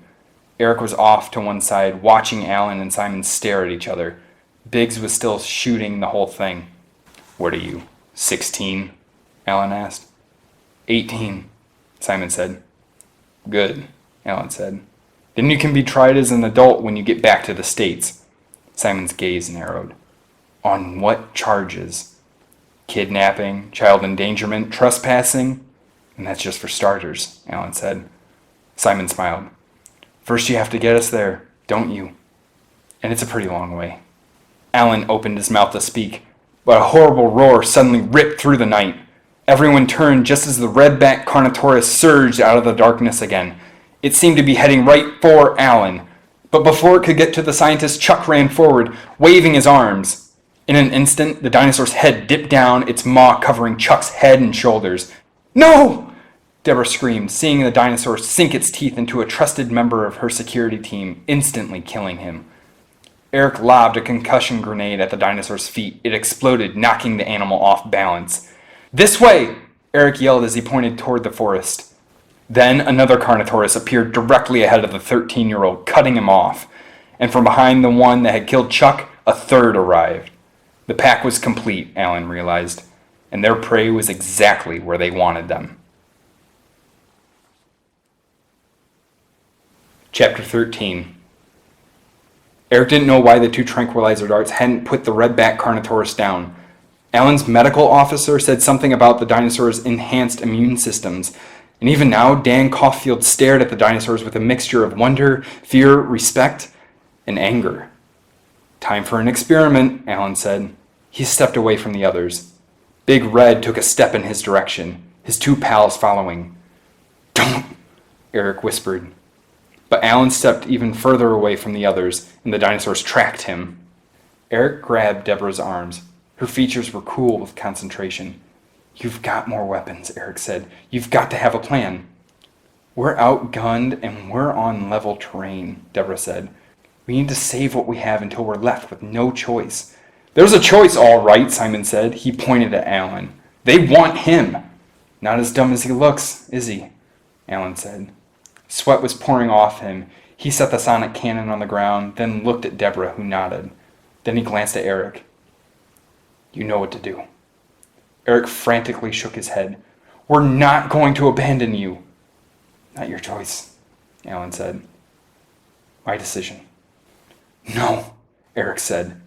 Eric was off to one side, watching Alan and Simon stare at each other. Biggs was still shooting the whole thing. "What are you, 16? Alan asked. 18, Simon said. "Good," Alan said. "Then you can be tried as an adult when you get back to the States." Simon's gaze narrowed. "On what charges?" "Kidnapping, child endangerment, trespassing." "And that's just for starters," Alan said. Simon smiled. "First you have to get us there, don't you? And it's a pretty long way." Alan opened his mouth to speak, but a horrible roar suddenly ripped through the night. Everyone turned just as the red-backed Carnotaurus surged out of the darkness again. It seemed to be heading right for Alan. But before it could get to the scientist, Chuck ran forward, waving his arms. In an instant, the dinosaur's head dipped down, its maw covering Chuck's head and shoulders. "No!" Deborah screamed, seeing the dinosaur sink its teeth into a trusted member of her security team, instantly killing him. Eric lobbed a concussion grenade at the dinosaur's feet. It exploded, knocking the animal off balance. "This way!" Eric yelled as he pointed toward the forest. Then another Carnotaurus appeared directly ahead of the 13-year-old, cutting him off. And from behind the one that had killed Chuck, a third arrived. The pack was complete, Alan realized, and their prey was exactly where they wanted them. Chapter 13. Eric didn't know why the two tranquilizer darts hadn't put the redback Carnotaurus down. Alan's medical officer said something about the dinosaur's enhanced immune systems, and even now Dan Caulfield stared at the dinosaurs with a mixture of wonder, fear, respect, and anger. "Time for an experiment," Alan said. He stepped away from the others. Big Red took a step in his direction, his two pals following. "Don't," Eric whispered. But Alan stepped even further away from the others, and the dinosaurs tracked him. Eric grabbed Deborah's arms. Her features were cool with concentration. "You've got more weapons," Eric said. "You've got to have a plan." "We're outgunned and we're on level terrain," Deborah said. "We need to save what we have until we're left with no choice." "There's a choice, all right," Simon said. He pointed at Alan. "They want him." "Not as dumb as he looks, is he?" Alan said. Sweat was pouring off him. He set the sonic cannon on the ground, then looked at Deborah, who nodded. Then he glanced at Eric. "You know what to do." Eric frantically shook his head. "We're not going to abandon you." "Not your choice," Alan said. "My decision." "No," Eric said.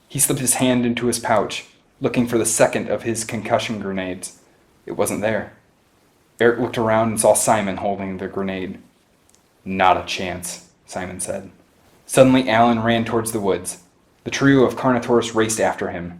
He slipped his hand into his pouch, looking for the second of his concussion grenades. It wasn't there. Eric looked around and saw Simon holding the grenade. "Not a chance," Simon said. Suddenly, Alan ran towards the woods. The trio of Carnotaurus raced after him.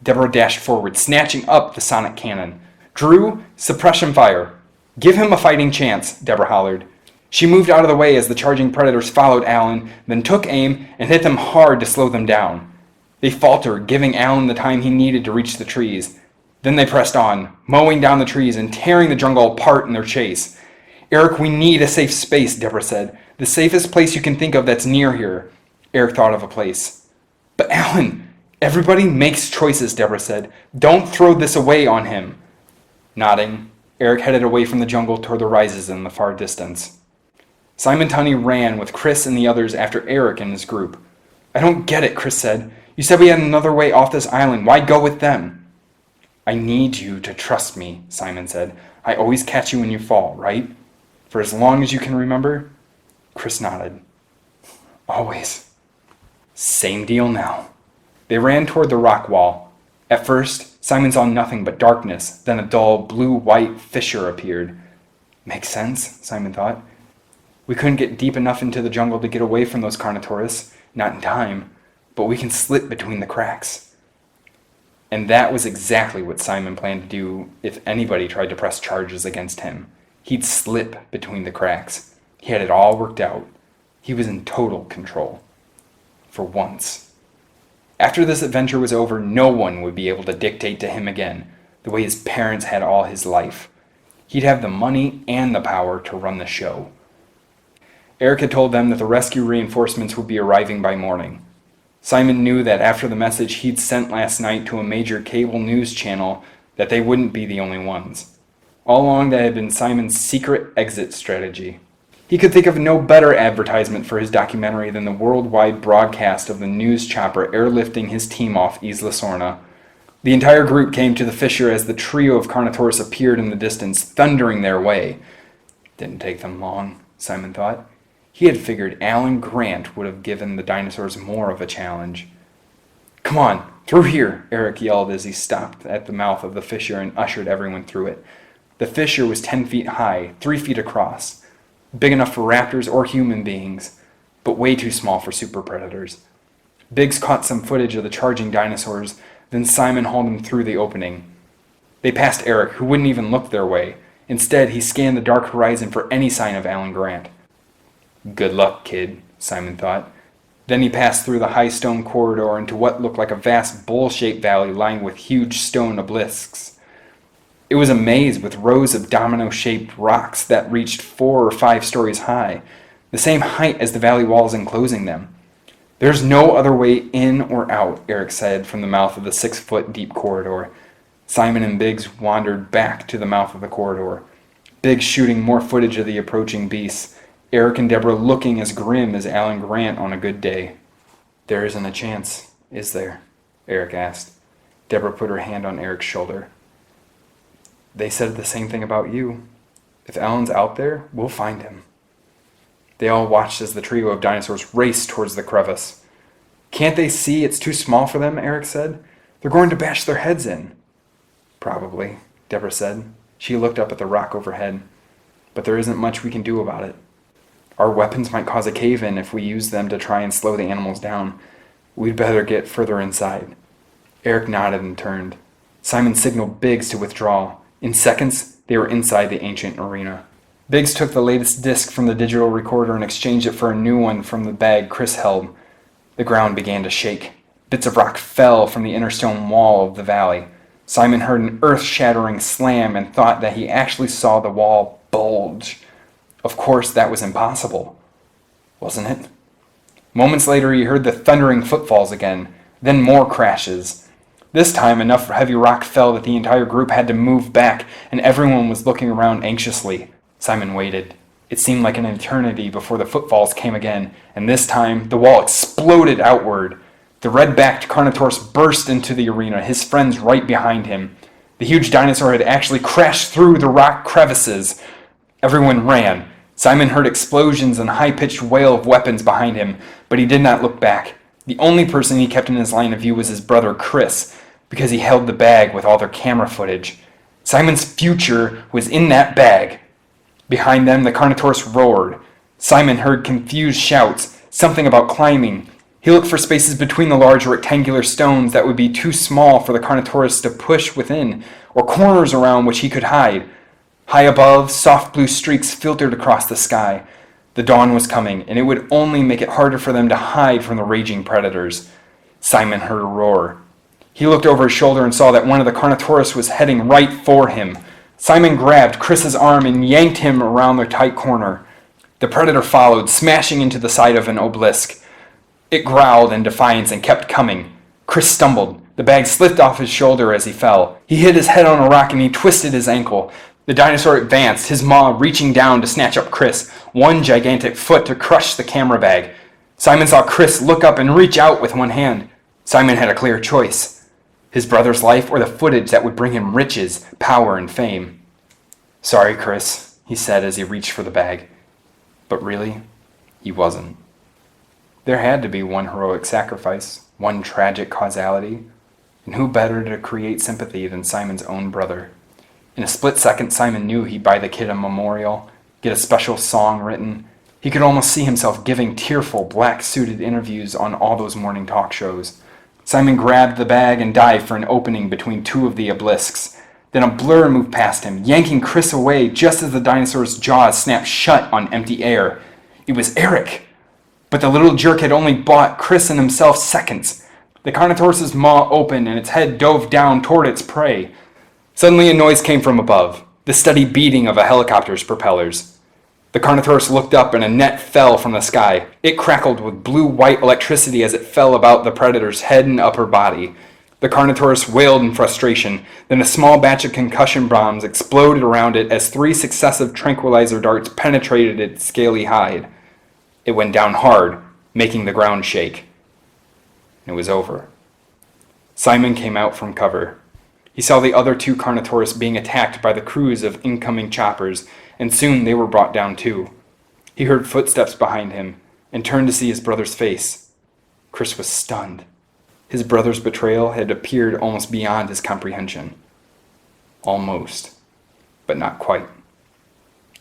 Deborah dashed forward, snatching up the sonic cannon. "Drew, suppression fire! Give him a fighting chance," Deborah hollered. She moved out of the way as the charging predators followed Alan, then took aim and hit them hard to slow them down. They faltered, giving Alan the time he needed to reach the trees. Then they pressed on, mowing down the trees and tearing the jungle apart in their chase. "Eric, we need a safe space," Deborah said. "The safest place you can think of that's near here." Eric thought of a place. "But Alan, everybody makes choices," Deborah said. "Don't throw this away on him." Nodding, Eric headed away from the jungle toward the rises in the far distance. Simon Tunney ran with Chris and the others after Eric and his group. "I don't get it," Chris said. "You said we had another way off this island. Why go with them?" "I need you to trust me," Simon said. "I always catch you when you fall, right? For as long as you can remember?" Chris nodded. "Always." "Same deal now." They ran toward the rock wall. At first, Simon saw nothing but darkness. Then a dull, blue-white fissure appeared. "Makes sense," Simon thought. "We couldn't get deep enough into the jungle to get away from those Carnotaurus. Not in time. But we can slip between the cracks." And that was exactly what Simon planned to do if anybody tried to press charges against him. He'd slip between the cracks. He had it all worked out. He was in total control. For once. After this adventure was over, no one would be able to dictate to him again, the way his parents had all his life. He'd have the money and the power to run the show. Eric had told them that the rescue reinforcements would be arriving by morning. Simon knew that after the message he'd sent last night to a major cable news channel that they wouldn't be the only ones. All along that had been Simon's secret exit strategy. He could think of no better advertisement for his documentary than the worldwide broadcast of the news chopper airlifting his team off Isla Sorna. The entire group came to the fissure as the trio of Carnotaurus appeared in the distance, thundering their way. Didn't take them long, Simon thought. He had figured Alan Grant would have given the dinosaurs more of a challenge. "Come on, through here," Eric yelled as he stopped at the mouth of the fissure and ushered everyone through it. The fissure was 10 feet high, 3 feet across, big enough for raptors or human beings, but way too small for super predators. Biggs caught some footage of the charging dinosaurs, then Simon hauled him through the opening. They passed Eric, who wouldn't even look their way. Instead, he scanned the dark horizon for any sign of Alan Grant. "Good luck, kid," Simon thought. Then he passed through the high stone corridor into what looked like a vast bowl-shaped valley lined with huge stone obelisks. It was a maze with rows of domino-shaped rocks that reached 4 or 5 stories high, the same height as the valley walls enclosing them. "There's no other way in or out," Eric said from the mouth of the 6-foot deep corridor. Simon and Biggs wandered back to the mouth of the corridor, Biggs shooting more footage of the approaching beasts, Eric and Deborah looking as grim as Alan Grant on a good day. "There isn't a chance, is there?" Eric asked. Deborah put her hand on Eric's shoulder. "They said the same thing about you. If Alan's out there, we'll find him." They all watched as the trio of dinosaurs raced towards the crevice. "Can't they see it's too small for them?" Eric said. "They're going to bash their heads in." "Probably," Deborah said. She looked up at the rock overhead. "But there isn't much we can do about it. Our weapons might cause a cave-in if we use them to try and slow the animals down. We'd better get further inside." Eric nodded and turned. Simon signaled Biggs to withdraw. In seconds, they were inside the ancient arena. Biggs took the latest disc from the digital recorder and exchanged it for a new one from the bag Chris held. The ground began to shake. Bits of rock fell from the inner stone wall of the valley. Simon heard an earth-shattering slam and thought that he actually saw the wall bulge. Of course, that was impossible, wasn't it? Moments later, he heard the thundering footfalls again, then more crashes. This time, enough heavy rock fell that the entire group had to move back, and everyone was looking around anxiously. Simon waited. It seemed like an eternity before the footfalls came again, and this time, the wall exploded outward. The red-backed Carnotaurus burst into the arena, his friends right behind him. The huge dinosaur had actually crashed through the rock crevices. Everyone ran. Simon heard explosions and a high-pitched wail of weapons behind him, but he did not look back. The only person he kept in his line of view was his brother Chris, because he held the bag with all their camera footage. Simon's future was in that bag. Behind them, the Carnotaurus roared. Simon heard confused shouts, something about climbing. He looked for spaces between the large rectangular stones that would be too small for the Carnotaurus to push within, or corners around which he could hide. High above, soft blue streaks filtered across the sky. The dawn was coming, and it would only make it harder for them to hide from the raging predators. Simon heard a roar. He looked over his shoulder and saw that one of the Carnotaurus was heading right for him. Simon grabbed Chris's arm and yanked him around the tight corner. The predator followed, smashing into the side of an obelisk. It growled in defiance and kept coming. Chris stumbled. The bag slipped off his shoulder as he fell. He hit his head on a rock and he twisted his ankle. The dinosaur advanced, his maw reaching down to snatch up Chris, one gigantic foot to crush the camera bag. Simon saw Chris look up and reach out with one hand. Simon had a clear choice: his brother's life or the footage that would bring him riches, power, and fame. "Sorry, Chris," he said as he reached for the bag. But really, he wasn't. There had to be one heroic sacrifice, one tragic causality, and who better to create sympathy than Simon's own brother? In a split second, Simon knew he'd buy the kid a memorial, get a special song written. He could almost see himself giving tearful, black-suited interviews on all those morning talk shows. Simon grabbed the bag and dived for an opening between two of the obelisks. Then a blur moved past him, yanking Chris away just as the dinosaur's jaws snapped shut on empty air. It was Eric! But the little jerk had only bought Chris and himself seconds. The Carnotaurus's maw opened and its head dove down toward its prey. Suddenly a noise came from above, the steady beating of a helicopter's propellers. The Carnotaurus looked up and a net fell from the sky. It crackled with blue-white electricity as it fell about the predator's head and upper body. The Carnotaurus wailed in frustration. Then a small batch of concussion bombs exploded around it as 3 successive tranquilizer darts penetrated its scaly hide. It went down hard, making the ground shake. It was over. Simon came out from cover. He saw the other 2 Carnotaurus being attacked by the crews of incoming choppers, and soon they were brought down too. He heard footsteps behind him, and turned to see his brother's face. Chris was stunned. His brother's betrayal had appeared almost beyond his comprehension. Almost, but not quite.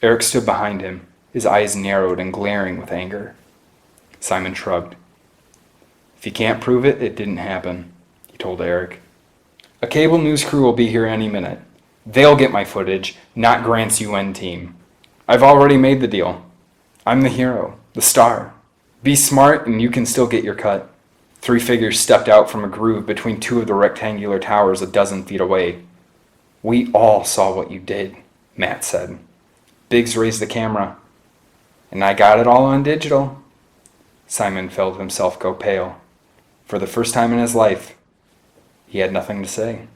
Eric stood behind him, his eyes narrowed and glaring with anger. Simon shrugged. "If you can't prove it, it didn't happen," he told Eric. "A cable news crew will be here any minute. They'll get my footage, not Grant's UN team. I've already made the deal. I'm the hero, the star. Be smart and you can still get your cut." 3 figures stepped out from a groove between 2 of the rectangular towers a dozen feet away. We all saw what you did, Matt said. Biggs raised the camera. And I got it all on digital. Simon felt himself go pale. For the first time in his life, he had nothing to say.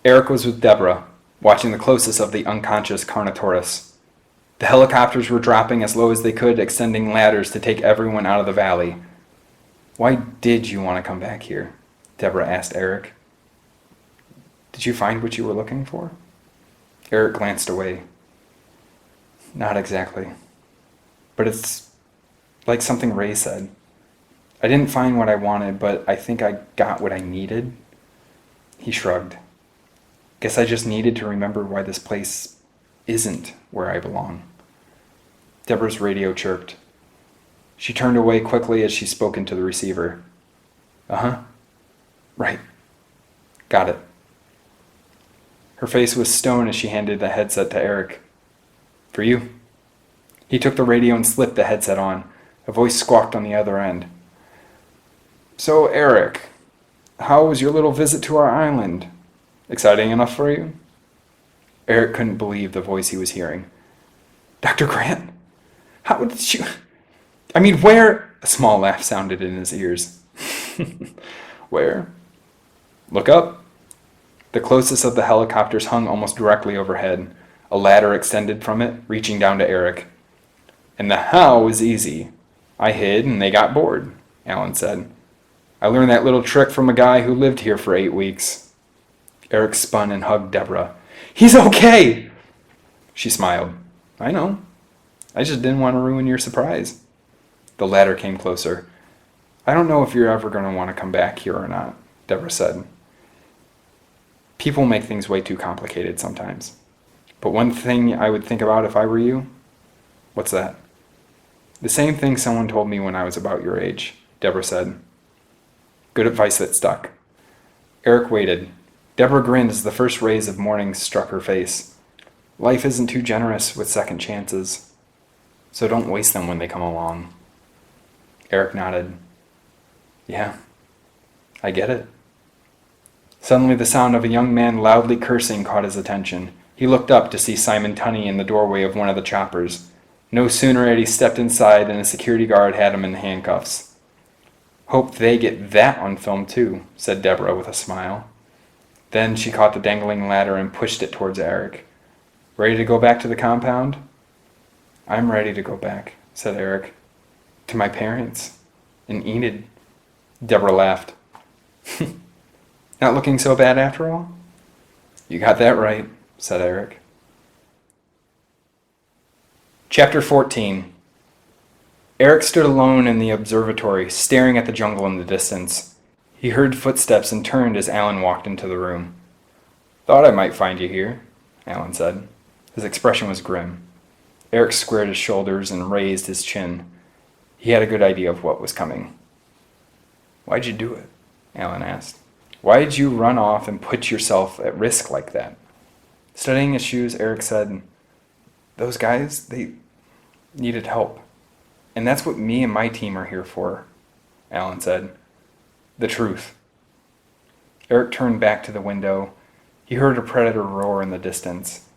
Eric was with Deborah, watching the closest of the unconscious Carnotaurus. The helicopters were dropping as low as they could, extending ladders to take everyone out of the valley. Why did you want to come back here? Deborah asked Eric. Did you find what you were looking for? Eric glanced away. Not exactly. But it's like something Ray said. I didn't find what I wanted, but I think I got what I needed. He shrugged. Guess I just needed to remember why this place isn't where I belong. Deborah's radio chirped. She turned away quickly as she spoke into the receiver. Uh-huh. Right. Got it. Her face was stone as she handed the headset to Eric. For you. He took the radio and slipped the headset on. A voice squawked on the other end. So, Eric, how was your little visit to our island? Exciting enough for you? Eric couldn't believe the voice he was hearing. Dr. Grant? How did you... I mean, where... A small laugh sounded in his ears. Where? Look up. The closest of the helicopters hung almost directly overhead. A ladder extended from it, reaching down to Eric. And the how was easy. I hid and they got bored, Alan said. I learned that little trick from a guy who lived here for 8 weeks. Eric spun and hugged Deborah. He's okay! She smiled. I know. I just didn't want to ruin your surprise. The ladder came closer. I don't know if you're ever going to want to come back here or not, Deborah said. People make things way too complicated sometimes. But one thing I would think about if I were you? What's that? The same thing someone told me when I was about your age, Deborah said. Good advice that stuck. Eric waited. Deborah grinned as the first rays of morning struck her face. Life isn't too generous with second chances, so don't waste them when they come along. Eric nodded. Yeah, I get it. Suddenly the sound of a young man loudly cursing caught his attention. He looked up to see Simon Tunney in the doorway of one of the choppers. No sooner had he stepped inside than a security guard had him in handcuffs. Hope they get that on film too, said Deborah with a smile. Then she caught the dangling ladder and pushed it towards Eric. Ready to go back to the compound? I'm ready to go back, said Eric. To my parents. In Enid. Deborah laughed. Not looking so bad after all? You got that right, said Eric. Chapter 14. Eric stood alone in the observatory, staring at the jungle in the distance. He heard footsteps and turned as Alan walked into the room. Thought I might find you here, Alan said. His expression was grim. Eric squared his shoulders and raised his chin. He had a good idea of what was coming. Why'd you do it? Alan asked. Why did you run off and put yourself at risk like that? Studying his shoes, Eric said, those guys, they needed help. And that's what me and my team are here for, Alan said. The truth. Eric turned back to the window. He heard a predator roar in the distance.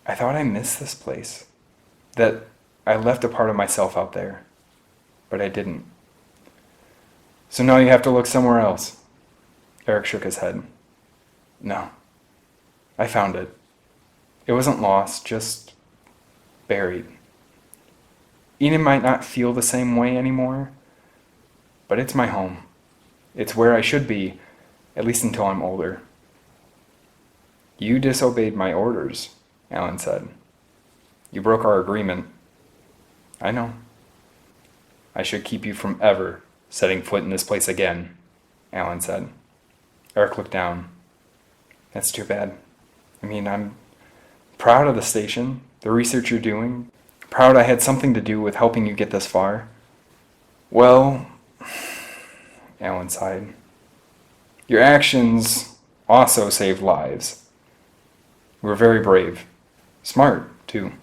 I thought I missed this place. That I left a part of myself out there. But I didn't. So now you have to look somewhere else. Eric shook his head. No. I found it. It wasn't lost, just buried. Enid might not feel the same way anymore, but it's my home. It's where I should be, at least until I'm older. You disobeyed my orders, Alan said. You broke our agreement. I know. I should keep you from ever setting foot in this place again, Alan said. Eric looked down. That's too bad. I mean, I'm proud of the station, the research you're doing. Proud I had something to do with helping you get this far. Well, Alan sighed. Your actions also saved lives. You were very brave. Smart, too.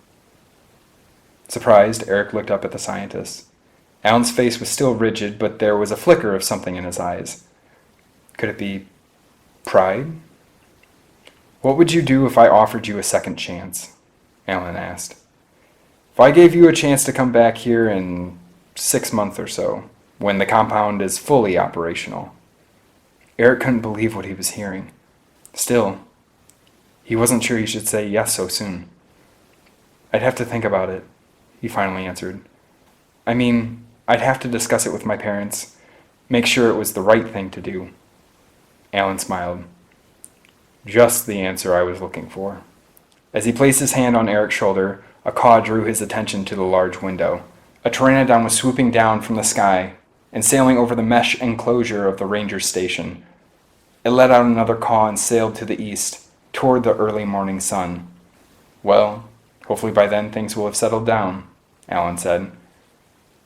Surprised, Eric looked up at the scientist. Alan's face was still rigid, but there was a flicker of something in his eyes. Could it be pride? What would you do if I offered you a second chance? Alan asked. If I gave you a chance to come back here in 6 months or so, when the compound is fully operational. Eric couldn't believe what he was hearing. Still, he wasn't sure he should say yes so soon. I'd have to think about it, he finally answered. I mean, I'd have to discuss it with my parents, make sure it was the right thing to do. Alan smiled. Just the answer I was looking for. As he placed his hand on Eric's shoulder, a caw drew his attention to the large window. A pteranodon was swooping down from the sky and sailing over the mesh enclosure of the ranger station. It let out another caw and sailed to the east, toward the early morning sun. Well, hopefully by then things will have settled down, Alan said.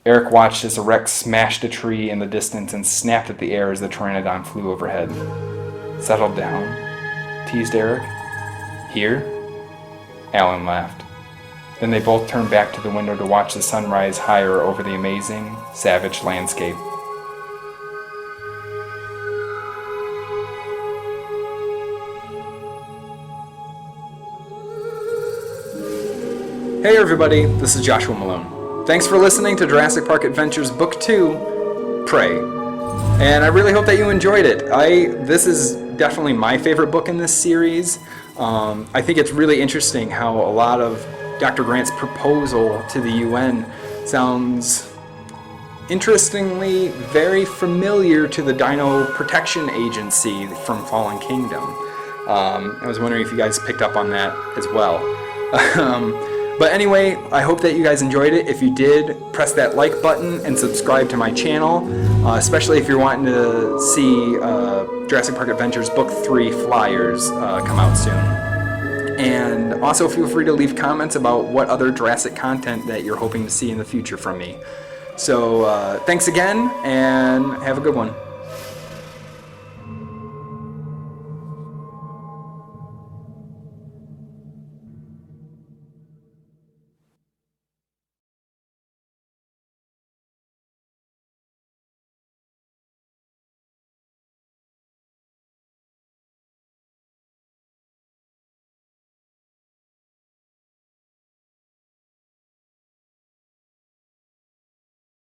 Eric watched as a wreck smashed a tree in the distance and snapped at the air as the pteranodon flew overhead. Settled down? Teased Eric. Here? Alan laughed. Then they both turned back to the window to watch the sun rise higher over the amazing, savage landscape. Hey everybody, this is Joshua Malone. Thanks for listening to Jurassic Park Adventures Book 2, Prey. And I really hope that you enjoyed it. This is definitely my favorite book in this series. I think it's really interesting how a lot of Dr. Grant's proposal to the UN sounds interestingly very familiar to the Dino Protection Agency from Fallen Kingdom. I was wondering if you guys picked up on that as well. But anyway, I hope that you guys enjoyed it. If you did, press that like button and subscribe to my channel, especially if you're wanting to see Jurassic Park Adventures Book 3 flyers come out soon. And also feel free to leave comments about what other Jurassic content that you're hoping to see in the future from me. So thanks again, and have a good one.